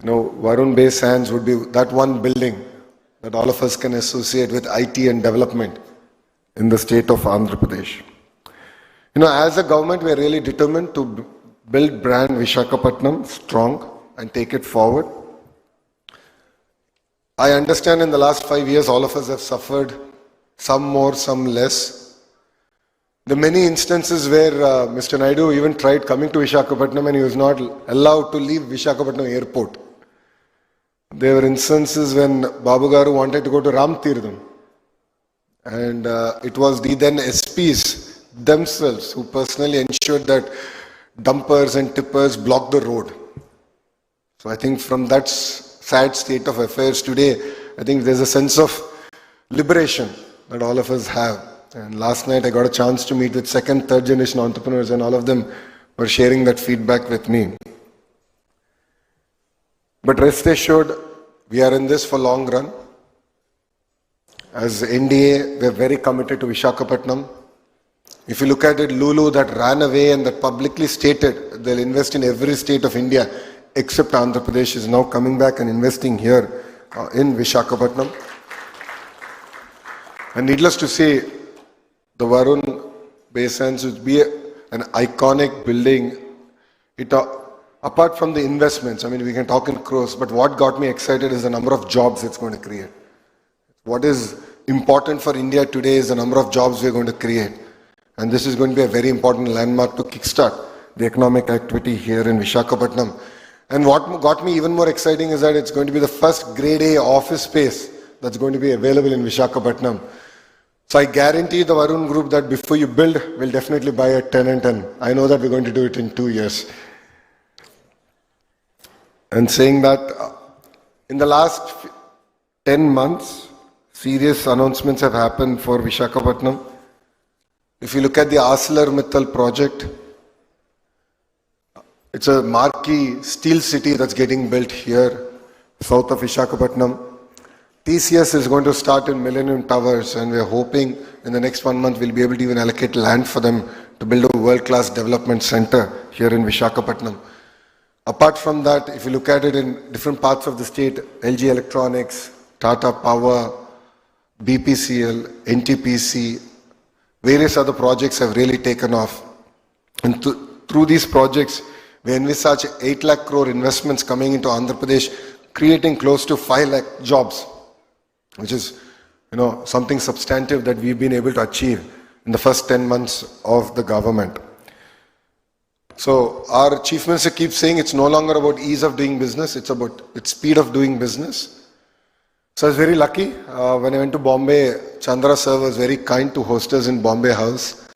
Speaker 1: Varun Bay Sands would be that one building that all of us can associate with IT and development in the state of Andhra Pradesh. As a government, we are really determined to build brand Visakhapatnam strong and take it forward. I understand in the last 5 years, all of us have suffered, some more, some less. There are many instances where Mr. Naidu even tried coming to Visakhapatnam and he was not allowed to leave Visakhapatnam airport. There were instances when Babu Garu wanted to go to Ram Tirtham. And it was the then SPs themselves who personally ensured that dumpers and tippers blocked the road. So I think from that sad state of affairs today, I think there's a sense of liberation that all of us have. And last night I got a chance to meet with second, third generation entrepreneurs, and all of them were sharing that feedback with me. But rest assured, we are in this for long run. As NDA, we are very committed to Visakhapatnam. If you look at it, Lulu that ran away and that publicly stated they'll invest in every state of India except Andhra Pradesh is now coming back and investing here in Visakhapatnam. And needless to say, the Varun Bay Sands would be an iconic building. Apart from the investments, we can talk in crores, but what got me excited is the number of jobs it's going to create. What is important for India today is the number of jobs we're going to create. And this is going to be a very important landmark to kickstart the economic activity here in Visakhapatnam. And what got me even more exciting is that it's going to be the first grade A office space that's going to be available in Visakhapatnam. So I guarantee the Varun Group that before you build, we'll definitely buy a tenant, and I know that we're going to do it in 2 years. And saying that, in the last 10 months, serious announcements have happened for Visakhapatnam. If you look at the ArcelorMittal project, it's a marquee steel city that's getting built here, south of Visakhapatnam. TCS is going to start in Millennium Towers, and we're hoping in the next 1 month we'll be able to even allocate land for them to build a world-class development center here in Visakhapatnam. Apart from that, if you look at it in different parts of the state, LG Electronics, Tata Power, BPCL, NTPC, various other projects have really taken off. And through these projects, we envisage 8 lakh crore investments coming into Andhra Pradesh, creating close to 5 lakh jobs, which is, something substantive that we've been able to achieve in the first 10 months of the government. So our Chief Minister keeps saying it's no longer about ease of doing business, it's about its speed of doing business. So I was very lucky. When I went to Bombay, Chandra sir was very kind to host us in Bombay House.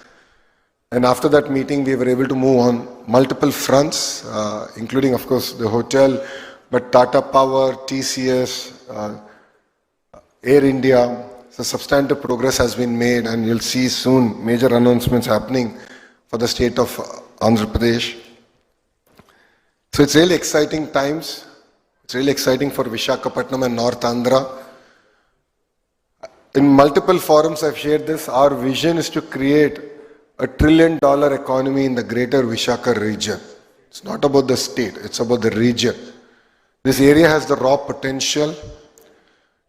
Speaker 1: And after that meeting, we were able to move on multiple fronts, including, of course, the hotel, but Tata Power, TCS, Air India. So substantive progress has been made, and you'll see soon major announcements happening for the state of Andhra Pradesh. So it's really exciting times. It's really exciting for Visakhapatnam and North Andhra. In multiple forums I've shared this. Our vision is to create a $1 trillion economy in the greater Visakha region. It's not about the state, it's about the region. This area has the raw potential.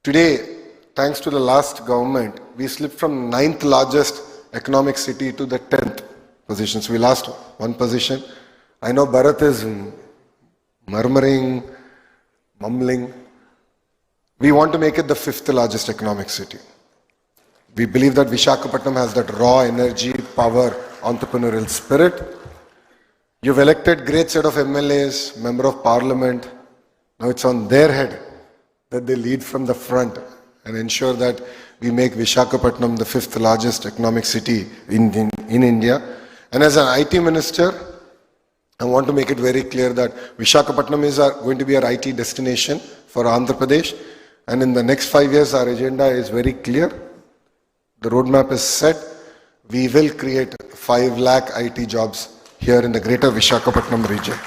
Speaker 1: Today, thanks to the last government, we slipped from 9th largest economic city to the 10th. positions. We lost one position. I know Bharat is murmuring, mumbling. We want to make it the 5th largest economic city. We believe that Visakhapatnam has that raw energy, power, entrepreneurial spirit. You've elected great set of MLAs, Member of Parliament. Now it's on their head that they lead from the front and ensure that we make Visakhapatnam the 5th largest economic city in India. And as an IT minister, I want to make it very clear that Visakhapatnam is going to be our IT destination for Andhra Pradesh. And in the next 5 years, our agenda is very clear. The roadmap is set. We will create 5 lakh IT jobs here in the greater Visakhapatnam region.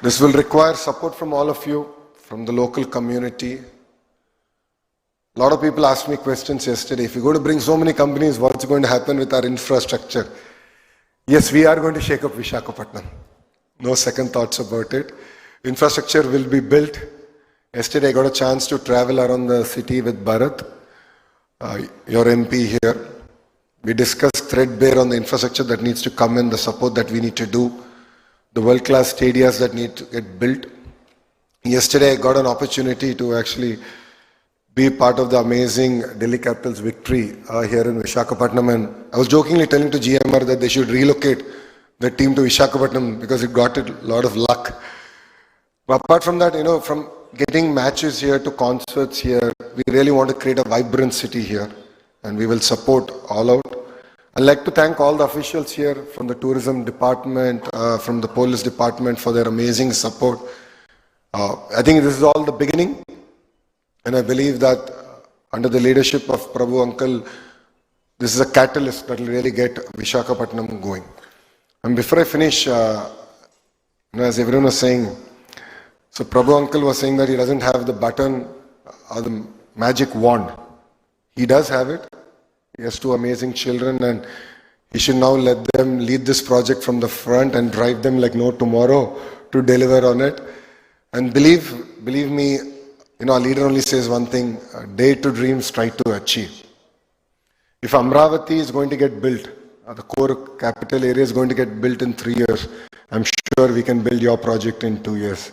Speaker 1: This will require support from all of you, from the local community. A lot of people asked me questions yesterday. If you're going to bring so many companies, what's going to happen with our infrastructure? Yes, we are going to shake up Visakhapatnam. No second thoughts about it. Infrastructure will be built. Yesterday I got a chance to travel around the city with Bharat, your MP here. We discussed threadbare on the infrastructure that needs to come in, the support that we need to do, the world-class stadiums that need to get built. Yesterday I got an opportunity to actually be part of the amazing Delhi Capital's victory here in Visakhapatnam, and I was jokingly telling to GMR that they should relocate the team to Visakhapatnam because it got a lot of luck. But apart from that, from getting matches here to concerts here, we really want to create a vibrant city here, and we will support all out. I'd like to thank all the officials here from the tourism department, from the police department for their amazing support. I think this is all the beginning. And I believe that under the leadership of Prabhu Uncle, this is a catalyst that will really get Visakhapatnam going. And before I finish, as everyone was saying, so Prabhu Uncle was saying that he doesn't have the button or the magic wand. He does have it. He has 2 amazing children, and he should now let them lead this project from the front and drive them like no tomorrow to deliver on it. And believe me, our leader only says one thing: dare to dream, try to achieve. If Amravati is going to get built, the core capital area is going to get built in 3 years, I'm sure we can build your project in 2 years.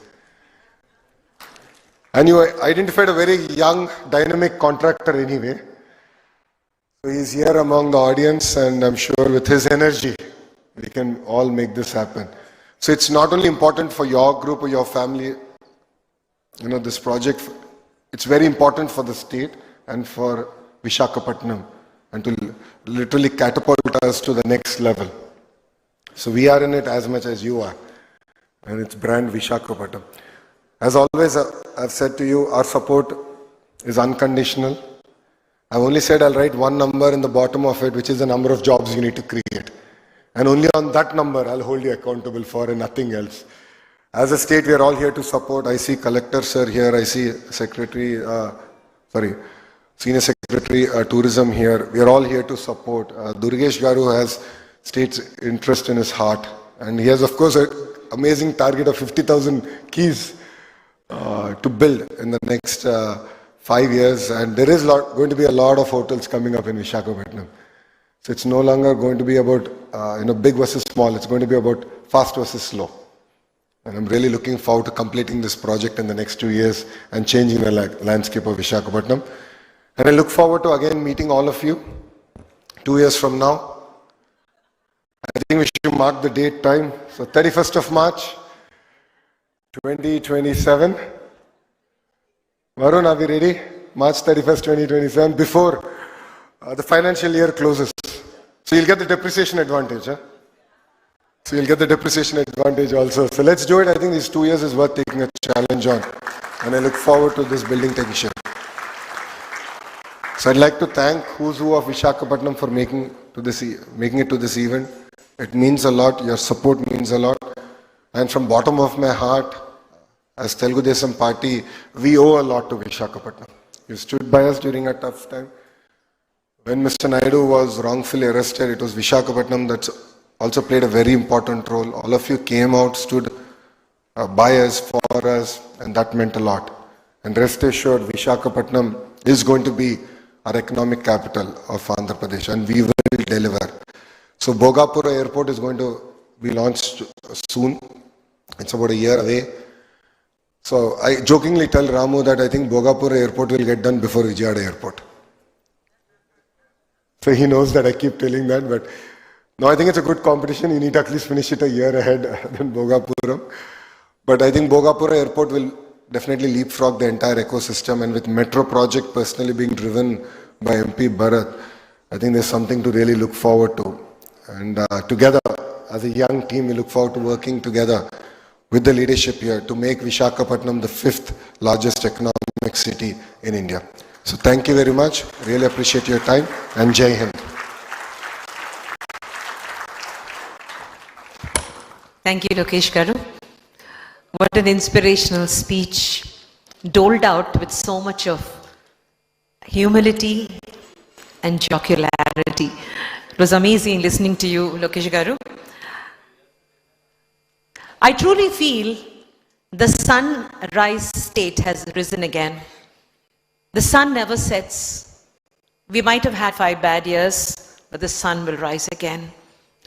Speaker 1: And you identified a very young, dynamic contractor anyway. So he's here among the audience, and I'm sure with his energy, we can all make this happen. So it's not only important for your group or your family, this project, it's very important for the state and for Visakhapatnam, and to literally catapult us to the next level. So we are in it as much as you are, and it's brand Visakhapatnam. As always, I've said to you, our support is unconditional. I've only said I'll write one number in the bottom of it, which is the number of jobs you need to create. And only on that number I'll hold you accountable for, and nothing else. As a state, we are all here to support. I see Collector Sir here, I see Senior Secretary Tourism here. We are all here to support. Durgesh Garu has state's interest in his heart. And he has, of course, an amazing target of 50,000 keys to build in the next 5 years. And there is going to be a lot of hotels coming up in Visakhapatnam. So it's no longer going to be about big versus small. It's going to be about fast versus slow. And I'm really looking forward to completing this project in the next 2 years and changing the landscape of Visakhapatnam. And I look forward to again meeting all of you 2 years from now. I think we should mark the date time. So 31st of March, 2027. Varun, are we ready? March 31st, 2027, before the financial year closes. So you'll get the depreciation advantage. So you'll get the depreciation advantage also. So let's do it. I think these 2 years is worth taking a challenge on. And I look forward to this building taking shape. So I'd like to thank Who's Who of Visakhapatnam for making it to this event. It means a lot. Your support means a lot. And from bottom of my heart, as Telugu Desam Party, we owe a lot to Visakhapatnam. You stood by us during a tough time. When Mr. Naidu was wrongfully arrested, it was Visakhapatnam that also played a very important role. All of you came out, stood by us, for us, and that meant a lot. And rest assured, Visakhapatnam is going to be our economic capital of Andhra Pradesh, and we will deliver. So Bogapura Airport is going to be launched soon. It's about a year away. So I jokingly tell Ramu that I think Bogapura Airport will get done before Vijayawada Airport. So he knows that I keep telling that, but no, I think it's a good competition. You need to at least finish it a year ahead than Bogapura. But I think Bogapura Airport will definitely leapfrog the entire ecosystem, and with metro project personally being driven by MP Bharat, I think there's something to really look forward to. And together, as a young team, we look forward to working together with the leadership here to make Visakhapatnam the 5th largest economic city in India. So thank you very much. Really appreciate your time, and Jai Hind.
Speaker 2: Thank you, Lokesh Garu. What an inspirational speech, doled out with so much of humility and jocularity. It was amazing listening to you, Lokesh Garu. I truly feel the sunrise state has risen again. The sun never sets. We might have had 5 bad years, but the sun will rise again,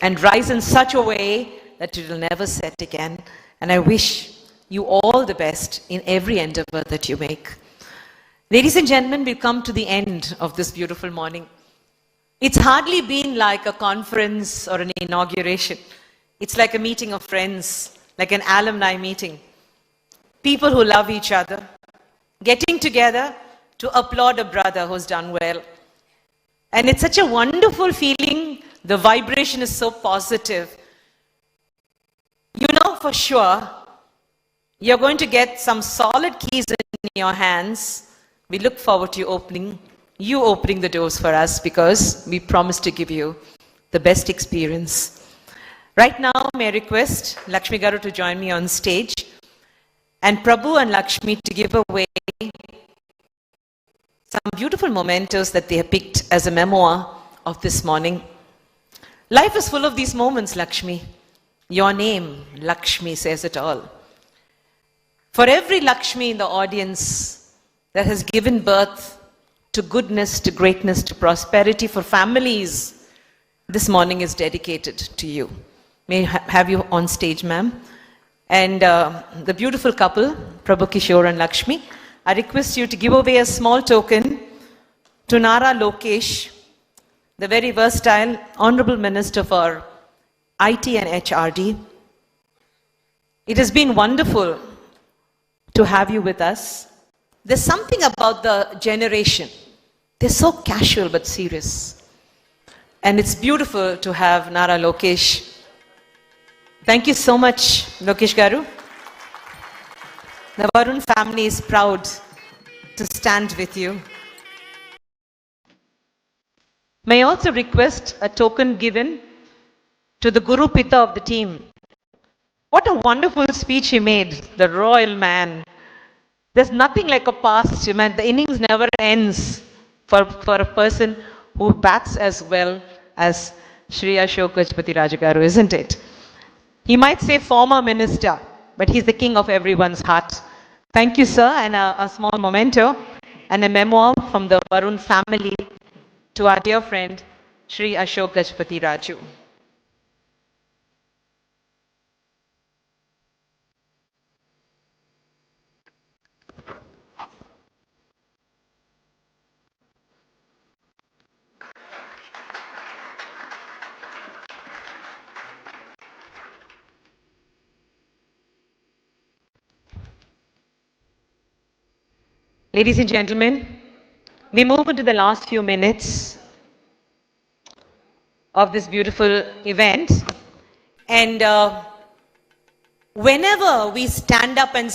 Speaker 2: and rise in such a way that it will never set again. And I wish you all the best in every endeavor that you make. Ladies and gentlemen, we've come to the end of this beautiful morning. It's hardly been like a conference or an inauguration. It's like a meeting of friends, like an alumni meeting. People who love each other, getting together to applaud a brother who's done well. And it's such a wonderful feeling. The vibration is so positive. You know for sure you're going to get some solid keys in your hands. We look forward to you opening the doors for us, because we promise to give you the best experience. Right now, may I request Lakshmi Garu to join me on stage, and Prabhu and Lakshmi to give away some beautiful mementos that they have picked as a memoir of this morning. Life is full of these moments, Lakshmi. Your name, Lakshmi, says it all. For every Lakshmi in the audience that has given birth to goodness, to greatness, to prosperity for families, this morning is dedicated to you. May I have you on stage, ma'am. And the beautiful couple, Prabhu Kishore and Lakshmi, I request you to give away a small token to Nara Lokesh, the very versatile Honorable Minister for IT and HRD. It has been wonderful to have you with us. There's something about the generation. They're so casual but serious. And it's beautiful to have Nara Lokesh. Thank you so much, Lokesh Garu. The Varun family is proud to stand with you. May I also request a token given to the Guru Pita of the team. What a wonderful speech he made, the royal man. There's nothing like a past, man. The innings never ends for a person who bats as well as Shri Ashok Gajpati Rajagaru, isn't it? He might say former minister, but he's the king of everyone's heart. Thank you, sir, and a small memento and a memoir from the Varun family to our dear friend, Shri Ashok Gajpati Raju. Ladies and gentlemen, we move into the last few minutes of this beautiful event. And whenever we stand up and